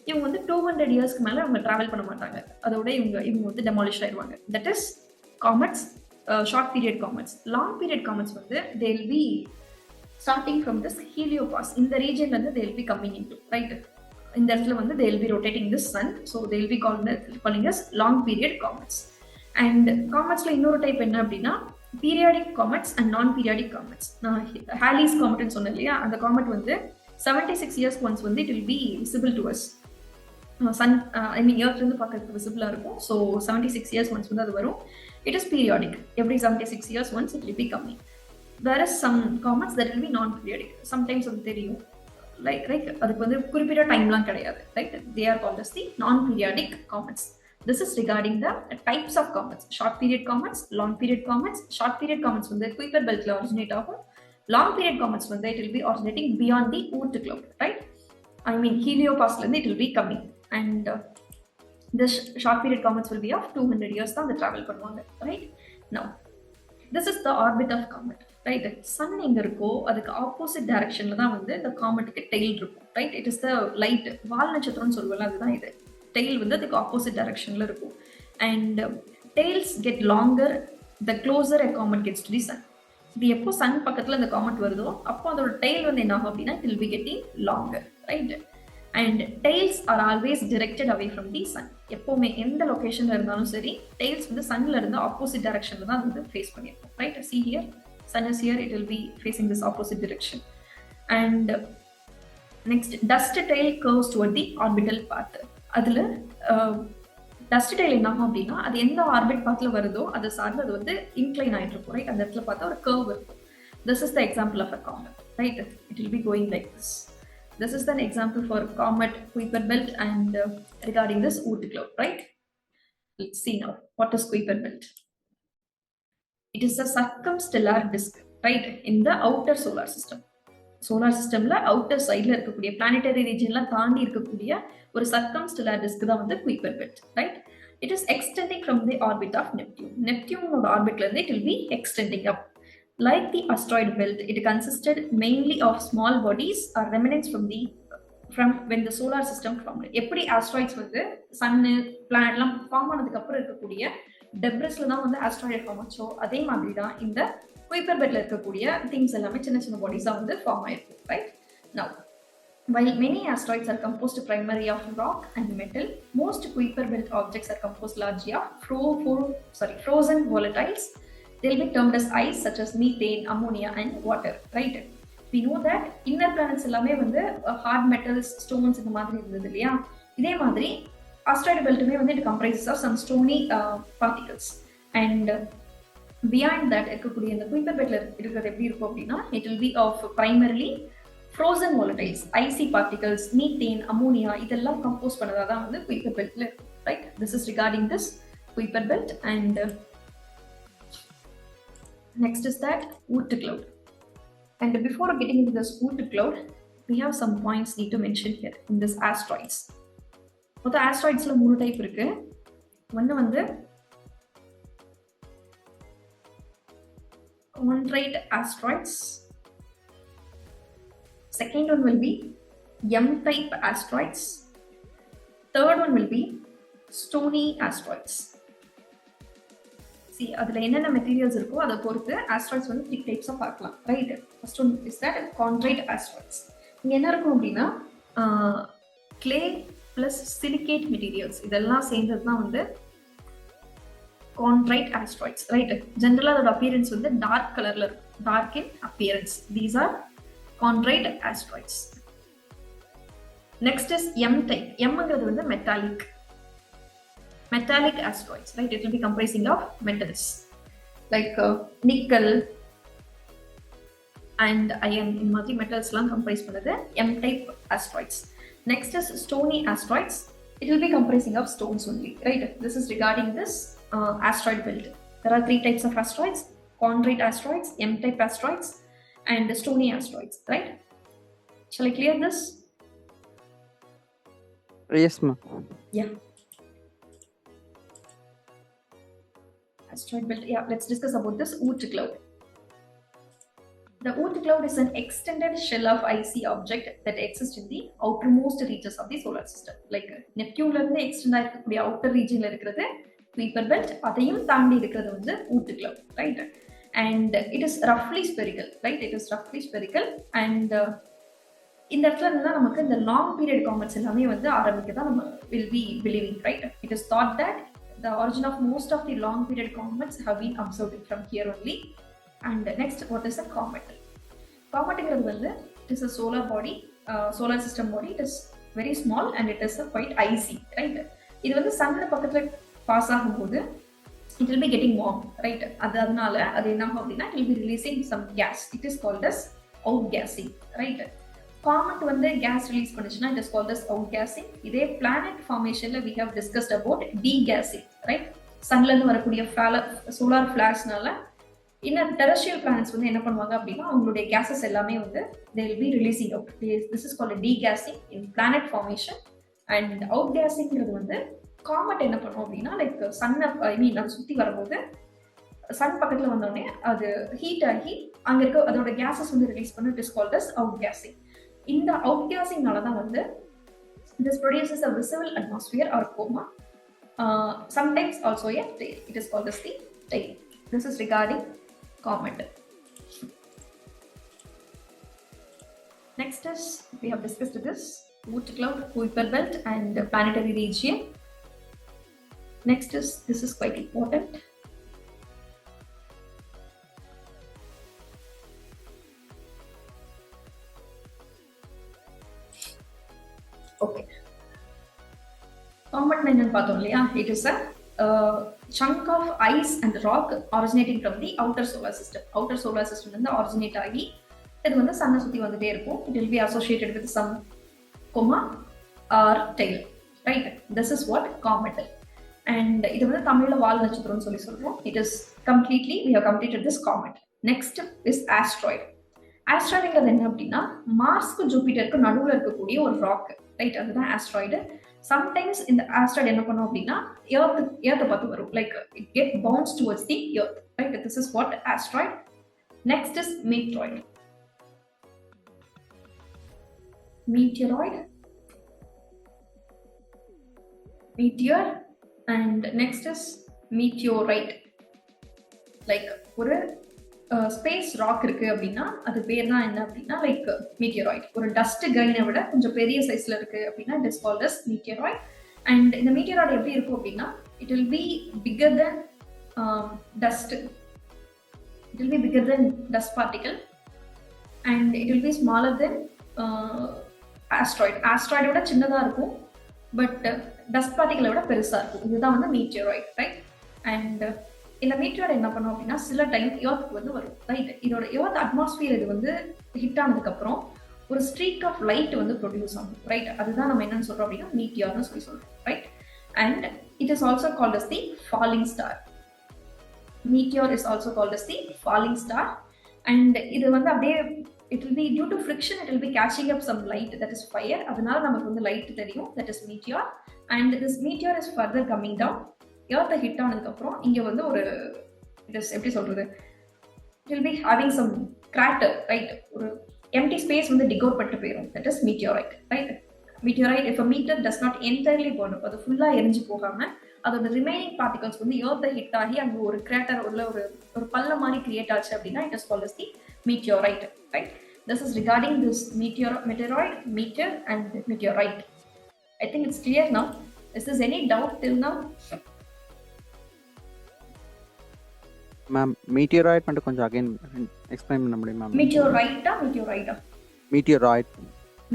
இவங்க வந்து 200 இயர்ஸ்க்கு மேல அவங்க டிராவல் பண்ண மாட்டாங்க. அதோட இவங்க வந்து டெமாலிஷ் ஆயிடுவாங்க. That is comets, short period comets. Long period comets வந்து they will be starting from this heliopause. இந்த ரீஜன்ல இருந்து they will be coming into, right? இந்த இடத்துல வந்து they will be rotating this sun, so they will be calling us long period comets. And cometsல இன்னொரு type என்ன அப்படின்னா periodic comets and non periodic comets. நான் Hollis காமெட்னு சொன்னேன் இல்லையா, அந்த காமெட் வந்து 76 years once வந்து it will be visible to us. Sun I mean எர்த்ல இருந்து பார்க்கறதுக்கு விசிபிளா இருக்கும். ஸோ 76 years once வந்து அது வரும். It is periodic. Every 76 years once it will be coming. There is some comets that will be non-periodic. Sometimes அது தெரியும், like அதுக்கு வந்து குறிப்பிட்ட டைம்லாம் கிடையாது, right? They are called as the non-periodic comets. This is regarding the types of comets. Short period comets, long period comets. Short period comets வந்து Kuiper beltல originate ஆகும். Long period comets வந்து it will be originating beyond the Oort cloud, right? I mean heliopause ல இருந்து it will be coming. and this short period comets will be of 200 years தான் the travel பண்ணுவாங்க, right? Now this is the orbit of comet, right? sun எங்க இருக்கோ அதுக்கு opposite டைரக்ஷன்ல தான் வந்து இந்த காமெட்டுக்கு டெயில் இருக்கும், right? It is the light வால் நட்சத்திரம்னு சொல்லுவோம்ல, அதுதான் இது. டெயில் வந்து அதுக்கு ஆப்போசிட் டைரக்ஷன்ல இருக்கும், and tails get longer the closer a comet gets to the sun. இது எப்போ சன் பக்கத்துல அந்த காமெட் வருதோ அப்போ அதோட டெயில் வந்து என்ன ஆகும் அப்படின்னா it will be getting longer, right? And tails are always directed away from the sun. எப்பவுமே எந்த லொகேஷன்ல இருந்தாலும் சரி tails வந்து sunல இருந்து ஆப்போசிட் டைரக்ஷன்ல தான் வந்து face பண்ணிருக்கும், right? See here, sun is here, it will be facing this opposite direction. And next, dust tail curves toward the orbital path. அதுல டஸ்ட் டெயில் என்ன ஆகும் அப்படின்னா அது எந்த ஆர்பிட் பாத்ல வருதோ அதை சார்ந்து அது வந்து இன்க்ளைன் ஆயிட்டு இருக்கும், ரைட்? அந்த இடத்துல பார்த்தா ஒரு கர்வ் இருக்கும். This is the example of a comet, right? It will be going like this. This is an example for comet, Kuiper belt, and regarding this Oort cloud, right? Let's see now. What is Kuiper belt? It is a circumstellar disk, right, in the outer solar system. Solar சிஸ்டம்ல outer சைட்ல இருக்கக்கூடிய planetary ரீஜன்ல தாண்டி இருக்கக்கூடிய ஒரு சர்க்கம்ஸ்டெல்லார் disc தான் வந்து Kuiper belt, right? It is extending from the orbit of Neptune. நெப்டியூனோட ஆர்பிட்ல இருந்து it will be extending up. Like the asteroid belt, it consisted mainly of small bodies or remnants from when the solar system formed. எப்படி asteroids வந்து சன்னு பிளானட்லாம் form ஆனதுக்கு அப்புறம் இருக்கக்கூடிய டெப்ரிஸ்ல தான் வந்து asteroid ஃபார்ம் ஆச்சோ அதே மாதிரி தான் இந்த குயிப்பர் பெல்ட்ல இருக்கக்கூடிய திங்ஸ் எல்லாமே சின்ன சின்ன பாடிஸா வந்து ஃபார்ம் ஆயிருக்கு, right? Now, while many asteroids are composed primarily of rock and metal, most Kuiper belt objects are composed largely of frozen volatiles. They'll be termed as ice, such as methane, ammonia, and water, right? We know that inner planets எல்லாமே வந்து hard metals, stones இந்த மாதிரி இருந்தது இல்லையா? இதே மாதிரி asteroid beltமே வந்து it comprises of some stony particles, and beyond that இருக்கக்கூடிய இந்த குயிப்பர் பெல்ட்ல இருக்கிறது எப்படி இருக்கும் அப்படின்னா it will be of primarily frozen volatiles, icy particles, methane, ammonia இதெல்லாம் கம்போஸ் பண்ணதா தான் வந்து குயிப்பர் பெல்ட்ல இருக்கும், right? This is regarding this Kuiper belt. And next is that Oort cloud. And before getting into this Oort cloud, we have some points need to mention here in this asteroids. மொத்த asteroidsல 3 type இருக்கு. ஒன்னு வந்து chondrite asteroids. Second one will be M-type asteroids. Third one will be stony asteroids. See, அதுல என்னென்ன materials இருக்கோ அதை பொறுத்து asteroids வந்து 3 types பார்க்கலாம், right? First one is that chondrite asteroids. இங்க என்ன இருக்கும் அப்படின்னா clay plus silicate materials இதெல்லாம் சேர்ந்தது தான் வந்து chondrite asteroids, right? Generally அதோட appearance வந்து dark colorல இருக்கும், dark in appearance. These are chondrite asteroids. Next is M-type. M-ங்கிறது வந்து metallic asteroids, right? It will be comprising of metals like nickel and iron. In மாதிரி metals எல்லாம் comprise பண்ணது M-type asteroids. Next is stony asteroids. It will be comprising of stones only, right? This is regarding this asteroid belt. There are 3 types of asteroids: chondrite asteroids, M-type asteroids, and stony asteroids, right? Shall I clear this? Yes, ma'am. Yeah. Asteroid belt. Yeah, let's discuss about this Oort cloud. The Oort cloud is an extended shell of icy object that exists in the outermost reaches of the solar system. Like Neptune la irundhu extend ஆயிருக்கக்கூடிய outer region la இருக்கிறது Kuiper belt, அதையும் தாண்டி இருக்கிறது வந்து Oort cloud, right? And it is roughly spherical, right? It is roughly spherical, and இந்த இடத்துல இருந்தா நமக்கு இந்த லாங் பீரியட் காமெட்ஸ் எல்லாமே வந்து ஆரம்பிக்கதான் நம்ம will be believing, right? It is thought that the origin of most of the long period comets have been observed from here only. And next, what is a comet? Comet is a solar body, solar system body. It is very small and it is quite icy, right? This is the sun pass it will be getting warm, right? It will be releasing some gas. It is called as outgassing, right? Comet when the gas release condition, it is called as outgassing. This planet formation we have discussed about degassing, right? Sun la varakudiya solar flares nala in a terrestrial planets வந்து என்ன பண்ணுவாங்க அப்படினா அவங்களுடைய gases எல்லாமே வந்து they will be releasing out. This is called a degassing in planet formation, and அவுட் கேஸிங்கிறது வந்து காமெட் என்ன பண்ணும் அப்படின்னா லைக் சன்னை அதை சுற்றி வரும்போது சன் பக்கத்தில் வந்தோடனே அது ஹீட் ஆகி அங்கே இருக்க அதோட கேஸஸ் வந்து ரிலீஸ் பண்ணி it is called as outgassing. இந்த அவுட் கேஸிங்னால தான் வந்து this produces a visible atmosphere or coma. Sometimes also a tail. It is called as the tail. This is regarding comet. Next is, we have discussed this, Oort cloud, Kuiper belt and planetary region. Next is, this is quite important. Okay. Comet என்னன்னு பார்த்தோம் இல்லையா? It is a chunk of ice and rock originating from the outer solar system. Outer solar system வந்து originate ஆகி இது வந்து சன்னை சுற்றி வந்துட்டே இருக்கும். It will be associated with some coma or tail. Right? This is what comet. And இது வந்து தமிழ்ல வால் நட்சத்திரம்னு சொல்றோம். It is completely, we have completed this comet. Next is asteroid. ஆஸ்ட்ராய்டுங்கிறது என்ன அப்படின்னா மார்ஸ்க்கு ஜூபிட்டருக்கு நடுவில் இருக்கக்கூடிய ஒரு ராக். ரைட்? அதுதான் ஆஸ்ட்ராய்டு. சம்டைம்ஸ் இந்த ஆஸ்ட்ராய்டு என்ன பண்ணும் அப்படின்னா ஏர்த்தை பார்த்து வரும். Like it get bounce towards the earth. Right? This is what asteroid. Next is meteoroid. Meteor and next is meteorite. Like ஒரு ஸ்பேஸ் ராக் இருக்கு அப்படின்னா அது பேர் தான் என்ன அப்படின்னா லைக் மீட்டியராய்ட். ஒரு டஸ்ட் கிரைனை விட கொஞ்சம் பெரிய சைஸ்ல இருக்கு அப்படின்னா it is called as meteoroid. And இந்த மீட்டியராய்ட் எப்படி இருக்கும் அப்படின்னா it will be bigger than dust. It will be bigger than dust particle and it will be smaller than asteroid. ஆஸ்ட்ராய்டோட சின்னதாக இருக்கும் பட் டஸ்ட் பார்ட்டிகளை விட பெருசாக இருக்கும். இதுதான் வந்து மீட்டியராய்ட். ரைட்? அண்ட் இந்த மீட்டியர் என்ன பண்ணும் அப்படின்னா சில டைம் எர்த்துக்கு வந்து வரும். ரைட்? இதோட எர்த் அட்மாஸ்பியர் இது வந்து ஹிட் ஆனதுக்கப்புறம் ஒரு ஸ்ட்ரீக் ஆஃப் லைட் வந்து ப்ரொடியூஸ் ஆகும். ரைட்? அதுதான் நம்ம என்னன்னு சொல்றோம் அப்படின்னா மீட்டியர்னு சொல்றோம். Right? And it is also called as the falling star. Meteor is also called as the falling star. And இது வந்து அப்படியே it will be due to friction, it will be catching up some light, that is fire. அதனால நமக்கு வந்து light தெரியும், that is meteor. And this meteor is further coming down. எர்த்தை hit ஆனதுக்கு அப்புறம் இங்க வந்து ஒரு இட் இஸ் எப்படி சொல்றது, it will be having some crater, right? ஒரு empty space வந்து dig out பண்ணிட்டு போயிடும், that is meteorite. Right? Meteorite, if a meteor does not entirely burn up, அது ஃபுல்லா எரிஞ்சு போகாம அதோட ரிமைனிங் பார்ட்டிகல்ஸ் வந்து எர்த்தை ஹிட் ஆகி அங்க ஒரு கிரேட்டர் உள்ள ஒரு பல்ல மாதிரி கிரியேட் ஆச்சு அப்படின்னா it is called as the meteorite. Right? This is regarding this meteoroid, meteor and meteorite. I think it's clear now. Is there any doubt till now? Ma'am, meteorite மட்டும் கொஞ்சம் again explain பண்ண முடியுமா? Meteorite.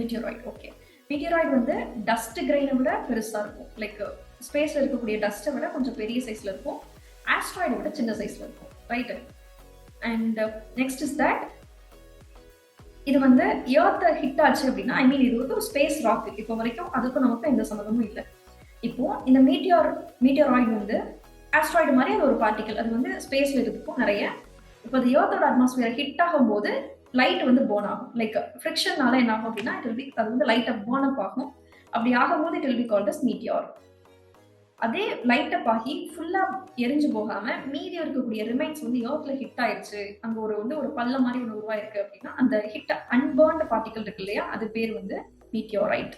Meteorite, okay. Meteorite வந்து dust கிரைனை விட பெருசா இருக்கும். Like ஸ்பேஸ்ல இருக்கக்கூடிய டஸ்ட்டை விட கொஞ்சம் பெரிய சைஸ்ல இருக்கும். ஆஸ்ட்ராய்டை விட சின்ன சைஸ்ல இருக்கும். Right? And next is that இது வந்து எர்த்தை ஹிட் ஆச்சு அப்படின்னா ஐ மீன் இது வந்து ஒரு ஸ்பேஸ் ராக். இப்போ வரைக்கும் அதுக்கும் நமக்கு எந்த சம்மந்தமும் இல்லை. இப்போ இந்த மீட்டியராய்டு வந்து ஆஸ்ட்ராய்டு மாதிரி அது ஒரு பார்ட்டிகல், அது வந்து ஸ்பேஸ்ல இருக்கும் நிறைய. இப்போ அது எர்த்தோட அட்மாஸ்பியர் ஹிட் ஆகும் போது லைட் வந்து போர்ன் ஆகும். லைக் ஃப்ரிக்ஷன்னால என்ன ஆகும் அப்படின்னா அது வந்து லைட்டை போர்ன் அப் ஆகும். அப்படி ஆகும்போது it will be called as meteor. அதே லைட் அப் ஆகி ஃபுல்லா எரிஞ்சு போகாம மீதி இருக்கக்கூடிய ரிமைன்ஸ் வந்து எர்த்ல ஹிட் ஆயிடுச்சு, அங்க ஒரு பல்ல மாதிரி ஒன்று உருவாயிருக்கு அப்படின்னா அந்த ஹிட் அன்பர்ன்ட் பார்ட்டிகல் இருக்கு இல்லையா, அது பேர் வந்து மீட்டியோரைட்.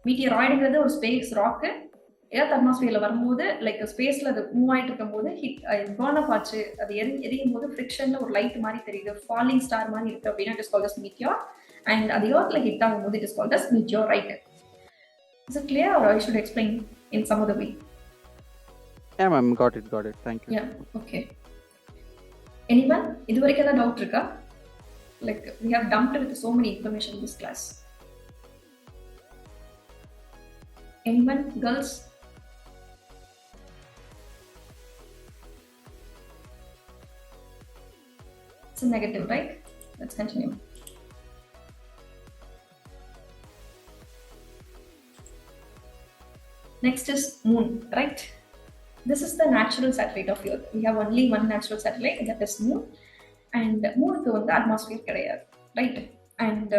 மீட்டியோராய்டுங்கிறது ஒரு ஸ்பேஸ் ராக்கு. எர்த் அட்மாஸ்பியர்ல வரும்போது லைக் ஸ்பேஸ்ல அது மூவ் ஆயிட்டு இருக்கும் போது பர்ன் அப் ஆச்சு, அது எரியும் போது ஃப்ரிக்ஷன்ல ஒரு லைட் மாதிரி தெரியுது, ஃபாலிங் ஸ்டார் மாதிரி இருக்கு அப்படின்னா it is called as meteor. And அது எர்த்ல ஹிட் ஆகும்போது it is called as meteorite. Is it clear or I should explain in some other way? Yeah ma'am, got it. Thank you. Yeah, okay. Anyone? இதுவரைக்கும் ஏதாவது doubt இருக்கா? Like we have dumped with so many information in this class. Anyone? Girls? It's a negative, right? Let's continue. Next is moon, right? This is the natural satellite of Earth. We have only one natural satellite, that is moon. And moon க்கு வந்து atmosphere கிடையாது, right? And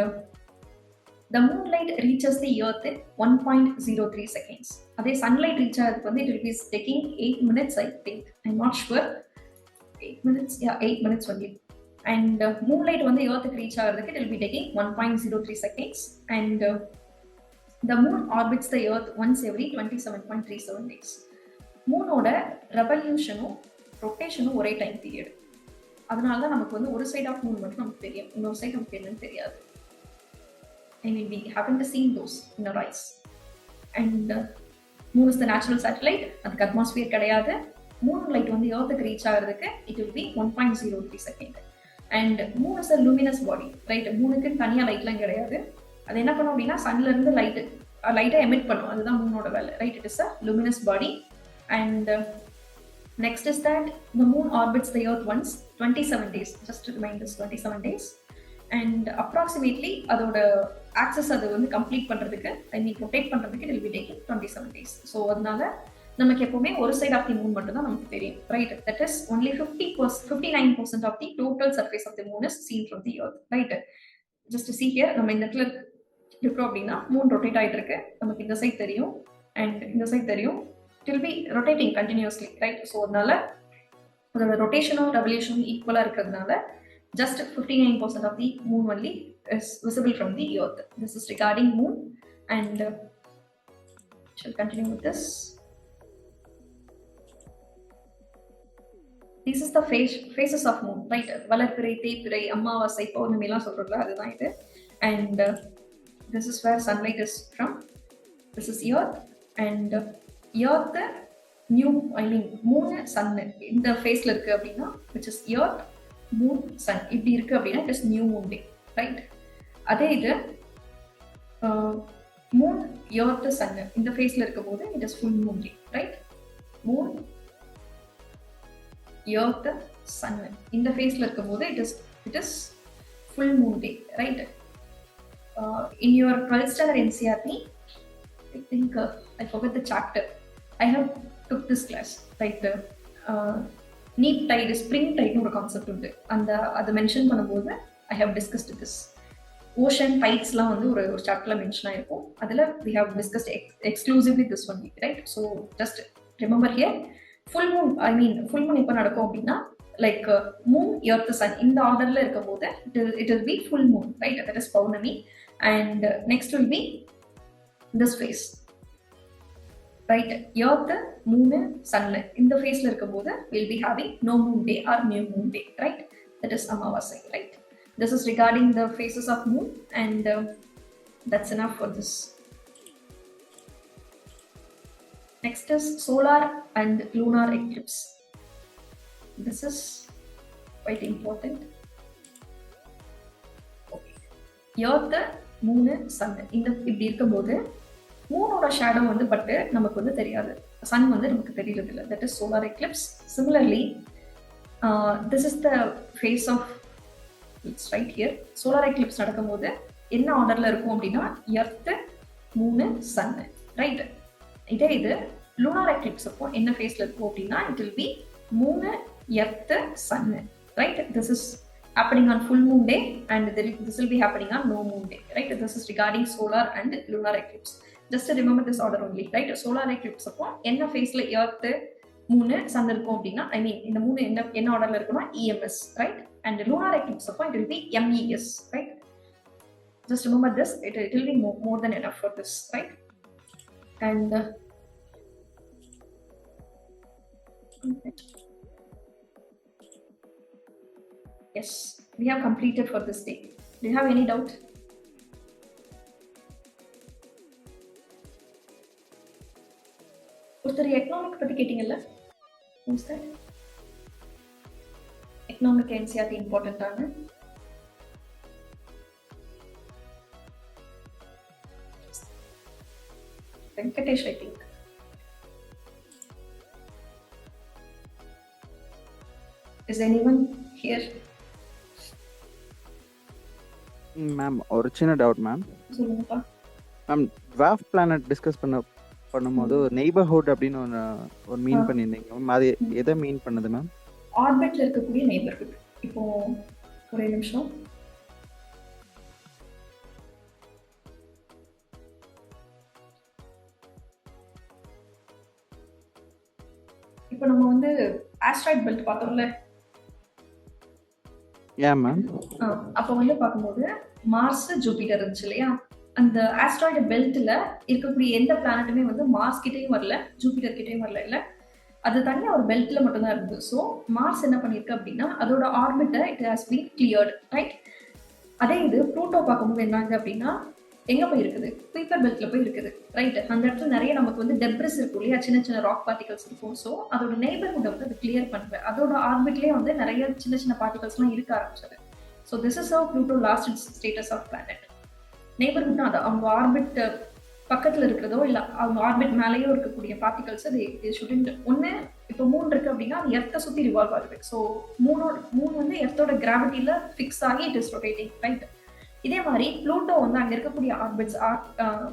the moonlight reaches the earth in 1.03 seconds. அதே sunlight reach ஆகிறதுக்கு வந்து it will be taking 8 minutes, I think. I'm not sure. 8 minutes, yeah, 8 minutes only. And moonlight வந்து earthக்கு reach ஆகிறதுக்கு it will be taking 1.03 seconds. And the moon orbits the earth once every 27.37 days. மூனோட ரெவல்யூஷனும் ரொட்டேஷனும் ஒரே time period. அதனால தான் நமக்கு வந்து ஒரு side of Moon மட்டும் நமக்கு தெரியும், இன்னொரு சைட் நமக்கு என்னன்னு தெரியாது. I mean, we haven't seen those in our eyes. And moon is the natural satellite. அதுக்கு atmosphere கிடையாது. moonlight வந்து earthக்கு reach ஆகிறதுக்கு it will be 1.03 second. And moon is a luminous body, right? மூனுக்கு தனியா லைட்லாம் கிடையாது. அது என்ன பண்ணும் அப்படின்னா சன்ல இருந்து லைட்டை எமிட் பண்ணும். அதுதான் மூனோட வேலை, right? It is a luminous body. And next is that the moon orbits the earth once 27 days. Just to remind us, 27 days. And approximately அதோட ஆக்சஸ் அது வந்து கம்ப்ளீட் பண்றதுக்கு, ஐ மீன் ரொட்டேட் பண்றதுக்கு it will be taking 27 days. So அதனால நமக்கு எப்பவுமே ஒரு side of the Moon மட்டும் தான் நமக்கு தெரியும், right? That is only 59% of the total surface of the moon is seen from the earth, right? Just see here, நம்ம இந்த இடத்துல இருக்கிறோம் அப்படின்னா மூன் ரொட்டேட் ஆயிட்டு இருக்கு, நமக்கு இந்த சைட் தெரியும் அண்ட் இந்த சைட் தெரியும். It will be rotating continuously, right? So அதனால அதோட ரொட்டேஷனும் ரெவல்யூஷனும் ஈக்குவலா இருக்கிறதுனால just 59% of the moon only is visible from the earth. This is regarding moon. And shall continue with this. This is the phases of moon, right? Valarpirai, Theipirai, Ammavasai, Paurnami la solradla adhaan idu. And this is where sunlight is from. This is earth. And earth moon sun இந்த ஃபேஸ்ல இருக்கு அப்படின்னா which is earth, moon, sun இப்படி இருக்கு அப்படின்னா it is new moon day, right? அதே இது moon, earth, sun இந்த ஃபேஸ்ல இருக்கும் போது it is full moon day, right? moon, earth, sun இந்த ஃபேஸ்ல இருக்கும் போது it is full moon day, right? In your 12th standard NCERT, I think I forgot the chapter. I have took this class, right? Neap tide, spring டைட்னு ஒரு concept உண்டு. அதை mention பண்ணும்போது I have discussed this. Ocean டைட்ஸ்லாம் வந்து ஒரு சாப்டர்ல mention ஆயிருக்கும். அதில் we have discussed exclusively this only, right? So just remember here, full moon எப்போ நடக்கும் அப்படின்னா லைக் மூன், எர்த், சன் இந்த ஆர்டர்ல இருக்கும் போது it will be full moon, right? That is பௌர்ணமி. And next will be this phase, right? earth, moon, sun இந்த ஃபேஸ்ல இருக்கும்போது we'll be having no moon day or new moon day, right? That is amavasai, right? This is regarding the phases of moon. And that's enough for this. Next is solar and lunar eclipse. This is quite important. Okay. earth, moon, sun இந்த இப்படி இருக்கும்போது மூனோட shadow வந்து பட்டு நமக்கு வந்து தெரியாது, Sun வந்து நமக்கு தெரியறது இல்லை. That is solar eclipse. Similarly this is the phase of its right here. Solar eclipse நடக்கும்போது என்ன ஆர்டர்ல இருக்கும் அப்படின்னா எர்த்து, மூணு, சன்னு, ரைட்? இதே இது லூனார் எக்லிப்ஸ் அப்போ என்ன ஃபேஸ்ல இருக்கும் அப்படின்னா it will be moon, earth, sun, right? This is happening on full moon day and this will be happening on no moon day, right? This is regarding solar and lunar eclipse. Just to remember this order only, right? Solar eclipse அப்போ என்ன ஃபேஸ்ல earth, moon, sun இருக்கும் அப்படின்னா ஐ மீன் இந்த மூணு என்ன ஆர்டர்ல இருக்குன்னா EMS, right? And lunar eclipse அப்போ it will be MES, right? Just remember this, it will be more than enough for this, right? And yes, we have completed for this day. Do you have any doubt? ஒருத்தர் economic பத்தி கேட்டீங்கல்ல, who's that? Economic NCERT இம்பார்ட்டன்டான Venkatesh, I think. Is anyone here? Ma'am ஒரு சின்ன doubt ma'am. சொல்லுங்கப்பா. Ma'am dwarf planet discuss பண்ணும்போது neighbourhood அப்படின்னு ஒரு மீன் பண்ணியிருந்தீங்க மேம். அது எதை மீன் பண்ணுது மேம்? ஆர்பிட்ல இருக்கக்கூடிய நெய்பர்ஹுட். இப்போ ஒரே நிமிஷம். நம்ம வந்து ஆஸ்ட்ராய்ட் பெல்ட் பார்த்தோம்ல, மேம். அப்போ வந்து பார்க்கும்போது மார்ஸ், ஜூபிட்டர் இருந்துச்சு இல்லையா? அந்த ஆஸ்ட்ராய்டு பெல்ட்ல இருக்கக்கூடிய எந்த பிளானட்டுமே வந்து மார்ஸ் கிட்டேயும் வரல, ஜூபிட்டர் கிட்டேயும் வரல. இல்ல, அது தனியாக ஒரு பெல்ட்ல மட்டும்தான் இருந்தது. ஸோ மார்ஸ் என்ன பண்ணிருக்கு அப்படின்னா அதோட ஆர்பிட்டை it has been cleared, right? அதே இது ப்ளூட்டோ பார்க்கும்போது என்னாங்க அப்படின்னா எங்க போய் இருக்குது? குயிப்பர் பெல்ட்ல போய் இருக்குது, ரைட்? அந்த இடத்துல நிறைய நமக்கு வந்து டெப்ரிஸ் இருக்கும் இல்லையா, சின்ன சின்ன ராக் பார்ட்டிகல்ஸ் இருக்கும். ஸோ அதோட நெய்பர்ஹுட் வந்து அது கிளியர் பண்ணுது. அதோட ஆர்பிட்லேயே வந்து நிறைய சின்ன சின்ன பார்ட்டிகல்ஸ்லாம் இருக்க ஆரம்பிச்சது. So this is how Pluto lost its status of planet. நெய்பர்ஹுட்னா அது அவங்க ஆர்பிட் பக்கத்தில் இருக்கிறதோ இல்லை அவங்க ஆர்பிட் மேலேயோ இருக்கக்கூடிய பார்ட்டிகல்ஸ் அது ஷுடன்ட். ஒன்று இப்போ மூன் இருக்கு அப்படின்னா அது எர்த்தை சுற்றி ரிவால்வ் ஆகுது. ஸோ மூன் வந்து எர்த்தோட கிராவிட்டியில் ஃபிக்ஸ் ஆகி இட் இஸ் ரொட்டேட்டிங், ரைட்? இதே மாதிரி ப்ளூட்டோ வந்து அங்கே இருக்கக்கூடிய ஆர்பிட்ஸ்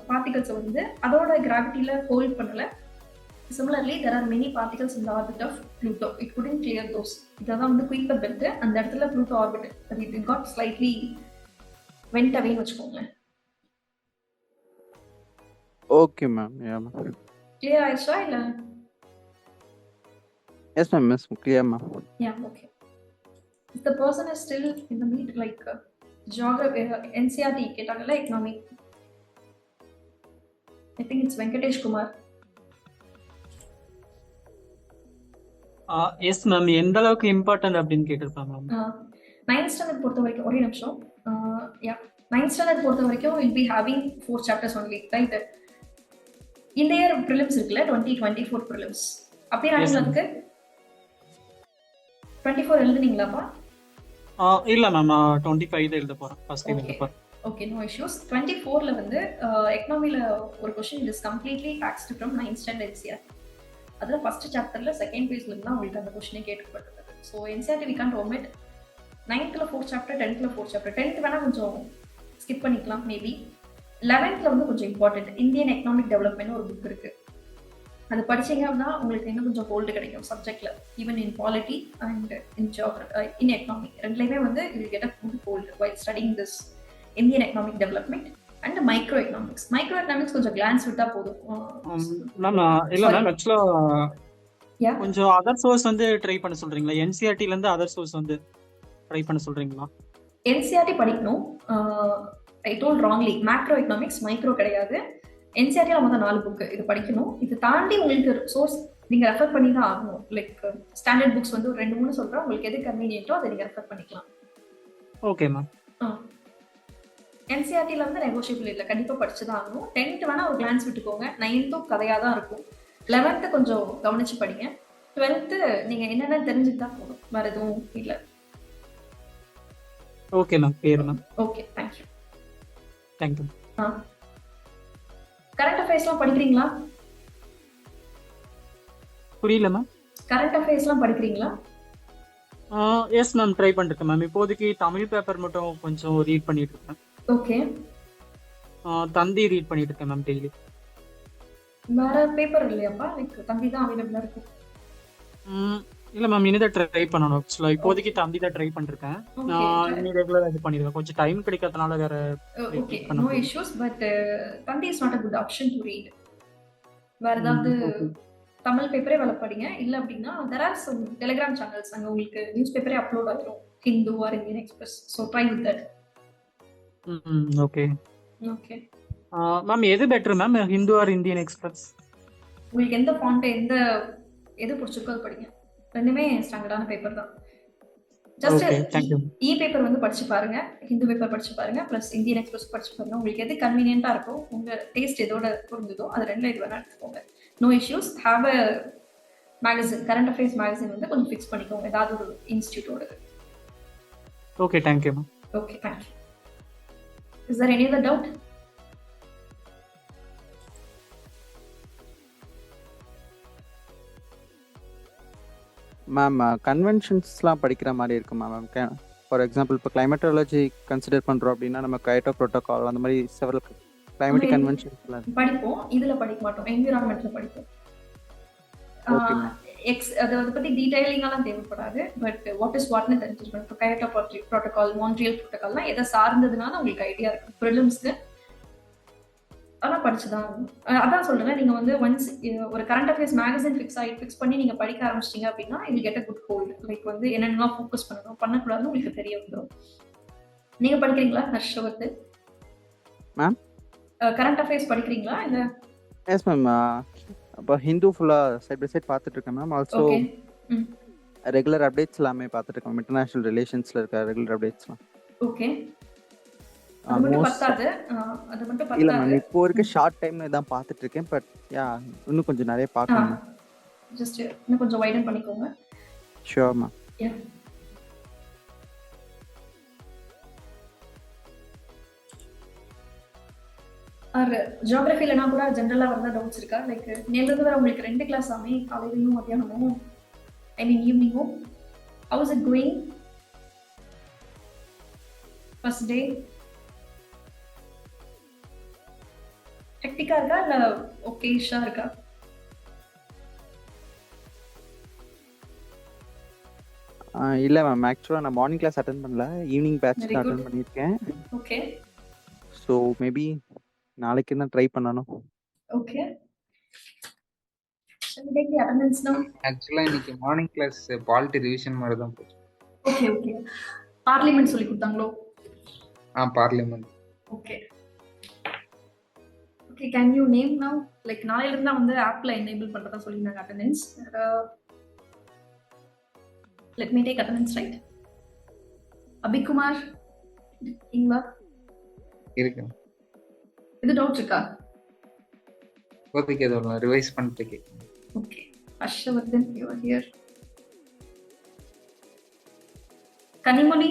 பார்ட்டிகல்ஸை வந்து அதோட கிராவிட்டியில் ஹோல்ட் பண்ணல. Similarly there are many particles in the orbit of Pluto. It couldn't clear those. இதான் வந்து குயிப்பர் பெல்ட். அந்த இடத்துல ப்ளூட்டோ ஆர்பிட் அது இட் காட் ஸ்லைட்லி வெண்ட் அவேன்னு வச்சுக்கோங்களேன். Okay ma'am. கிளியர் ஆயிடுச்சா இல்லை? Yes ma'am, yes clear ma'am. Yeah, okay. If the person is still in the meet, like geography, NCERT கேட்டாங்கல்ல, economic. I think it's Venkatesh Kumar. Yes ma'am. எந்த அளவுக்கு important அப்படின்னு கேட்டிருப்பாங்க ma'am. 9th standard பொறுத்த வரைக்கும் ஒரே நிமிஷம். 9th standard பொறுத்த வரைக்கும் will be having 4 chapters only, right? இந்த இயர் prelims இருக்குல்ல, 2024 prelims. அப்படியே அதுக்கு 24 எழுதுனீங்களாப்பா? இல்ல மேம், 25 எழுத போறேன். ஃபர்ஸ்ட் எழுத போறேன். Okay, no issues. 24ல வந்து எக்கனாமில ஒரு क्वेश्चन இஸ் கம்ப்ளீட்லி ஆக்ஸ்ட் ஃப்ரம் 9th ஸ்டாண்டர்ட் NCERT. அதுல ஃபர்ஸ்ட் சாப்டர்ல செகண்ட் பேஜ்ல இருந்து உங்களுக்கு அந்த क्वेश्चन கேட்கப்பட்டது. So NCERT we can't omit. 9thல 4 சாப்டர், 10thல 4 சாப்டர். 10th வேணா கொஞ்சம் ஸ்கிப் பண்ணிக்கலாம் மேபி. 11thல வந்து கொஞ்சம் இம்பார்ட்டன்ட் இந்தியன் எக்கனாமிக் டெவலப்மெண்ட் ஒரு புக் இருக்கு. அது படிச்சீங்க அப்படின்னா உங்களுக்கு இன்னும் கொஞ்சம் ஹோல்டு கிடைக்கும் சப்ஜெக்ட்ல. Even in polity and in geography, in economic ரெண்டுலையுமே வந்து you will get a good hold while studying this Indian economic development and micro economics. Micro economics கொஞ்சம் கிளான்ஸ் விட்டா போதும் மேம். இல்ல மேம், ஆக்சுவலா கொஞ்சம் அதர் சோர்ஸ் வந்து ட்ரை பண்ண சொல்றீங்களா? NCERTல இருந்து அதர் சோர்ஸ் வந்து ட்ரை பண்ண சொல்றீங்களா? NCERT படிக்கணும். I told wrongly. Macro economics micro கிடையாது. NCERTல மொத்தம் 4 புக் இது படிக்கணும். இது தாண்டி உங்களுக்கு சோர்ஸ் நீங்க ரெஃபர் பண்ணி தான் ஆகணும். லைக் ஸ்டாண்டர்ட் புக்ஸ் வந்து ஒரு 2-3 சொல்றேன். உங்களுக்கு எது கன்வீனியன்ட்டோ அதை நீங்க ரெஃபர் பண்ணிக்கலாம். Okay ma'am. NCERTல வந்து நெகோஷியபிள் இல்லை, கண்டிப்பா படிச்சுதான் ஆகணும். 10th வேணா ஒரு கிளான்ஸ் விட்டுக்கோங்க. 9th கதையா தான் இருக்கும். 11th கொஞ்சம் கவனிச்சு படிங்க. 12th நீங்க என்னென்ன தெரிஞ்சுக்கிட்டா போதும், வேற எதுவும் இல்லை. Okay ma'am, clear ma'am. Okay, thank you. Thank you. Current அஃபேர்ஸ்லாம் படிக்கிறீங்களா? புரியல மேம். கரண்ட் அஃபேர்ஸ்லாம் படிக்கிறீங்களா? எஸ் மேம், ட்ரை பண்ணிருக்கேன் மேம். இப்போதைக்கு தமிழ் பேப்பர் மட்டும் கொஞ்சம் ரீட் பண்ணிட்டு இருக்கேன். ஓகே. தந்தி ரீட் பண்ணிட்டு இருக்கேன் மேம் டெய்லி. வேற பேப்பர் இல்லையாப்பா? லைக் தந்தி தான் அவைலபிளா இருக்கு. இல்ல மேம், இனிதான் ட்ரை பண்ணணும். ஆக்சுவலா இப்போதைக்கு தந்தி தான் ட்ரை பண்ணிருக்கேன். இனி ரெகுலரா இது பண்ணிருக்கேன். கொஞ்சம் டைம் கிடைக்காதனால வேற. Okay, no issues. பட் தந்தி is not a good option to read. வேற ஏதாவது தமிழ் பேப்பரே வேலை படிங்க. இல்ல அப்படின்னா there are some Telegram channels. அங்க உங்களுக்கு நியூஸ் பேப்பரே அப்லோட் ஆயிடும், Hindu or Indian Express. So try with that. Okay okay ma'am. எது better ma'am, Hindu or Indian Express? உங்களுக்கு எந்த ஃபாண்ட் எது பிடிச்சிருக்கோ அது படிங்க. ரெண்டுமே ஸ்டாண்டர்டான பேப்பர் தான். ஜஸ்ட் இ பேப்பர் வந்து படிச்சு பாருங்க, ஹிந்து பேப்பர் படிச்சு பாருங்க, பிளஸ் இந்தியன் எக்ஸ்பிரஸ் படிச்சு பாருங்க. உங்களுக்கு எது கன்வீனியன்ட்டா இருக்கோ, உங்க டேஸ்ட் எதோட புரிஞ்சுதோ அது ரெண்டுல இது வேணா எடுத்துக்கோங்க. No issues. Have a magazine, current affairs magazine வந்து கொஞ்சம் ஃபிக்ஸ் பண்ணிக்கோங்க, ஏதாவது ஒரு இன்ஸ்டிடியூட்டோட. Okay, thank you ma'am. Okay, thank you. Is there any other doubt? Ma'am, கன்வென்ஷன்ஸ்லாம் படிக்கிற மாதிரி இருக்குமா மேம்? ஃபார் எக்ஸாம்பிள் இப்போ கிளைமேட்டாலஜி கன்சிடர் பண்ணுறோம் அப்படின்னா நம்ம கயோட்டோ ப்ரோட்டோகால் அந்த மாதிரி செவரல் கிளைமேட்டிக் கன்வென்ஷன்ஸ்லாம் படிப்போம். இதுல படிக்க மாட்டோம், என்விரான்மெண்ட்ல படிப்போம். அதை பத்தி டீடைலிங்காலாம் தேவைப்படாது. பட் வாட் இஸ் வாட்னு தெரிஞ்சுக்கணும். இப்போ கயோட்டோ ப்ரோட்டோகால், மான்ட்ரியல் ப்ரோட்டோகால்லாம் எதை சார்ந்ததுனால உங்களுக்கு ஐடியா இருக்கும். ப்ரிலிம்ஸ்க்கு அதெல்லாம் படிச்சுதான் அதான் சொல்றேன். நீங்க வந்து ஒன்ஸ் ஒரு கரண்ட் அஃபேர்ஸ் மேகசின் ஃபிக்ஸ் பண்ணி நீங்க படிக்க ஆரம்பிச்சிட்டீங்க அப்படின்னா இது get a good hold. Like வந்து என்னென்னலாம் ஃபோக்கஸ் பண்ணணும் பண்ணக்கூடாதுன்னு உங்களுக்கு தெரிய வந்துடும். நீங்க படிக்கிறீங்களா ஹர்ஷவர்த்து? மேம் கரண்ட் அஃபேர்ஸ் படிக்கிறீங்களா இல்ல? Yes ma'am. அப்போ ஹிந்து ஃபுல்லாக சைட் பை சைட் பார்த்துட்டு இருக்கேன் ma'am. Also okay. Regular updates எல்லாமே பார்த்துட்டு இருக்கேன். இன்டர்நேஷனல் ரிலேஷன்ஸில் இருக்க ரெகுலர் அப்டேட்ஸ்லாம். ஓகே. அது மட்டும் பத்தாது. அது மட்டும் இல்லை மேம், பத்தாது. இப்போ இருக்க ஷார்ட் டைம்ல தான் பார்த்துட்டு இருக்கேன். பட் யா இன்னும் கொஞ்சம் நிறைய பார்க்கணும் மேம். ஜஸ்ட் இன்னும் கொஞ்சம் வைடன் பண்ணிக்கோங்க. Sure ma'am. யா. ஜியோகிராஃபிலனா கூட ஜென்ரலா வரதா டவுட்ஸ் இருக்கா? லைக் நேர்ல வர உங்களுக்கு 2 கிளாஸ் ஆமே, காலையிலயும் மத்தியானமும், ஐ மீன் ஈவினிங்கும். How is it going? First day ஹெக்டிக்கா இருக்கா இல்ல ஓகேஷா இருக்கா? இல்லை மேம், ஆக்சுவலாக நான் மார்னிங் கிளாஸ் அட்டன் பண்ணல, ஈவினிங் பேட்ச் Very தான் good. அட்டன் பண்ணியிருக்கேன். ஓகே. ஸோ மேபி நாளைக்கு தான் ட்ரை பண்ணணும். Okay. Shall we take the attendance now? ஆக்சுவலா இன்னைக்கு மார்னிங் கிளாஸ் பாலிட்டி ரிவிஷன் மாதிரி தான் போச்சு. Okay okay. பார்லிமெண்ட் சொல்லி கொடுத்தாங்களோ? Parliament. Okay. Okay, can you name now? Like நாளையில இருந்தா வந்து ஆப்ல எனேபிள் பண்றதா சொல்லிருந்தாங்க attendance. Let me take attendance right. Abhikumar இங்க இருக்கு. இது டவுட் இருக்கா? ஓகே, அதோ ரிவைஸ் பண்ணிட்டு கேக்குறேன். Okay. Harshavardhan, you are here. Kanimozhi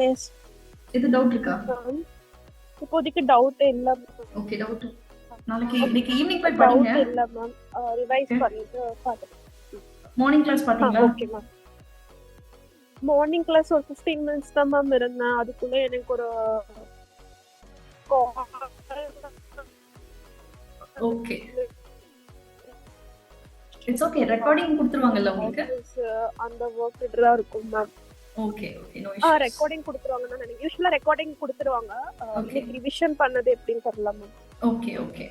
yes. இது டவுட் இருக்கா? இப்போதைக்கு டவுட் இல்ல. ஓகே, டவுட் நாளைக்கு இன்னைக்கு ஈவினிங் போய் படிங்க. டவுட் இல்ல மேம். ரிவைஸ் பண்ணிட்டு பாத்துறேன். மார்னிங் கிளாஸ் பாத்தீங்களா? Okay ma'am. மார்னிங் கிளாஸ் ஒரு 15 மினிட்ஸ் தான் மேம் இருந்தேன். அதுக்குள்ள எனக்கு ஒரு ஓகே. It's okay. ரெக்கார்டிங் கொடுத்துருவாங்கல்ல உங்களுக்கு? அந்த வர்க் இதெல்லாம் இருக்கும் ma'am. Okay okay, no issues. Recording கொடுத்துருவாங்க. நான் யூசுவலா ரெக்கார்டிங் கொடுத்துருவாங்க. Okay. ரிவிஷன் பண்ணது எப்படின்னு தெரியல ma'am. Okay okay.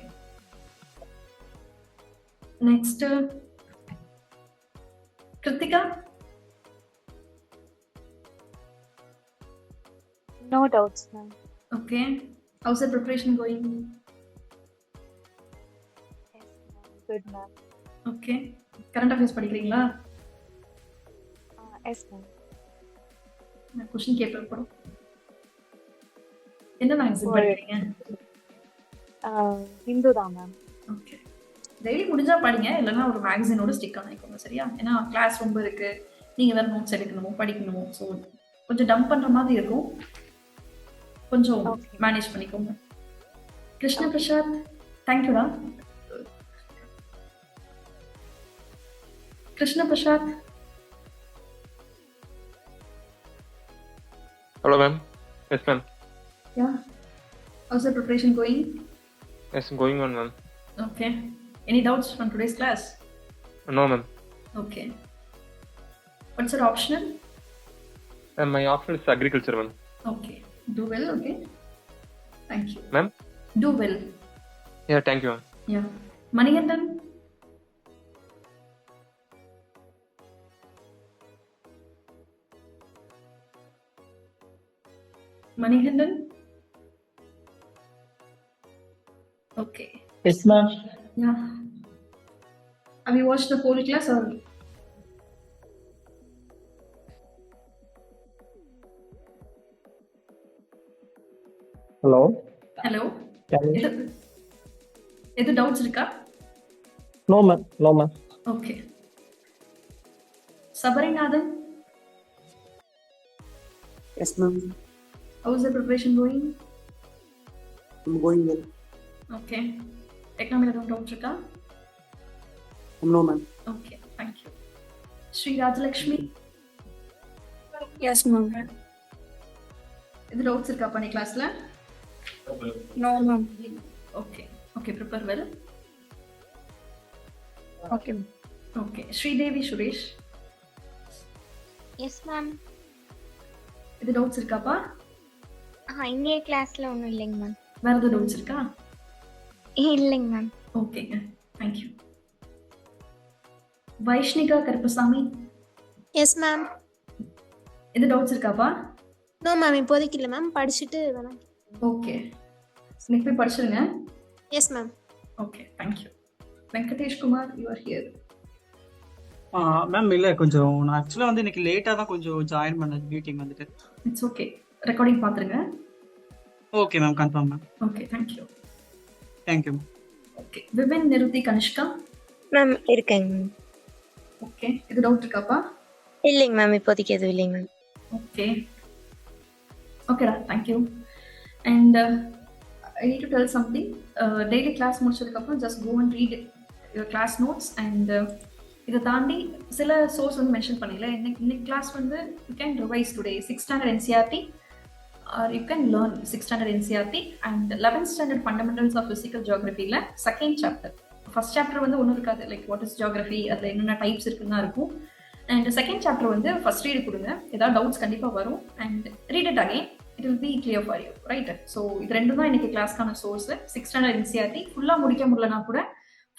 Next Krithika. No doubts, ma'am. Okay. How's the preparation going? Yes, ma'am. Good, ma'am. Okay. Current affairs படிக்கிறீங்களா? Yes, ma'am. நான் क्वेश्चन கேட்பேன் போறோம். என்ன மேக்ஸிம் படிக்கிறீங்க? Hindu தான் ma'am. ஓகே. டெய்லி முடிஞ்சா படிங்க, இல்லைன்னா ஒரு மேகசினோட ஸ்டிக் ஆகிக்கோங்க, சரியா? ஏன்னா கிளாஸ் ரொம்ப இருக்கு, நீங்க வேற நோட்ஸ் எடுக்கணுமோ படிக்கணுமோ, ஸோ கொஞ்சம் டம்ப் பண்ற மாதிரி இருக்கும், கொஞ்சம் மேனேஜ் பண்ணிக்கோங்க. கிருஷ்ண பிரசாத், தேங்க்யூடா. Krishna Prasad. Hello, ma'am. Yes, ma'am. Yeah. How's the preparation going? Yes, going on, ma'am. Okay. Any doubts from today's class? No, ma'am. Okay. What's your optional? My option is agriculture, ma'am. Okay. Do well, okay? Thank you. Ma'am? Do well. Yeah, thank you, ma'am. Yeah. Manigandan? Manigandan? Okay. Yes, ma'am. Yeah. Have you watched the whole class or? Hello. Hello. Can you? எது doubts இருக்கா? No, ma'am. No, ma'am. Okay. Sabarinadan? Yes, ma'am. How is the preparation going? I'm going well. Okay. Economic doubts இருக்கா? No, ma'am. Okay, thank you. Sri Rajalakshmi? Yes, ma'am. எது doubts இருக்கா பண்ணி கிளாஸ்ல? No, ma'am. Okay. Okay, prepare well. Okay, ma'am. Okay. Sridevi Suresh? Yes, ma'am. எது doubts இருக்காப்பா? இன்னைய கிளாஸ்ல ஒன்றும் இல்லைங்க மேம். வேற ஏதாவது டவுட்ஸ் இருக்கா? இல்லைங்க மேம். ஓகேங்க, thank you. Vaishnika Karuppasamy, yes ma'am. எது டவுட்ஸ் இருக்காப்பா? நோ மேம், இப்போதைக்கு இல்லை மேம். படிச்சுட்டு வேணாம். ஓகே, இன்னைக்கு போய் படிச்சிருங்க. Yes ma'am. Okay, thank you. Venkatesh Kumar, you are here. Ma'am இல்லை, கொஞ்சம் நான் ஆக்சுவலாக வந்து இன்னைக்கு லேட்டாக தான் கொஞ்சம் ஜாயின் பண்ணேன் மீட்டிங் வந்துட்டு. இட்ஸ் ஓகே, ரெக்கார்டிங் பார்த்துருங்க. Okay ma'am, confirm ma'am. Okay, thank you. Thank you ma'am. Okay, Vipin, Niruthi, Kanishka. Ma'am இருக்கேங்க மேம். ஓகே, இது டவுட் இருக்காப்பா? இல்லைங்க மேம், இப்போதைக்கு எதுவும் இல்லைங்க மேம். ஓகே, ஓகேடா, thank you. And I need to tell something. Daily class முடிச்சதுக்கப்புறம் just go and read your class notes. And இதை தாண்டி சில சோர்ஸ் வந்து மென்ஷன் பண்ணல. இன்னைக்கு கிளாஸ் வந்து you can revise today 6th standard NCERT, or you can learn 6th standard NCERT and 11th standard fundamentals of physical geography-ல second chapter. First chapter வந்து ஒன்றும் இருக்காது, லைக் வாட் இஸ் ஜியோகிராஃபி, அதில் என்னென்ன டைப்ஸ் இருக்குன்னு தான் இருக்கும். அண்ட் செகண்ட் சாப்டர் வந்து ஃபர்ஸ்ட் ரீடு கொடுங்க, ஏதாவது டவுட்ஸ் கண்டிப்பாக வரும். And read it again, it will B clear for you, right? So இது ரெண்டும் தான் இன்னைக்கு கிளாஸ்க்கான சோர்ஸ். 6th standard NCERT ஃபுல்லாக முடிக்க முடியலனா கூட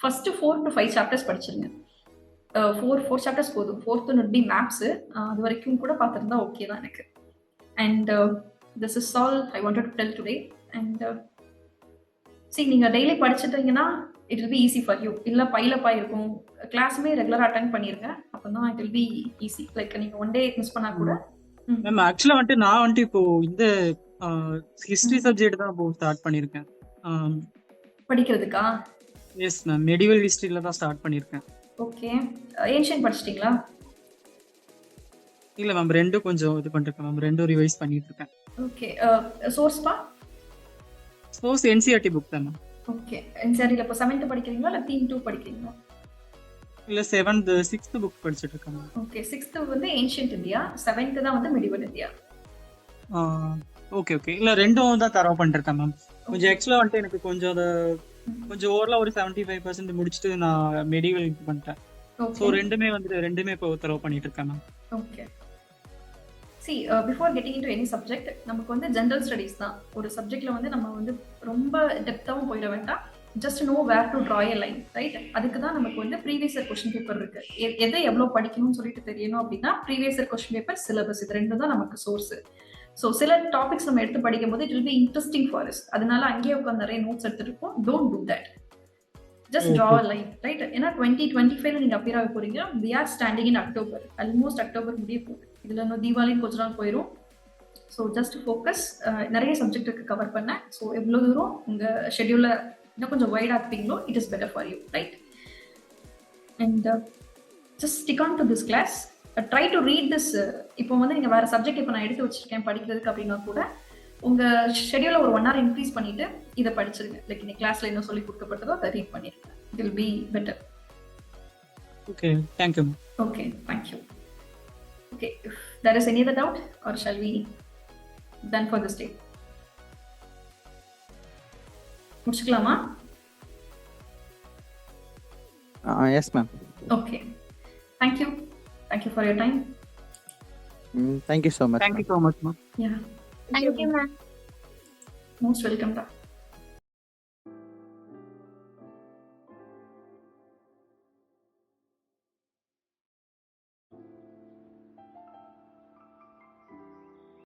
ஃபர்ஸ்ட் 4 to 5 சாப்டர்ஸ் படிச்சிருங்க. 4 சாப்டர்ஸ் போதும். 4th would be மேப்ஸ், அது வரைக்கும் கூட பார்த்துருந்தா ஓகே தான் எனக்கு. And this is all I wanted to tell today. And see, நீங்க daily படிச்சிட்டீங்கன்னா it will be easy for you. இல்ல பைலப்பா இருக்கும், கிளாஸுமே ரெகுலரா அட்டெண்ட் பண்ணிருங்க, அப்பதான் it will be easy. Like நீங்க ஒன் டே மிஸ் பண்ணா கூட. மேம் ஆக்சுவலா வந்துட்டு நான் வந்துட்டு இப்போ இந்த ஹிஸ்டரி சப்ஜெக்ட் தான் இப்போ ஸ்டார்ட் பண்ணியிருக்கேன் படிக்கிறதுக்கா? எஸ் மேம், மெடிவல் ஹிஸ்டரியில தான் ஸ்டார்ட் பண்ணியிருக்கேன். ஓகே, ஏன்ஷியன்ட் படிச்சிட்டீங்களா? இல்ல மேம், ரெண்டும் கொஞ்சம் இது பண்ணிருக்கேன் மேம், ரெண்டும் ரிவைஸ் பண்ணிட்டு இருக்கேன். ஓகே, சோர்ஸ்பா? சோர்ஸ் NCERT புக் தான் மேம். ஓகே, NCERT-ல இப்போ 7th படிக்கிறீங்களா இல்ல தீம் 2 படிக்கிறீங்களா? இல்ல 7th 6th புக் படிச்சிட்டு இருக்கேன் மேம். ஓகே, 6th வந்து ஏன்ஷியன்ட் இந்தியா, 7th தான் வந்து மெடிவல் இந்தியா. ஓகே ஓகே, இல்ல ரெண்டும் தான் தரவு பண்ணிருக்கேன் மேம். கொஞ்சம் ஆக்சுவலா வந்துட்டு எனக்கு கொஞ்சம் அதை கொஞ்சம் ஓவரலா ஒரு 75% முடிச்சுட்டு நான் மெடிவல் இது பண்ணிட்டேன். ஸோ ரெண்டுமே இப்போ தரவு பண்ணிட்டு இருக்கேன் ma'am. Okay, see, before getting into any subject, நமக்கு வந்து ஜெனரல் ஸ்டடீஸ் தான். ஒரு சப்ஜெக்ட்ல வந்து நம்ம வந்து ரொம்ப டெப்த்தாவும் போயிட வேண்டாம், just know where to draw a line, right? அதுக்கு தான் நமக்கு வந்து ப்ரீவியஸ் இயர் கொஸ்டின் பேப்பர் இருக்கு. எதை எவ்வளோ படிக்கணும்னு சொல்லிட்டு தெரியணும் அப்படின்னா previous year question paper, syllabus, இது ரெண்டும் தான் நமக்கு சோர்ஸ். ஸோ சில டாபிக்ஸ் நம்ம எடுத்து படிக்கும் போது it will be interesting for us. அதனால அங்கேயே உட்காந்து நிறைய நோட்ஸ் எடுத்துருப்போம். Don't do that, just draw a line, right? ஏன்னா 2025 நீங்க அப்பியர் ஆக போறீங்க. we are standing in October, almost October முடிய போகுது. இதுல இன்னும் தீபாவளி கொஞ்ச நாள் போயிடும். So just focus. நிறைய சப்ஜெக்ட்டுக்கு கவர் பண்ணேன். ஸோ எவ்வளோ தூரம் உங்க ஷெட்யூல இன்னும் கொஞ்சம் வைட் ஆக்குவீங்களோ it is better for you, right? And just stick on to this class, try to read this. இப்போ வந்து நீங்க வேற சப்ஜெக்ட் இப்போ நான் எடுத்து வச்சிருக்கேன் படிக்கிறதுக்கு அப்படின்னா கூட உங்க ஷெட்யூல ஒரு 1 hour இன்க்ரீஸ் பண்ணிட்டு இதை படிச்சிருங்க. லைக் இந்த கிளாஸ்ல என்ன சொல்லி கொடுக்கப்பட்டதோ அதை ரீட் பண்ணிருங்க. It will be better. Okay, thank you. Okay, thank you. Okay, if there is any other doubt, or shall we done for this day? முடிச்சுக்கலாமா? Yes ma'am. Okay, thank you for your time. Thank you so much. Thank you so much ma'am. Yeah, Thank you ma'am. most welcome.